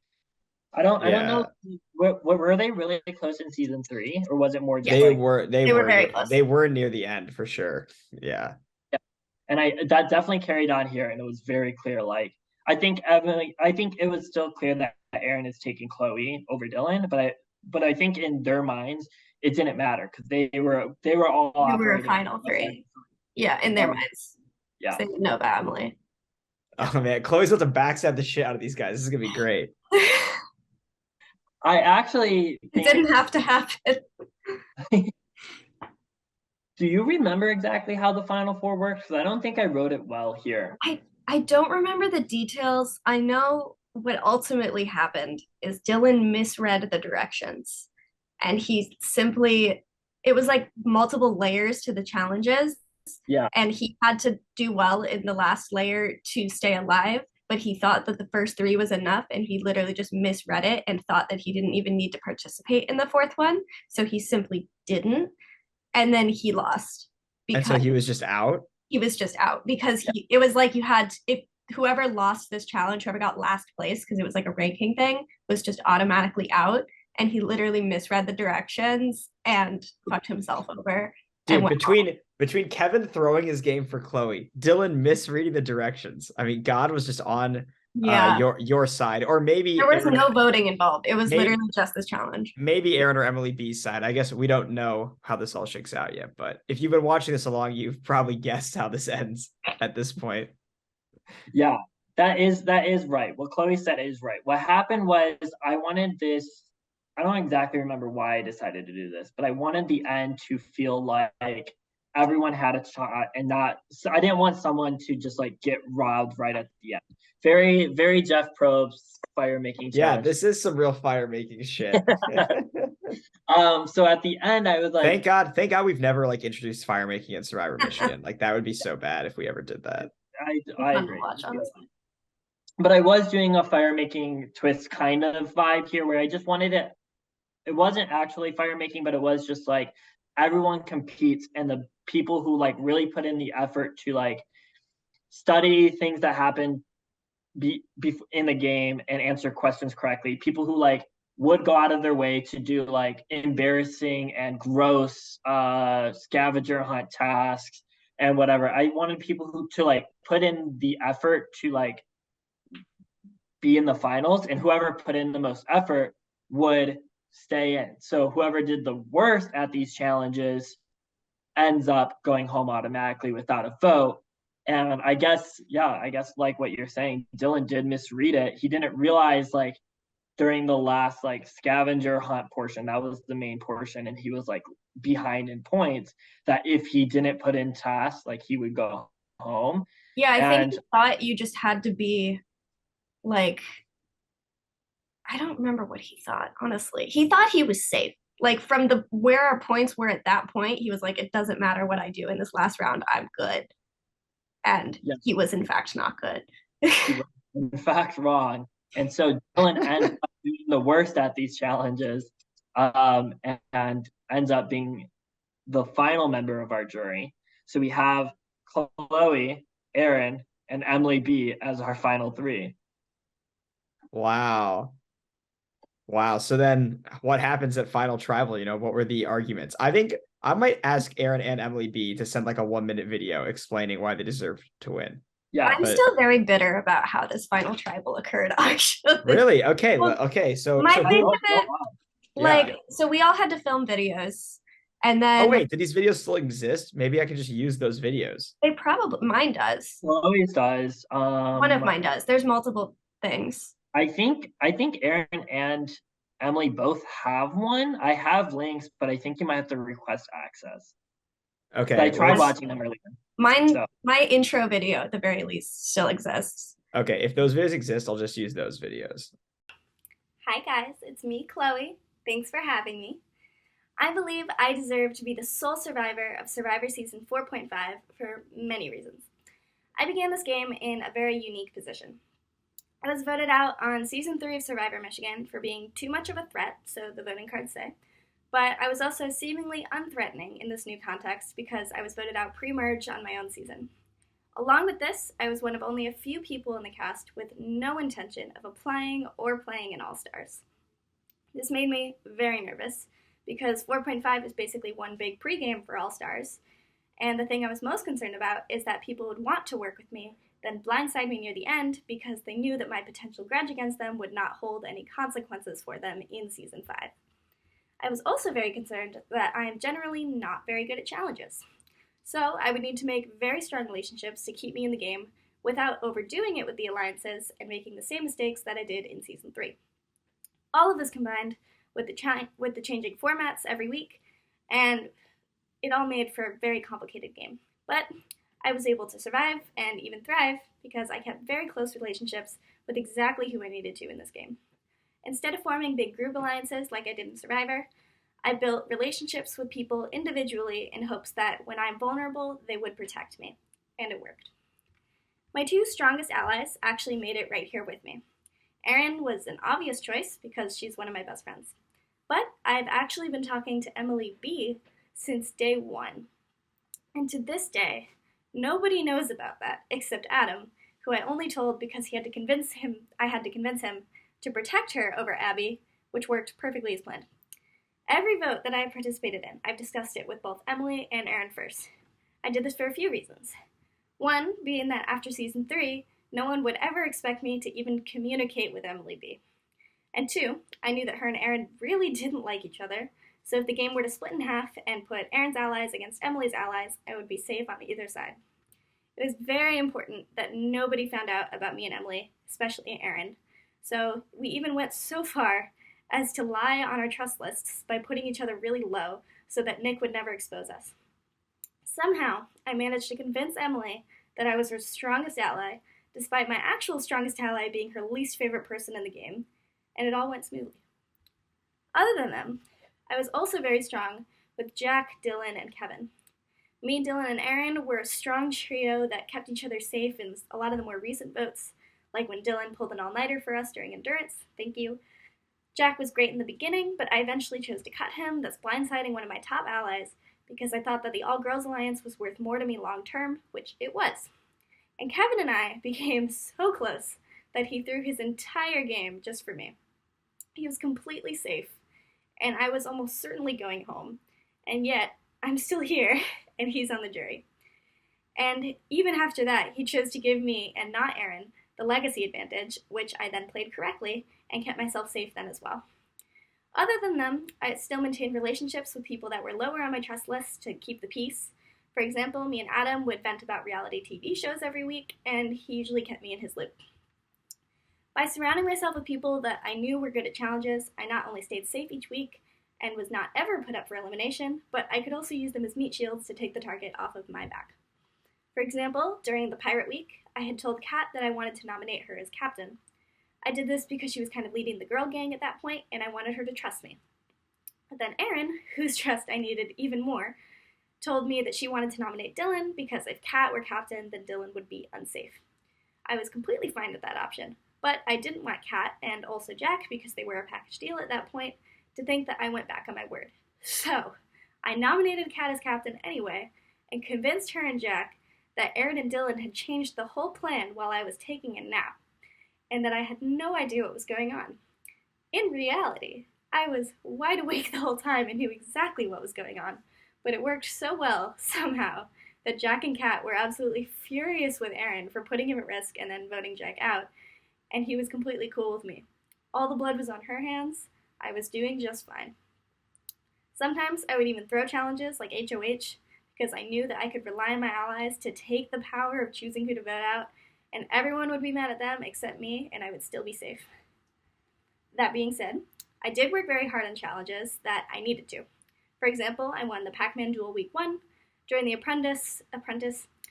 I don't know. What were they really close in season 3, or was it more just they were very close. They were near the end for sure. Yeah. And that definitely carried on here, and it was very clear. Like I think it was still clear that Aaron is taking Chloe over Dylan, but I think in their minds it didn't matter because they were all a final 3. Yeah, in their minds. Yeah. They didn't know about Emily. Oh man, Chloe's about to backstab the shit out of these guys. This is gonna be great. I actually it didn't have to happen. Do you remember exactly how the Final Four works? Because I don't think I wrote it well here. I I don't remember the details. I know what ultimately happened is Dylan misread the directions and he simply, it was like multiple layers to the challenges. Yeah. And he had to do well in the last layer to stay alive, but he thought that the first three was enough and he literally just misread it and thought that he didn't even need to participate in the fourth one. So he simply didn't. And then he lost And so because he was just out. he was just out because it was like you had if whoever lost this challenge, whoever got last place, because it was like a ranking thing, was just automatically out. And he literally misread the directions and fucked himself over. Dude, between Kevin throwing his game for Chloe, Dylan misreading the directions. I mean, God was just on your side, or maybe there was Aaron, no voting involved. It was literally just this challenge. Maybe Aaron or Emily B's side. I guess we don't know how this all shakes out yet, but if you've been watching this along, you've probably guessed how this ends at this point. Yeah, that is right. What Chloe said is right. What happened was I wanted this. I don't exactly remember why I decided to do this, but I wanted the end to feel like everyone had a shot and not. So I didn't want someone to just like get robbed right at the end. Very, very Jeff Probst fire making. Yeah, this is some real fire making shit. So at the end, I was like, thank God we've never like introduced fire making in Survivor Michigan. Like that would be so bad if we ever did that. I agree. But I was doing a fire making twist kind of vibe here where I just wanted it. It wasn't actually fire making, but it was just like everyone competes and the people who like really put in the effort to like study things that happen be in the game and answer questions correctly. People who like would go out of their way to do like embarrassing and gross scavenger hunt tasks and whatever. I wanted people who to like put in the effort to like be in the finals, and whoever put in the most effort would stay in. So whoever did the worst at these challenges ends up going home automatically without a vote. And I guess like what you're saying, Dylan did misread it. He didn't realize like during the last like scavenger hunt portion, that was the main portion, and he was like behind in points, that if he didn't put in tasks, like he would go home. Yeah, I think he thought you just had to be like, I don't remember what he thought, honestly. He thought he was safe. Like from the where our points were at that point, he was like, it doesn't matter what I do in this last round, I'm good. And he was in fact not good. He was in fact wrong. And so Dylan ends up doing the worst at these challenges, and ends up being the final member of our jury. So we have Chloe, Aaron, and Emily B as our final three. Wow. So then what happens at final tribal? You know, what were the arguments? I think I might ask Aaron and Emily B to send like a 1-minute video explaining why they deserve to win. Yeah, I'm still very bitter about how this final tribal occurred, actually. Really? Okay. Okay. So so we all had to film videos. And then wait, do these videos still exist? Maybe I can just use those videos. They probably mine does. Chloe's does. One of mine does. There's multiple things. I think Aaron and Emily both have one. I have links, but I think you might have to request access. Okay. I tried watching them earlier. My intro video at the very least still exists. Okay, if those videos exist, I'll just use those videos. Hi guys, it's me, Chloe. Thanks for having me. I believe I deserve to be the sole survivor of Survivor Season 4.5 for many reasons. I began this game in a very unique position. I was voted out on Season 3 of Survivor Michigan for being too much of a threat, so the voting cards say, but I was also seemingly unthreatening in this new context because I was voted out pre-merge on my own season. Along with this, I was one of only a few people in the cast with no intention of applying or playing in All-Stars. This made me very nervous because 4.5 is basically one big pregame for All-Stars, and the thing I was most concerned about is that people would want to work with me, then blindside me near the end because they knew that my potential grudge against them would not hold any consequences for them in Season 5. I was also very concerned that I am generally not very good at challenges. So I would need to make very strong relationships to keep me in the game without overdoing it with the alliances and making the same mistakes that I did in Season 3. All of this combined with the changing formats every week, and it all made for a very complicated game. But I was able to survive and even thrive because I kept very close relationships with exactly who I needed to in this game. Instead of forming big group alliances like I did in Survivor, I built relationships with people individually in hopes that when I'm vulnerable, they would protect me. And it worked. My two strongest allies actually made it right here with me. Erin was an obvious choice because she's one of my best friends. But I've actually been talking to Emily B since day one. And to this day, nobody knows about that except Adam, who I only told because I had to convince him to protect her over Abby, which worked perfectly as planned. Every vote that I have participated in, I've discussed it with both Emily and Erin first. I did this for a few reasons. One being that after season 3, no one would ever expect me to even communicate with Emily B. And two, I knew that her and Erin really didn't like each other, so if the game were to split in half and put Erin's allies against Emily's allies, I would be safe on either side. It was very important that nobody found out about me and Emily, especially Erin. So we even went so far as to lie on our trust lists by putting each other really low so that Nick would never expose us. Somehow, I managed to convince Emily that I was her strongest ally, despite my actual strongest ally being her least favorite person in the game, and it all went smoothly. Other than them, I was also very strong with Jack, Dylan, and Kevin. Me, Dylan, and Erin were a strong trio that kept each other safe in a lot of the more recent votes, like when Dylan pulled an all-nighter for us during Endurance, thank you. Jack was great in the beginning, but I eventually chose to cut him, thus blindsiding one of my top allies, because I thought that the all-girls alliance was worth more to me long-term, which it was. And Kevin and I became so close that he threw his entire game just for me. He was completely safe, and I was almost certainly going home, and yet I'm still here, and he's on the jury. And even after that, he chose to give me, and not Erin, the legacy advantage, which I then played correctly, and kept myself safe then as well. Other than them, I still maintained relationships with people that were lower on my trust list to keep the peace. For example, me and Adam would vent about reality TV shows every week, and he usually kept me in his loop. By surrounding myself with people that I knew were good at challenges, I not only stayed safe each week and was not ever put up for elimination, but I could also use them as meat shields to take the target off of my back. For example, during the Pirate Week, I had told Kat that I wanted to nominate her as captain. I did this because she was kind of leading the girl gang at that point, and I wanted her to trust me. But then Erin, whose trust I needed even more, told me that she wanted to nominate Dylan because if Kat were captain, then Dylan would be unsafe. I was completely fine with that option, but I didn't want Kat, and also Jack, because they were a package deal at that point, to think that I went back on my word. So, I nominated Kat as captain anyway, and convinced her and Jack that Erin and Dylan had changed the whole plan while I was taking a nap, and that I had no idea what was going on. In reality, I was wide awake the whole time and knew exactly what was going on, but it worked so well, somehow, that Jack and Kat were absolutely furious with Erin for putting him at risk and then voting Jack out, and he was completely cool with me. All the blood was on her hands. I was doing just fine. Sometimes I would even throw challenges like HOH, because I knew that I could rely on my allies to take the power of choosing who to vote out, and everyone would be mad at them except me, and I would still be safe. That being said, I did work very hard on challenges that I needed to. For example, I won the Pac-Man Duel Week 1. During the Apprentice,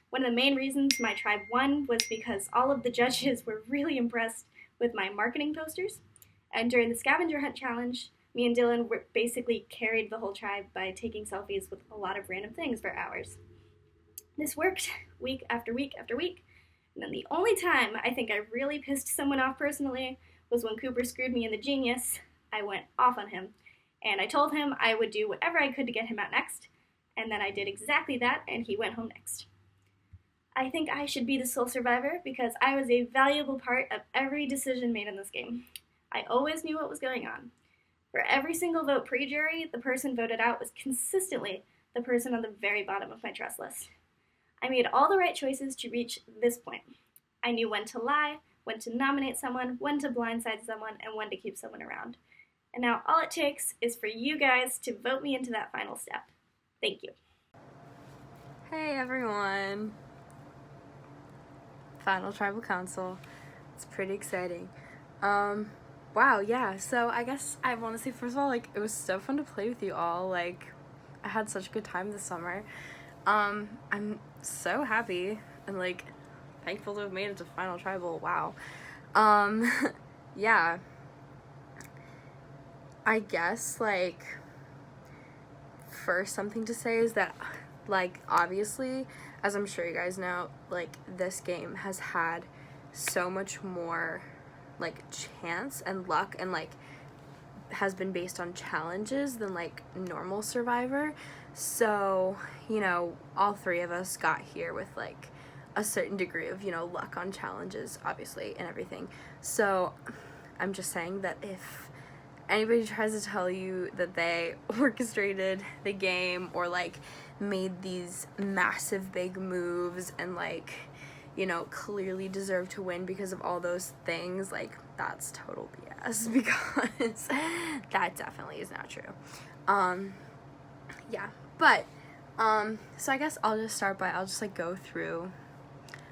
one of the main reasons my tribe won was because all of the judges were really impressed with my marketing posters. And during the Scavenger Hunt Challenge, me and Dylan basically carried the whole tribe by taking selfies with a lot of random things for hours. This worked week after week after week. And then the only time I think I really pissed someone off personally was when Cooper screwed me in the Genius. I went off on him, and I told him I would do whatever I could to get him out next, and then I did exactly that, and he went home next. I think I should be the sole survivor because I was a valuable part of every decision made in this game. I always knew what was going on. For every single vote pre-jury, the person voted out was consistently the person on the very bottom of my trust list. I made all the right choices to reach this point. I knew when to lie, when to nominate someone, when to blindside someone, and when to keep someone around. And now all it takes is for you guys to vote me into that final step. Thank you. Hey everyone! Final Tribal Council. It's pretty exciting. Wow, yeah, so I guess I want to say, first of all, it was so fun to play with you all. I had such a good time this summer. I'm so happy and like thankful to have made it to final tribal. Wow. Yeah. I guess like first something to say is that like obviously, as I'm sure you guys know, like this game has had so much more like chance and luck and like has been based on challenges than like normal Survivor. So, you know, all three of us got here with like a certain degree of, you know, luck on challenges, obviously, and everything. So I'm just saying that if anybody tries to tell you that they orchestrated the game or like made these massive big moves and like, you know, clearly deserve to win because of all those things, like that's total BS because that definitely is not true. Yeah, but so I guess I'll just like go through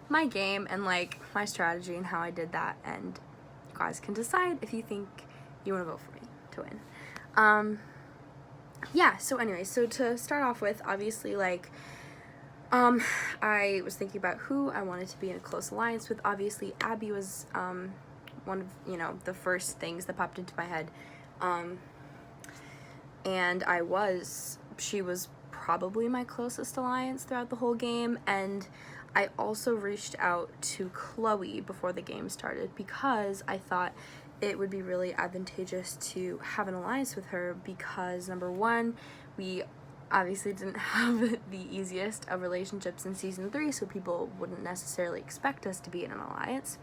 my game and like my strategy and how I did that, and you guys can decide if you think you want to vote for me to win. Yeah, so anyway, so to start off with, obviously like I was thinking about who I wanted to be in a close alliance with. Obviously Abby was one of, you know, the first things that popped into my head. And she was probably my closest alliance throughout the whole game, and I also reached out to Chloe before the game started because I thought it would be really advantageous to have an alliance with her because, number one, we obviously didn't have the easiest of relationships in season 3, so people wouldn't necessarily expect us to be in an alliance.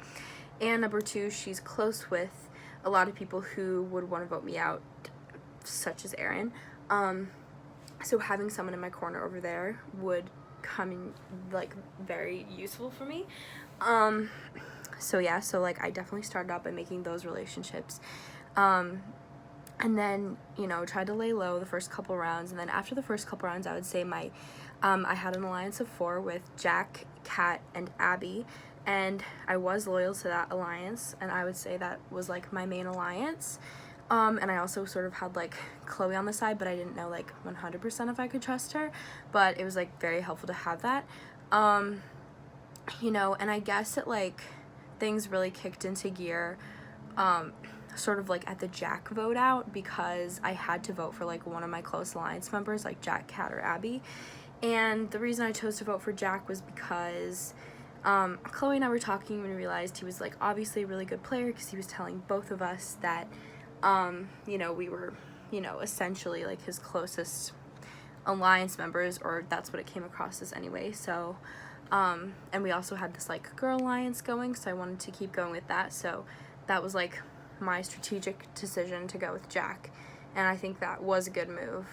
And number two, she's close with a lot of people who would want to vote me out, such as Aaron. So having someone in my corner over there would come in like very useful for me. So yeah, so like I definitely started out by making those relationships. And then, you know, tried to lay low the first couple rounds, and then after the first couple rounds, I would say I had an alliance of 4 with Jack, Kat, and Abby, and I was loyal to that alliance, and I would say that was like my main alliance. And I also sort of had like Chloe on the side, but I didn't know like 100% if I could trust her, but it was like very helpful to have that. You know, and I guess it like things really kicked into gear sort of like at the Jack vote out, because I had to vote for like one of my close alliance members, like Jack, Kat, or Abby. And the reason I chose to vote for Jack was because Chloe and I were talking and we realized he was like obviously a really good player, because he was telling both of us that you know, we were, you know, essentially like his closest alliance members, or that's what it came across as anyway. So and we also had this like girl alliance going, so I wanted to keep going with that. So that was like my strategic decision to go with Jack, and I think that was a good move,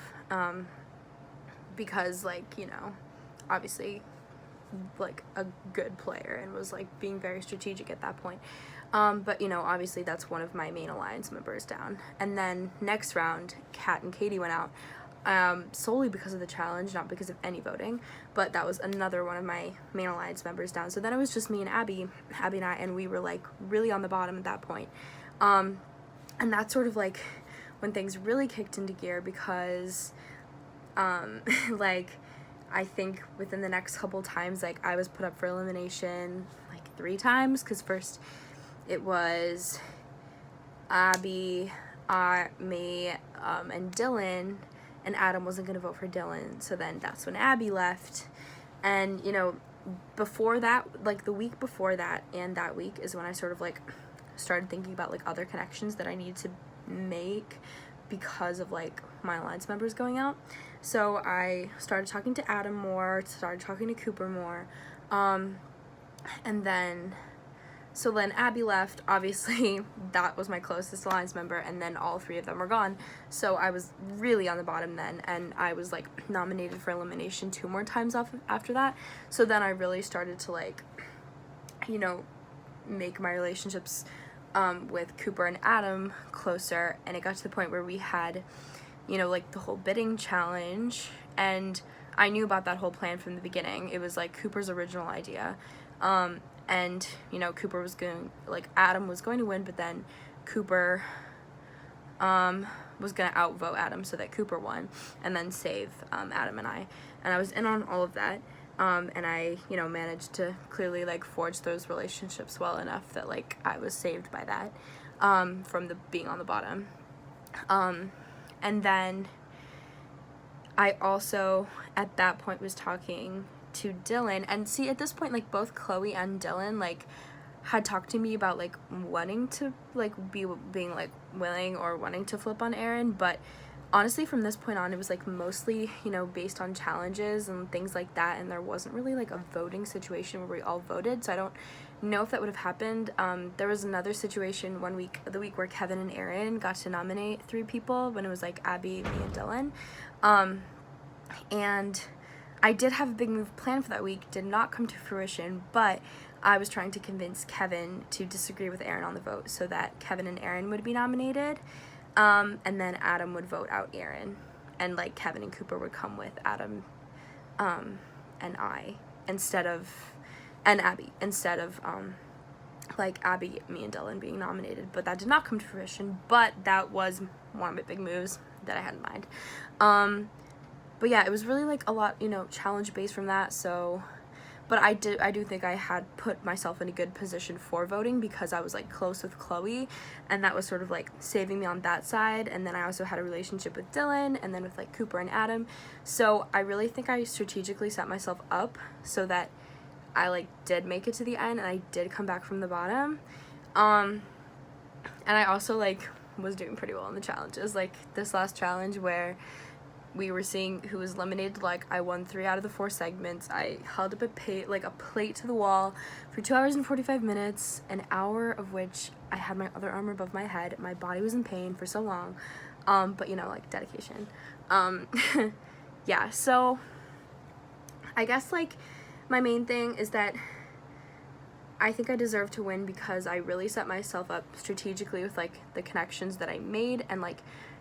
because like, you know, obviously like a good player and was like being very strategic at that point. But you know, obviously that's one of my main alliance members down. And then next round, Kat and Katie went out, solely because of the challenge, not because of any voting, but that was another one of my main alliance members down. So then it was just me and Abby and I, and we were like really on the bottom at that point. And that's sort of like when things really kicked into gear, because like I think within the next couple times, like I was put up for elimination like 3 times, because first it was Abby, me, and Dylan, and Adam wasn't going to vote for Dylan, so then that's when Abby left. And you know, before that, like the week before that and that week is when I sort of like started thinking about like other connections that I needed to make because of like my alliance members going out. So I started talking to Adam more, started talking to Cooper more, and then Abby left. Obviously that was my closest alliance member, and then all 3 of them were gone, so I was really on the bottom then, and I was like nominated for elimination 2 more times after that. So then I really started to like, you know, make my relationships with Cooper and Adam closer, and it got to the point where we had, you know, like the whole bidding challenge, and I knew about that whole plan from the beginning. It was like Cooper's original idea, and you know, Adam was going to win, but then Cooper was gonna outvote Adam so that Cooper won, and then save Adam and I. And I was in on all of that. And I, you know, managed to clearly, like, forge those relationships well enough that, like, I was saved by that, from being on the bottom. And then I also, at that point, was talking to Dylan. And see, at this point, like, both Chloe and Dylan, like, had talked to me about, like, wanting to, like, being, like, willing or wanting to flip on Aaron, but honestly, from this point on, it was, like, mostly, you know, based on challenges and things like that, and there wasn't really, like, a voting situation where we all voted, so I don't know if that would have happened. There was another situation the week where Kevin and Aaron got to nominate 3 people, when it was, like, Abby, me, and Dylan, and I did have a big move planned for that week, did not come to fruition, but I was trying to convince Kevin to disagree with Aaron on the vote so that Kevin and Aaron would be nominated. And then Adam would vote out Aaron, and, like, Kevin and Cooper would come with Adam, and I, and Abby, instead of, like, Abby, me, and Dylan being nominated, but that did not come to fruition, but that was one of my big moves that I had in mind. But yeah, it was really, like, a lot, you know, challenge-based from that, so... But I do think I had put myself in a good position for voting because I was, like, close with Chloe, and that was sort of, like, saving me on that side. And then I also had a relationship with Dylan, and then with, like, Cooper and Adam. So I really think I strategically set myself up so that I, like, did make it to the end, and I did come back from the bottom. And I also, like, was doing pretty well in the challenges. Like, this last challenge where we were seeing who was eliminated, like, I won 3 out of the 4 segments. I held up a plate to the wall for 2 hours and 45 minutes, an hour of which I had my other arm above my head. My body was in pain for so long, but, you know, like, dedication. Yeah, so I guess, like, my main thing is that I think I deserve to win because I really set myself up strategically with, like, the connections that I made and, like,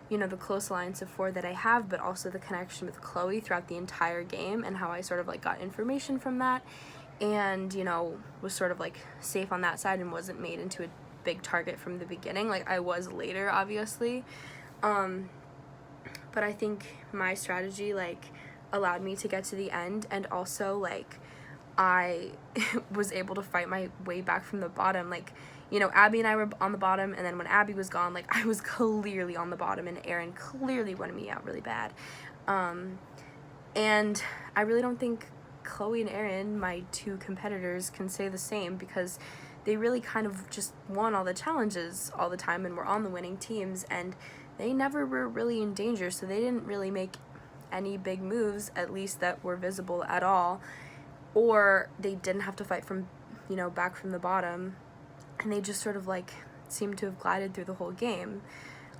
you know, the close alliance of 4 that I have, but also the connection with Chloe throughout the entire game and how I sort of, like, got information from that and, you know, was sort of, like, safe on that side and wasn't made into a big target from the beginning. Like, I was later, obviously. But I think my strategy, like, allowed me to get to the end, and also, like, I was able to fight my way back from the bottom. Like, you know, Abby and I were on the bottom, and then when Abby was gone, like, I was clearly on the bottom, and Aaron clearly wanted me out really bad. And I really don't think Chloe and Aaron, my 2 competitors, can say the same because they really kind of just won all the challenges all the time and were on the winning teams, and they never were really in danger, so they didn't really make any big moves, at least that were visible at all, or they didn't have to fight from, you know, back from the bottom. And they just sort of, like, seemed to have glided through the whole game.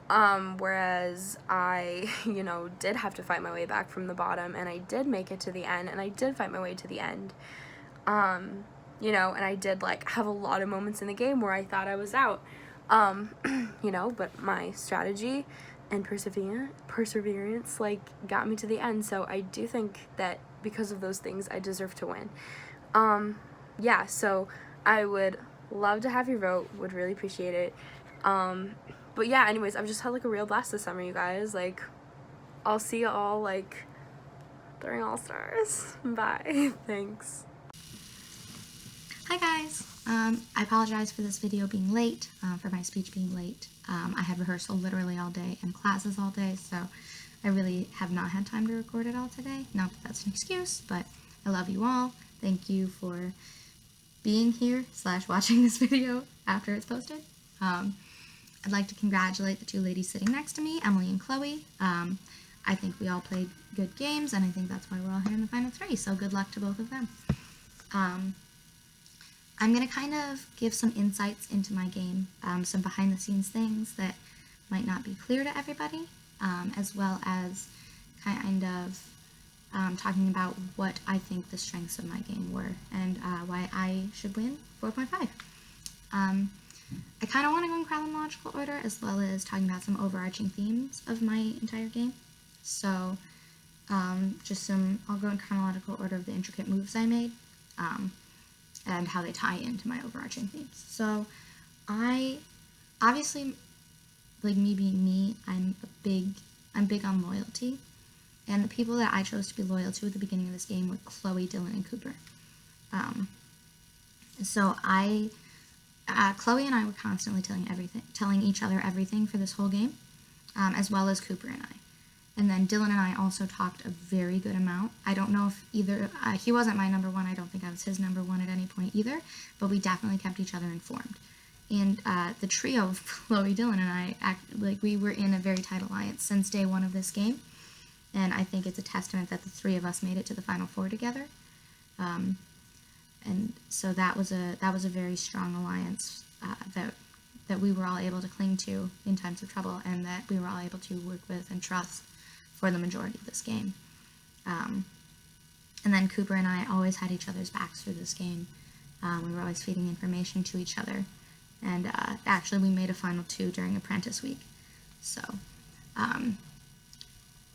Whereas I, you know, did have to fight my way back from the bottom, and I did make it to the end, and I did fight my way to the end. You know, and I did, like, have a lot of moments in the game where I thought I was out. You know, but my strategy and perseverance, like, got me to the end. So I do think that because of those things, I deserve to win. Yeah, so I would love to have your vote, would really appreciate it. But yeah, anyways, I've just had, like, a real blast this summer, you guys. Like, I'll see you all, like, during All Stars. Bye. Thanks. Hi guys, I apologize for this video being late, for my speech being late. I had rehearsal literally all day and classes all day, so I really have not had time to record it all today. Not that that's an excuse, but I love you all. Thank you for being here / watching this video after it's posted. I'd like to congratulate the 2 ladies sitting next to me, Emily and Chloe. I think we all played good games, and I think that's why we're all here in the final 3, so good luck to both of them. I'm going to kind of give some insights into my game, some behind-the-scenes things that might not be clear to everybody, as well as kind of talking about what I think the strengths of my game were and why I should win 4.5. I kind of want to go in chronological order, as well as talking about some overarching themes of my entire game. So, I'll go in chronological order of the intricate moves I made, and how they tie into my overarching themes. So, I obviously like me being me, I'm big on loyalty. And the people that I chose to be loyal to at the beginning of this game were Chloe, Dylan, and Cooper. So Chloe and I were constantly telling each other everything for this whole game, as well as Cooper and I. And then Dylan and I also talked a very good amount. I don't know if either, he wasn't my number one, I don't think I was his number one at any point either, but we definitely kept each other informed. And the trio of Chloe, Dylan, and I, we were in a very tight alliance since day one of this game. And I think it's a testament that the three of us made it to the Final Four together. And so that was a very strong alliance that we were all able to cling to in times of trouble, and that we were all able to work with and trust for the majority of this game. And then Cooper and I always had each other's backs through this game. We were always feeding information to each other. And actually, we made a Final Two during Apprentice week.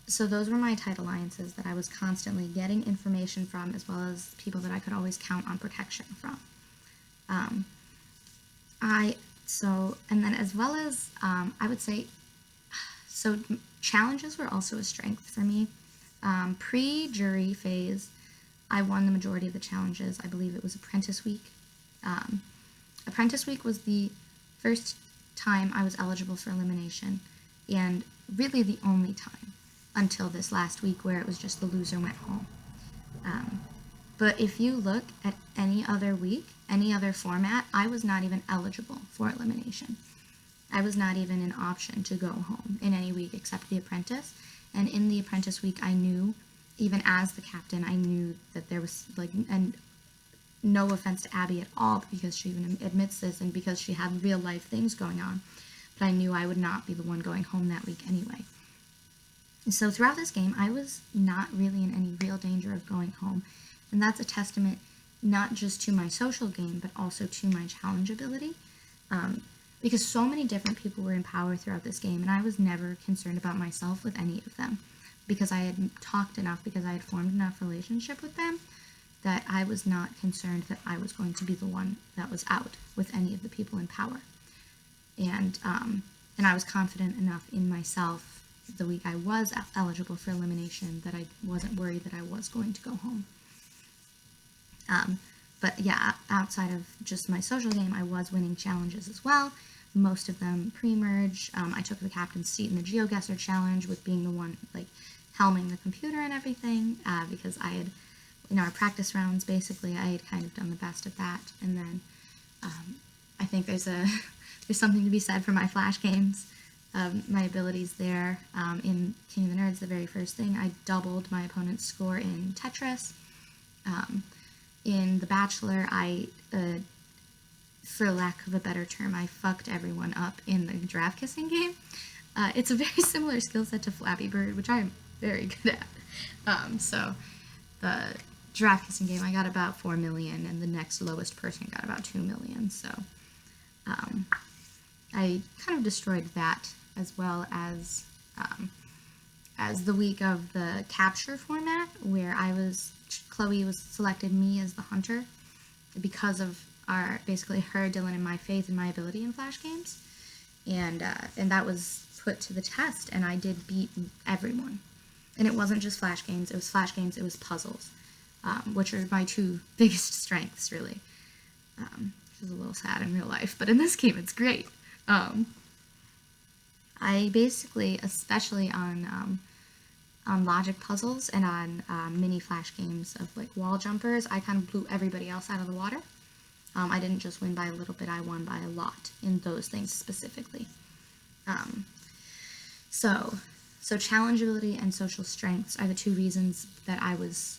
So those were my tight alliances that I was constantly getting information from, as well as people that I could always count on protection from. And then as well as, I would say, so challenges were also a strength for me. Pre-jury phase, I won the majority of the challenges. I believe it was Apprentice week. Apprentice week was the first time I was eligible for elimination, and really the only time until this last week where it was just the loser went home. But if you look at any other week, any other format, I was not even eligible for elimination. I was not even an option to go home in any week except the Apprentice. And in the Apprentice week, I knew, even as the captain, I knew that there was, and no offense to Abby at all, because she even admits this and because she had real life things going on, but I knew I would not be the one going home that week anyway. So throughout this game, I was not really in any real danger of going home. And that's a testament not just to my social game, but also to my challenge ability. Because so many different people were in power throughout this game, and I was never concerned about myself with any of them. Because I had talked enough, because I had formed enough relationship with them, that I was not concerned that I was going to be the one that was out with any of the people in power. And I was confident enough in myself the week I was eligible for elimination that I wasn't worried that I was going to go home. But yeah, outside of just my social game, I was winning challenges as well. Most of them pre-merge. I took the captain's seat in the GeoGuessr challenge with being the one, helming the computer and everything, because I had, in our practice rounds, basically, I had kind of done the best at that. And then I think there's something to be said for my Flash games. My abilities there. In King of the Nerds, the very first thing, I doubled my opponent's score in Tetris. In The Bachelor, for lack of a better term, I fucked everyone up in the giraffe kissing game. It's a very similar skill set to Flappy Bird, which I'm very good at. So the giraffe kissing game, I got about 4 million, and the next lowest person got about 2 million. So I kind of destroyed that, as well as the week of the capture format, where Chloe selected me as the hunter because of basically her, Dylan, and my faith and my ability in Flash games, and that was put to the test, and I did beat everyone. And it wasn't just Flash games; it was Flash games, it was puzzles, which are my two biggest strengths, really. Which is a little sad in real life, but in this game, it's great. I basically, especially on logic puzzles and on mini Flash games of wall jumpers, I kind of blew everybody else out of the water. I didn't just win by a little bit, I won by a lot in those things specifically. So challengeability and social strengths are the two reasons that I was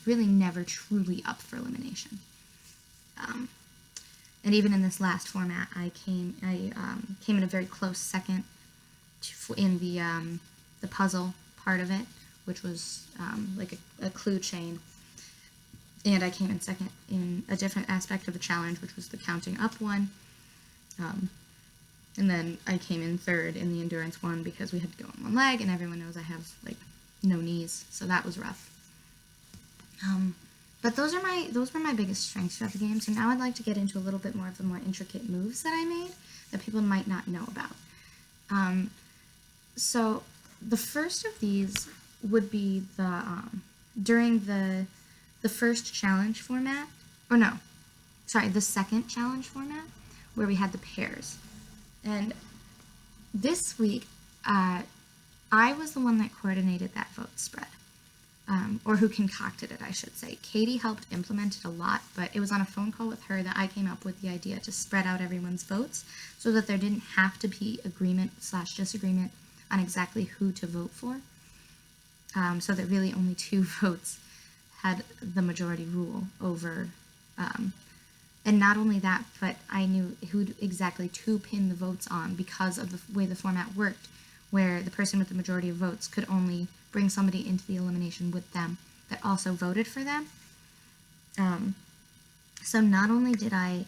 really never truly up for elimination. And even in this last format, I came in a very close second in the puzzle part of it, which was a clue chain. And I came in second in a different aspect of the challenge, which was the counting up one. And then I came in third in the endurance one because we had to go on one leg, and everyone knows I have no knees, so that was rough. But those were my biggest strengths throughout the game. So now I'd like to get into a little bit more of the more intricate moves that I made that people might not know about. So the first of these would be the during the first challenge format, or no, sorry, the second challenge format where we had the pairs. And this week, I was the one that coordinated that vote spread. Or who concocted it, I should say. Katie helped implement it a lot, but it was on a phone call with her that I came up with the idea to spread out everyone's votes so that there didn't have to be agreement/disagreement on exactly who to vote for. So that really only 2 votes had the majority rule over, and not only that, but I knew who exactly to pin the votes on because of the way the format worked, where the person with the majority of votes could only bring somebody into the elimination with them that also voted for them. So not only did I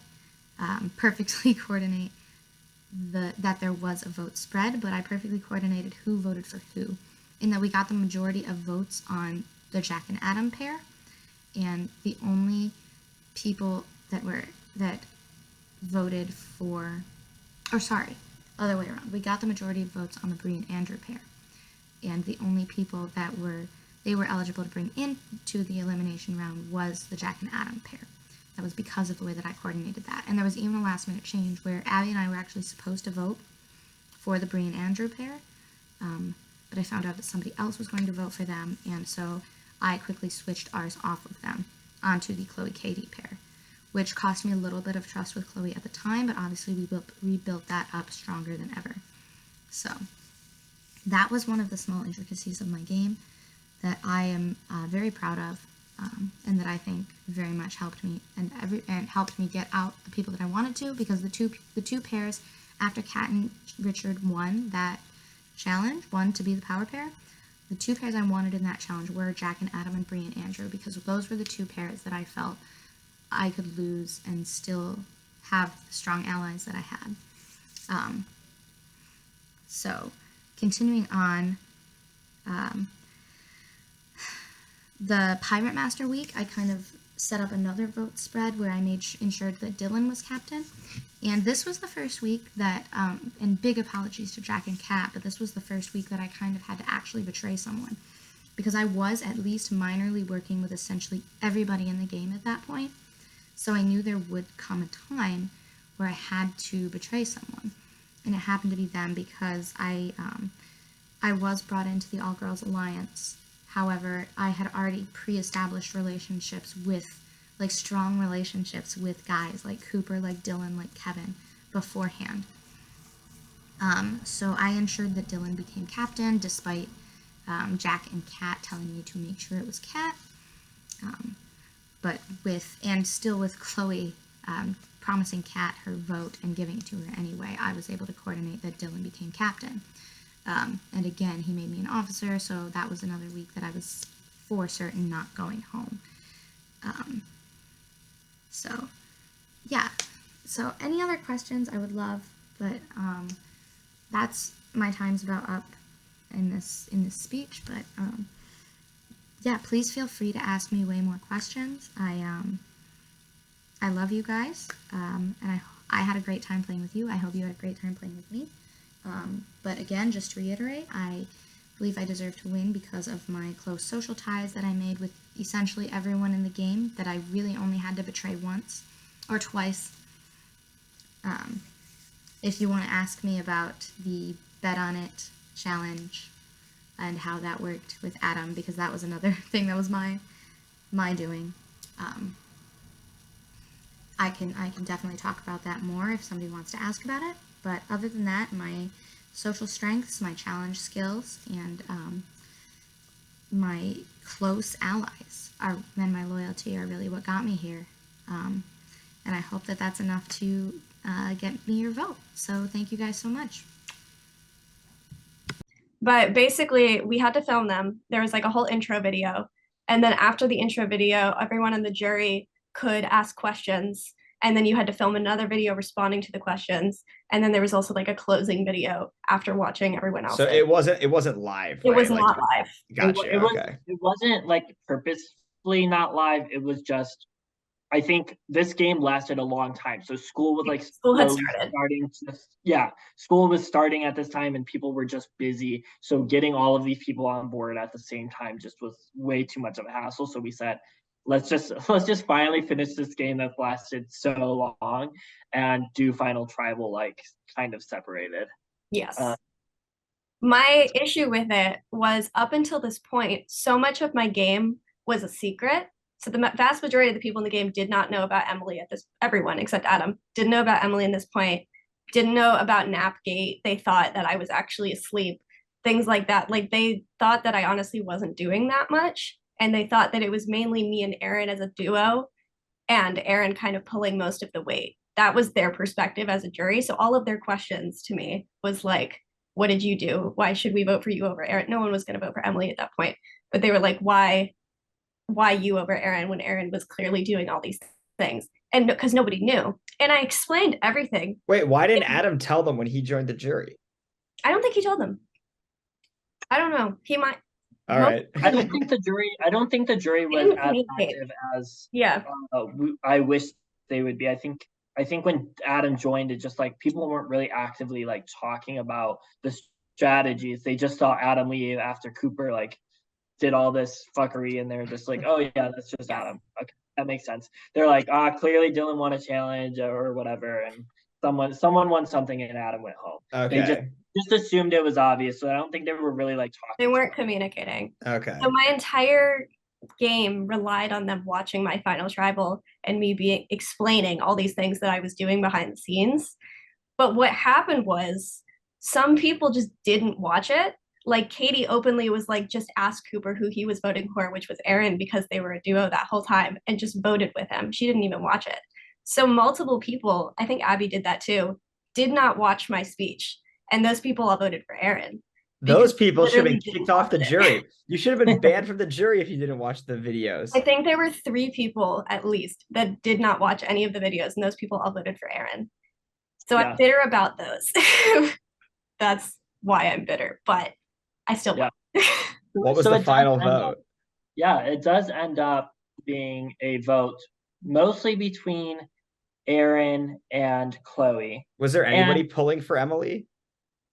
perfectly coordinate that there was a vote spread, but I perfectly coordinated who voted for who, in that we got the majority of votes on the Jack and Adam pair, and the only people that voted for, or sorry, other way around. We got the majority of votes on the Bree and Andrew pair, and the only people that were eligible to bring into the elimination round was the Jack and Adam pair. That was because of the way that I coordinated that. And there was even a last minute change where Abby and I were actually supposed to vote for the Bree and Andrew pair, but I found out that somebody else was going to vote for them, and so I quickly switched ours off of them onto the Chloe-Katie pair, which cost me a little bit of trust with Chloe at the time, but obviously we rebuilt that up stronger than ever. So that was one of the small intricacies of my game that I am very proud of, and that I think very much helped me and helped me get out the people that I wanted to, because the two pairs after Kat and Richard won that challenge, won to be the power pair, the 2 pairs I wanted in that challenge were Jack and Adam and Bree and Andrew, because those were the 2 pairs that I felt I could lose and still have the strong allies that I had. So continuing on, the Pirate Master week, I kind of set up another vote spread where I ensured that Dylan was captain. And this was the first week that, and big apologies to Jack and Kat, but this was the first week that I kind of had to actually betray someone, because I was at least minorly working with essentially everybody in the game at that point. So I knew there would come a time where I had to betray someone, and it happened to be them because I was brought into the All Girls Alliance. However, I had already pre-established relationships with, like, strong relationships with guys like Cooper, like Dylan, like Kevin beforehand. So I ensured that Dylan became captain, despite Jack and Kat telling me to make sure it was Kat. But still with Chloe promising Kat her vote and giving it to her anyway, I was able to coordinate that Dylan became captain. And again, he made me an officer, so that was another week that I was for certain not going home. So, yeah. So any other questions I would love, but that's my time's about up in this speech, but yeah, please feel free to ask me way more questions. I love you guys, and I had a great time playing with you. I hope you had a great time playing with me. But again, just to reiterate, I believe I deserve to win because of my close social ties that I made with essentially everyone in the game that I really only had to betray once or twice. If you want to ask me about the Bet On It challenge and how that worked with Adam, because that was another thing that was my doing, I can definitely talk about that more if somebody wants to ask about it. But other than that, my social strengths, my challenge skills, and my close allies and my loyalty are really what got me here. And I hope that that's enough to get me your vote. So thank you guys so much. But basically, we had to film them. There was like a whole intro video. And then after the intro video, everyone in the jury could ask questions. And then you had to film another video responding to the questions. And then there was also like a closing video after watching everyone else. So it wasn't live. It right? was like, not live. Gotcha. Okay. It wasn't like actually not live. It was just, I think this game lasted a long time. So school was like School had slowly started. starting to, school was starting at this time and people were just busy. So getting all of these people on board at the same time just was way too much of a hassle. So we said, let's just finally finish this game that lasted so long and do final tribal like kind of separated. Yes. My issue with it was up until this point, so much of my game was a secret. So the vast majority of the people in the game did not know about Emily at this, everyone except Adam didn't know about Emily in this point, didn't know about NapGate. They thought that I was actually asleep, things like that. Like they thought that I honestly wasn't doing that much. And they thought that it was mainly me and Aaron as a duo and Aaron kind of pulling most of the weight. That was their perspective as a jury. So all of their questions to me was like, what did you do? Why should we vote for you over Aaron? No one was going to vote for Emily at that point, but they were like, why you over Aaron when Aaron was clearly doing all these things? And because nobody knew. And I explained everything. Wait, why didn't Adam tell them when he joined the jury? I don't think he told them. I don't know. He might. All right. I don't think the jury was as active as I wish they would be. I think when Adam joined, it just like people weren't really actively like talking about the strategies. They just saw Adam leave after Cooper like did all this fuckery, and they're just like, oh yeah, that's just Adam. Okay, that makes sense. They're like, clearly Dylan won a challenge or whatever, and someone won something, and Adam went home. Okay. They just assumed it was obvious, so I don't think they were really like talking. They weren't communicating. Okay. So my entire game relied on them watching my final tribal and me explaining all these things that I was doing behind the scenes. But what happened was some people just didn't watch it. Like Katie openly was like, just ask Cooper who he was voting for, which was Aaron, because they were a duo that whole time, and just voted with him. She didn't even watch it. So multiple people, I think Abby did that too, did not watch my speech. And those people all voted for Aaron. Those people should have been kicked off the jury. You should have been banned from the jury if you didn't watch the videos. I think there were 3 people at least that did not watch any of the videos, and those people all voted for Aaron. So I'm bitter about those. That's why I'm bitter, but I still won. What was the final vote? It does end up being a vote mostly between Aaron and Chloe. Was there anybody pulling for Emily?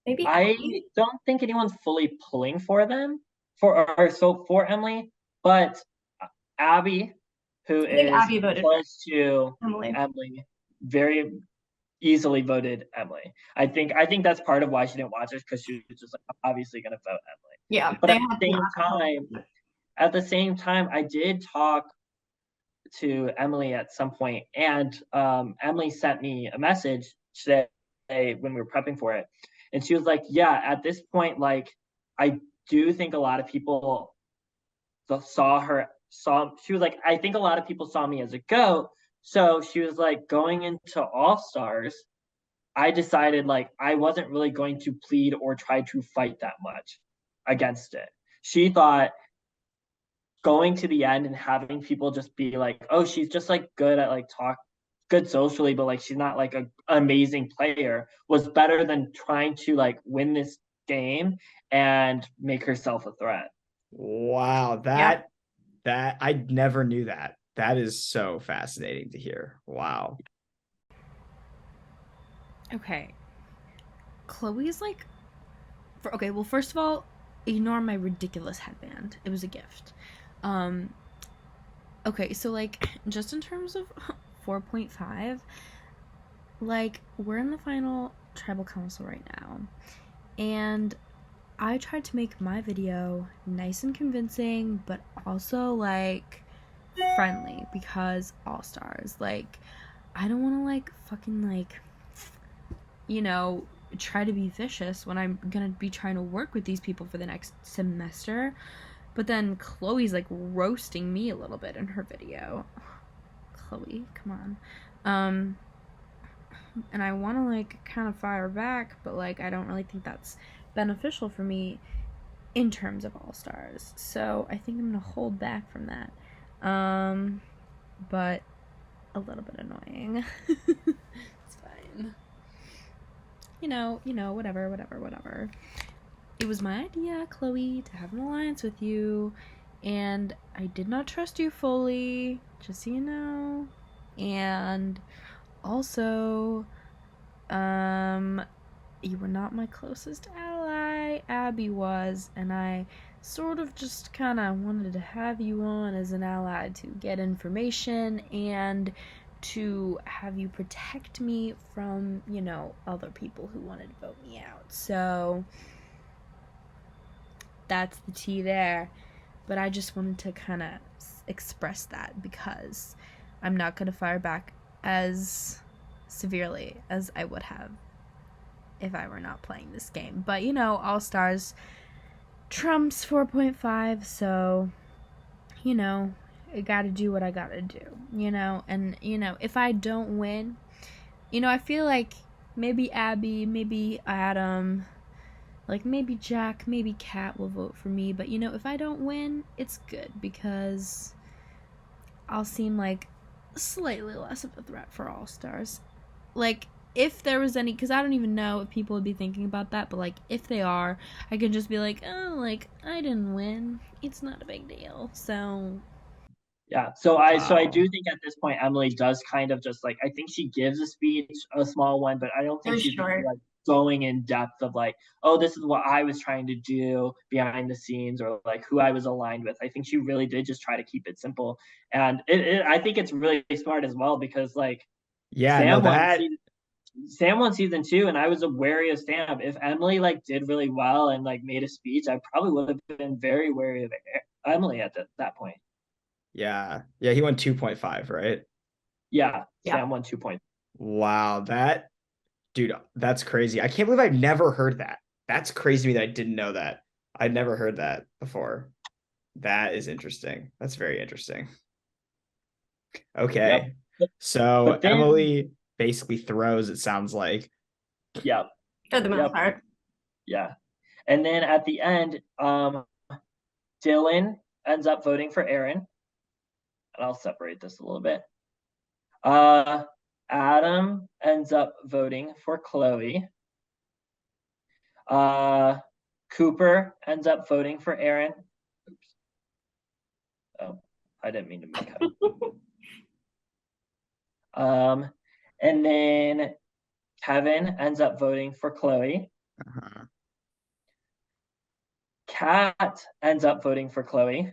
Maybe I don't think anyone's fully pulling for them for Emily, but Abby, who is close to Emily, very easily voted Emily. I think that's part of why she didn't watch it, because she was just like, obviously going to vote Emily. Yeah, but at the same time, I did talk to Emily at some point, and Emily sent me a message today when we were prepping for it. And she was like, yeah, at this point, like, I do think a lot of people she was like, I think a lot of people saw me as a GOAT. So she was like, going into All-Stars, I decided like I wasn't really going to plead or try to fight that much against it. She thought going to the end and having people just be like, oh, she's just like good at like good socially, but like she's not like an amazing player, was better than trying to like win this game and make herself a threat. Wow, that I never knew that. That is so fascinating to hear. Wow. Okay. Chloe's like, well, first of all, ignore my ridiculous headband. It was a gift. Okay, so like just in terms of 4.5, like we're in the final tribal council right now, and I tried to make my video nice and convincing, but also like friendly, because All-Stars, like I don't want to like fucking like, you know, try to be vicious when I'm gonna be trying to work with these people for the next semester. But then Chloe's like roasting me a little bit in her video. Chloe, come on. And I want to like kind of fire back, but like I don't really think that's beneficial for me in terms of All-Stars. So I think I'm gonna hold back from that. But a little bit annoying. It's fine. You know, whatever. It was my idea, Chloe, to have an alliance with you, and I did not trust you fully, just so you know. And also, you were not my closest ally. Abby was, and I sort of just kind of wanted to have you on as an ally to get information and to have you protect me from, other people who wanted to vote me out. So that's the tea there. But I just wanted to kind of express that because I'm not going to fire back as severely as I would have if I were not playing this game. But, All Stars trumps 4.5, so, I gotta do what I gotta do, And, if I don't win, I feel like maybe Abby, maybe Adam, like maybe Jack, maybe Kat will vote for me. But, if I don't win, it's good because I'll seem like slightly less of a threat for All Stars. Like, if there was any, because I don't even know if people would be thinking about that, but, like, if they are, I can just be like, oh, like, I didn't win. It's not a big deal. So, yeah. So I do think at this point, Emily does kind of just, like, I think she gives a speech, a small one, but I don't think she's really, like, going in depth of, like, oh, this is what I was trying to do behind the scenes, or, like, who I was aligned with. I think she really did just try to keep it simple. And I think it's really smart as well because, like, Sam won season 2, and I was wary of Sam. If Emily, like, did really well and, like, made a speech, I probably would have been very wary of Emily at that point. Yeah. Yeah, he won 2.5, right? Yeah. Sam won 2 points. Wow, dude, that's crazy. I can't believe I've never heard that. That's crazy to me that I didn't know that. I'd never heard that before. That is interesting. That's very interesting. Okay. Yep. So then, Emily basically throws, it sounds like. Yeah. For the most part. Yeah. And then at the end, Dylan ends up voting for Aaron. And I'll separate this a little bit. Adam ends up voting for Chloe. Cooper ends up voting for Aaron. Oops. Oh, I didn't mean to make that. And then Kevin ends up voting for Chloe. Kat ends up voting for Chloe.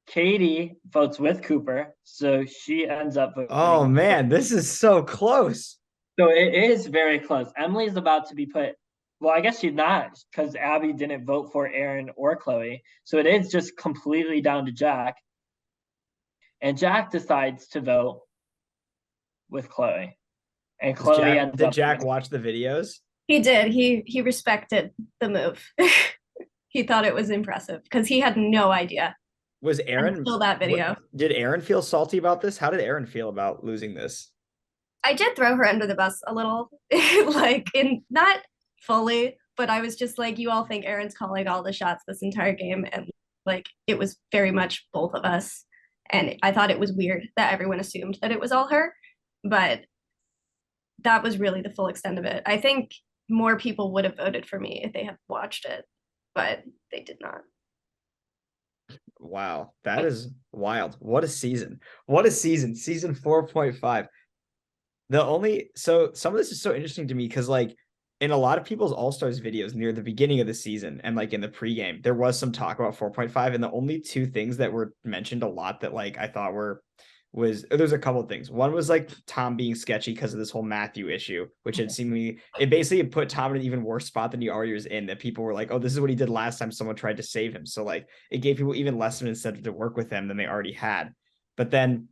Katie votes with Cooper, so she ends up voting. Oh man, this is so close. So it is very close. Emily's about to be put. Well, I guess she's not, because Abby didn't vote for Aaron or Chloe. So it is just completely down to Jack. And Jack decides to vote with Chloe. And Chloe ends up. Did Jack watch the videos? He did. He respected the move. He thought it was impressive because he had no idea. Was Aaron until that video? Did Aaron feel salty about this? How did Aaron feel about losing this? I did throw her under the bus a little, like, in not fully, but I was just like, you all think Aaron's calling all the shots this entire game, and like it was very much both of us. And I thought it was weird that everyone assumed that it was all her, but that was really the full extent of it. I think more people would have voted for me if they had watched it, but they did not. Wow, that is wild. What a season. What a season. Season 4.5. So some of this is so interesting to me because, like, in a lot of people's All-Stars videos near the beginning of the season and like in the pregame, there was some talk about 4.5, and the only two things that were mentioned a lot that like I thought there's a couple of things. One was like Tom being sketchy because of this whole Matthew issue, which it basically put Tom in an even worse spot than he already was in, that people were like, oh, this is what he did last time someone tried to save him. So like it gave people even less of an incentive to work with him than they already had. But then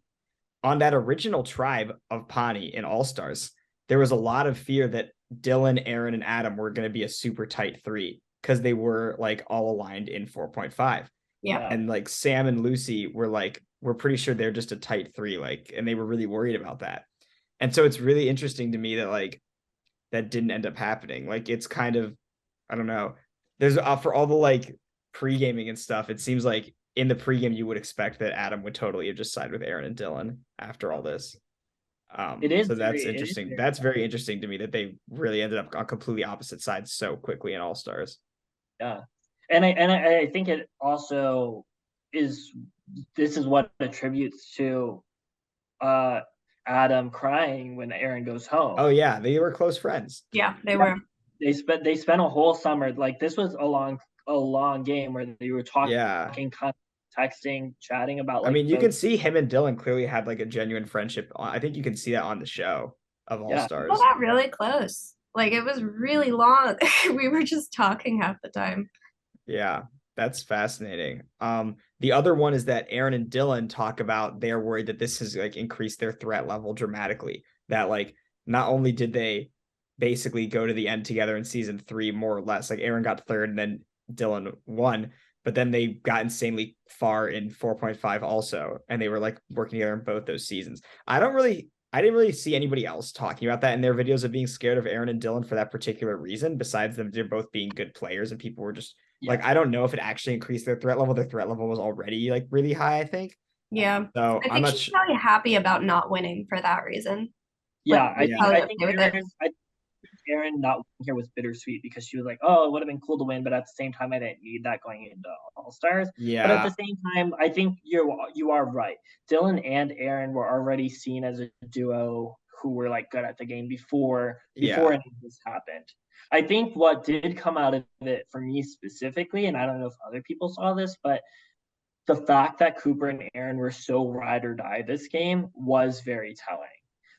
on that original tribe of Pawnee in All-Stars, there was a lot of fear that Dylan, Aaron, and Adam were going to be a super tight 3 because they were like all aligned in 4.5. Yeah. And like Sam and Lucy were like, we're pretty sure they're just a tight 3, like, and they were really worried about that. And so it's really interesting to me that like that didn't end up happening. Like it's kind of, I don't know. There's for all the like pre-gaming and stuff, it seems like in the pregame you would expect that Adam would totally have just sided with Aaron and Dylan after all this. It is. So that's interesting. That's very interesting to me that they really ended up on completely opposite sides so quickly in All Stars. Yeah, and I think it also this is what attributes to Adam crying when Aaron goes home. Oh yeah, they were close friends. Yeah, they were. They spent a whole summer, like this was a long game where they were talking, Yeah. texting, chatting about like. I mean, you can see him and Dylan clearly had like a genuine friendship. I think you can see that on the show of All Stars. People got really close. Like it was really long. We were just talking half the time. Yeah, that's fascinating. The other one is that Aaron and Dylan talk about they're worried that this has like increased their threat level dramatically. That like not only did they basically go to the end together in season 3, more or less, like Aaron got 3rd and then Dylan won, but then they got insanely far in 4.5 also, and they were like working together in both those seasons. I didn't really see anybody else talking about that in their videos of being scared of Aaron and Dylan for that particular reason, besides them they're both being good players and people were just like, I don't know if it actually increased their threat level. Their threat level was already like really high, I think. Yeah. So I think she's probably happy about not winning for that reason. Yeah, I think Aaron not winning here was bittersweet because she was like, oh, it would have been cool to win, but at the same time, I didn't need that going into All Stars. Yeah. But at the same time, I think you are right. Dylan and Aaron were already seen as a duo who were like good at the game before any of this happened. I think what did come out of it for me specifically, and I don't know if other people saw this, but the fact that Cooper and Aaron were so ride or die this game was very telling.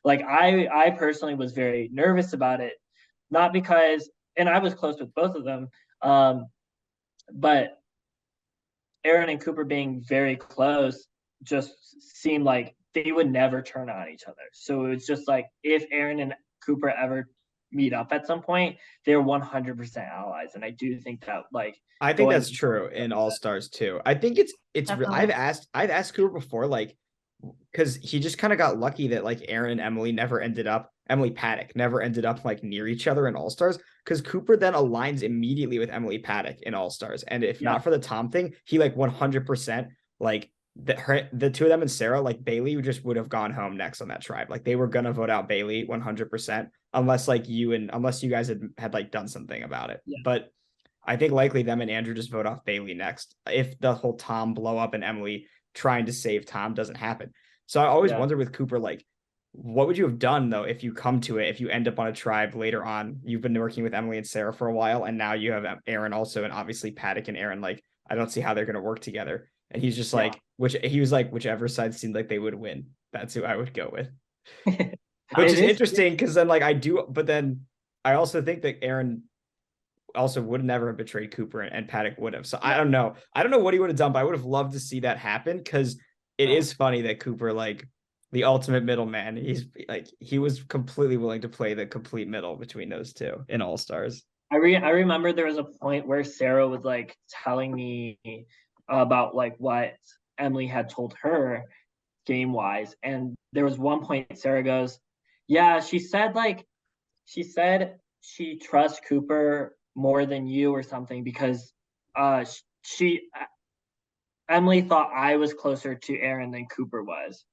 Like I personally was very nervous about it, not because, and I was close with both of them, but Aaron and Cooper being very close just seemed like they would never turn on each other. So it was just like if Aaron and Cooper ever meet up at some point, they're 100% allies, and I do think that like I think that's true in All Stars too. I think it's I've asked Cooper before, like, because he just kind of got lucky that like Aaron and Emily Paddock never ended up like near each other in All Stars, because Cooper then aligns immediately with Emily Paddock in All Stars, and if not for the Tom thing, he like 100% like the two of them and Sarah, like Bailey just would have gone home next on that tribe. Like they were gonna vote out Bailey 100%, unless you guys had like done something about it. Yeah. But I think likely them and Andrew just vote off Bailey next if the whole Tom blow up and Emily trying to save Tom doesn't happen. So I always wonder with Cooper, like, what would you have done though if you come to it, if you end up on a tribe later on? You've been working with Emily and Sarah for a while, and now you have Aaron also, and obviously Paddock and Aaron. Like, I don't see how they're going to work together. And he's just like, whichever side seemed like they would win, that's who I would go with. Which is interesting because then but then I also think that Aaron also would never have betrayed Cooper and Paddock would have. So I don't know what he would have done, but I would have loved to see that happen, because it is funny that Cooper, like the ultimate middleman, he's like, he was completely willing to play the complete middle between those two in All Stars. I remember there was a point where Sarah was like telling me about like what Emily had told her game wise, and there was one point Sarah goes, yeah, she said she trusts Cooper more than you or something, because Emily thought I was closer to Aaron than Cooper was.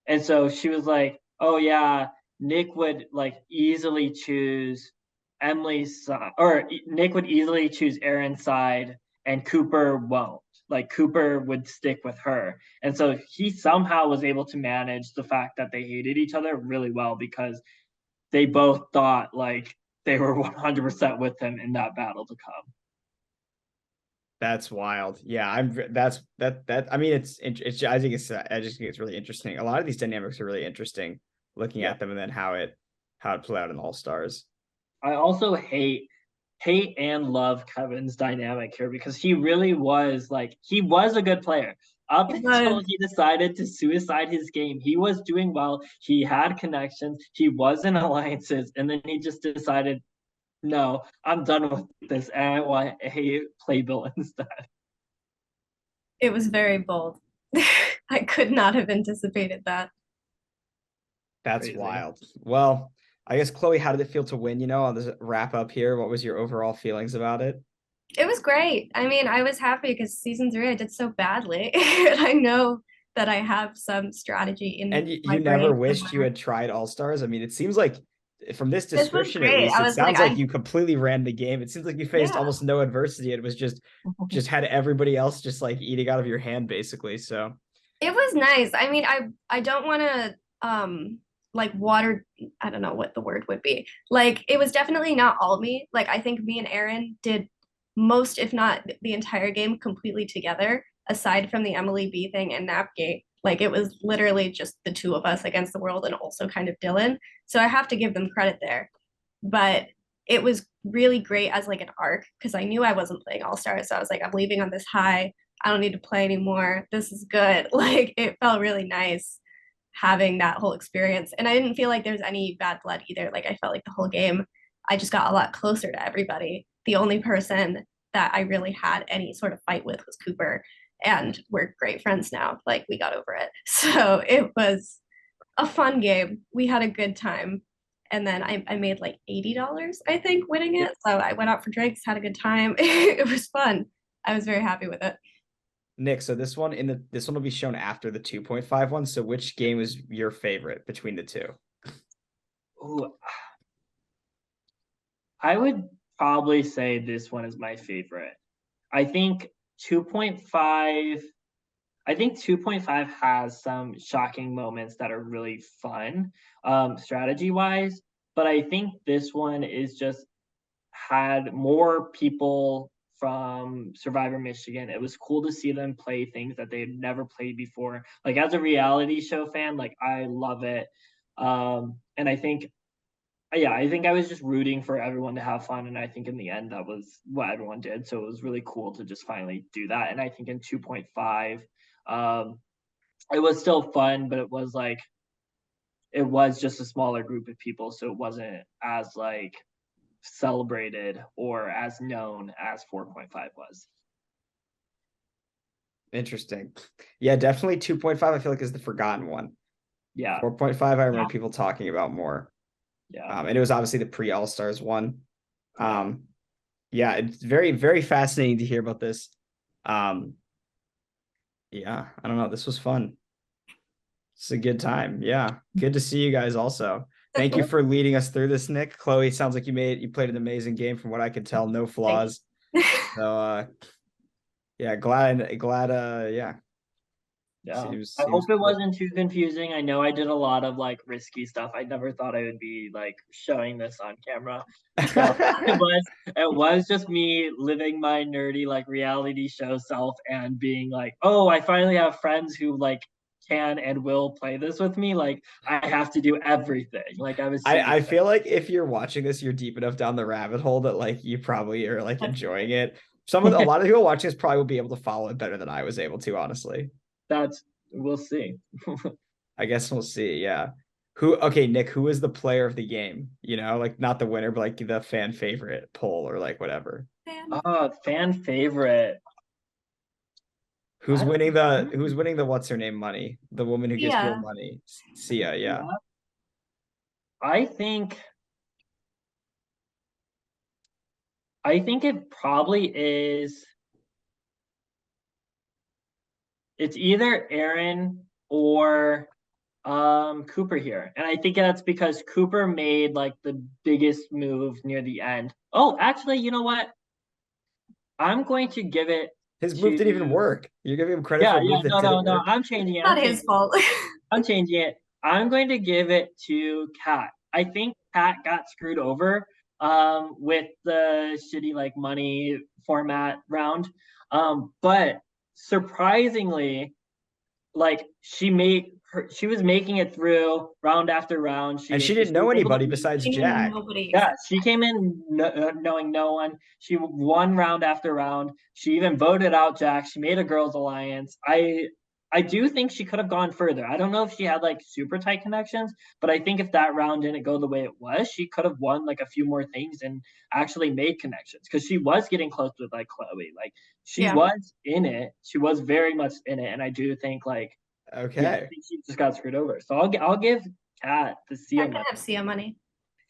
And so she was like, oh yeah, Nick would like easily choose Emily's side, or Nick would easily choose Aaron's side and Cooper won't. Like Cooper would stick with her. And so he somehow was able to manage the fact that they hated each other really well, because they both thought like they were 100% with him in that battle to come. That's wild. Yeah, I mean, I just think it's really interesting. A lot of these dynamics are really interesting looking at them, and then how it played out in All Stars. I also hate and love Kevin's dynamic here, because he really was he was a good player up until he decided to suicide his game. He was doing well. He had connections. He was in alliances, and then he just decided, no, I'm done with this, and I want a Playbill instead. It was very bold. I could not have anticipated that. That's crazy. Wild. Well, I guess, Chloe, how did it feel to win? I'll just wrap up here. What was your overall feelings about it? It was great. I mean, I was happy because season 3 I did so badly. And I know that I have some strategy in. And you never wished you had tried All Stars? I mean, it seems like from this was description, at great. least, I it was sounds like, like you completely ran the game. It seems like you faced Yeah. almost no adversity. It was just had everybody else just like eating out of your hand, basically. So It was nice. I mean, I don't want to like water, I don't know what the word would be. Like it was definitely not all me. Like I think me and Aaron did most, if not the entire game completely together, aside from the Emily B thing and NapGate. Like it was literally just the two of us against the world and also kind of Dylan. So I have to give them credit there. But it was really great as like an arc because I knew I wasn't playing All Stars. So I was like, I'm leaving on this high. I don't need to play anymore. This is good. Like it felt really nice having that whole experience. And I didn't feel like there's any bad blood either. Like I felt like the whole game, I just got a lot closer to everybody. The only person that I really had any sort of fight with was Cooper. And we're great friends now. Like we got over it. So it was a fun game. We had a good time. And then I made like $80, I think, winning it. So I went out for drinks, had a good time. It was fun. I was very happy with it. Nick, so this one will be shown after the 2.5 one. So which game is your favorite between the two? Ooh, I would probably say this one is my favorite. I think 2.5 has some shocking moments that are really fun, strategy wise, but I think this one is just had more people from Survivor Michigan. It was cool to see them play things that they had never played before. Like as a reality show fan, like I love it. And I think I was just rooting for everyone to have fun. And I think in the end, that was what everyone did. So it was really cool to just finally do that. And I think in 2.5, it was still fun, but it was just a smaller group of people. So it wasn't as like celebrated or as known as 4.5 was. Interesting. Yeah, definitely 2.5 I feel like is the forgotten one. Yeah. 4.5 I remember people talking about more. Yeah. And it was obviously the pre-All-Stars one. Yeah, it's very, very fascinating to hear about this. Yeah, I don't know. This was fun. It's a good time. Yeah. Good to see you guys also. Thank you for leading us through this, Nick. Chloe, sounds like you played an amazing game from what I could tell. No flaws. So yeah, glad yeah. Yeah. Seems I hope it cool. wasn't too confusing. I know I did a lot of like risky stuff. I never thought I would be like showing this on camera. So it was just me living my nerdy like reality show self and being like, oh, I finally have friends who like can and will play this with me. Like I have to do everything. Like I feel like if you're watching this, you're deep enough down the rabbit hole that like you probably are like enjoying it. A lot of people watching this probably will be able to follow it better than I was able to, honestly. We'll see. I guess we'll see. Yeah. Nick, who is the player of the game? You know, like not the winner, but like the fan favorite poll or like whatever. Fan favorite. Who's winning the what's her name money? The woman who gets real money. Sia, yeah. I think it probably is. It's either Aaron or Cooper here. And I think that's because Cooper made like the biggest move near the end. Oh, actually, you know what? I'm going to give it. His move didn't even work. You're giving him credit for a move that didn't work. I'm changing it. Not his fault. I'm changing it. I'm going to give it to Kat. I think Kat got screwed over with the shitty like money format round. But surprisingly, like she was making it through round after round. She didn't know anybody besides Jack. Yeah, she came in knowing no one. She won round after round. She even voted out Jack. She made a girls' alliance. I do think she could have gone further. I don't know if she had like super tight connections, but I think if that round didn't go the way it was, she could have won like a few more things and actually made connections because she was getting close with like Chloe. Like she was in it. She was very much in it, and I do think like I think she just got screwed over. So I'll give Kat the Sia money. Have Sia money.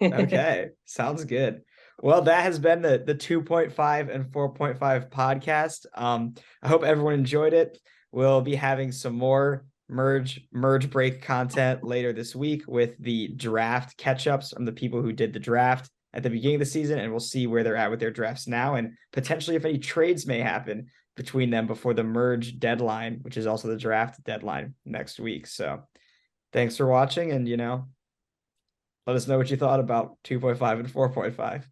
Okay, sounds good. Well, that has been the 2.5 and 4.5 podcast. I hope everyone enjoyed it. We'll be having some more merge break content later this week with the draft catch-ups from the people who did the draft at the beginning of the season, and we'll see where they're at with their drafts now, and potentially if any trades may happen between them before the merge deadline, which is also the draft deadline next week. So thanks for watching, and let us know what you thought about 2.5 and 4.5.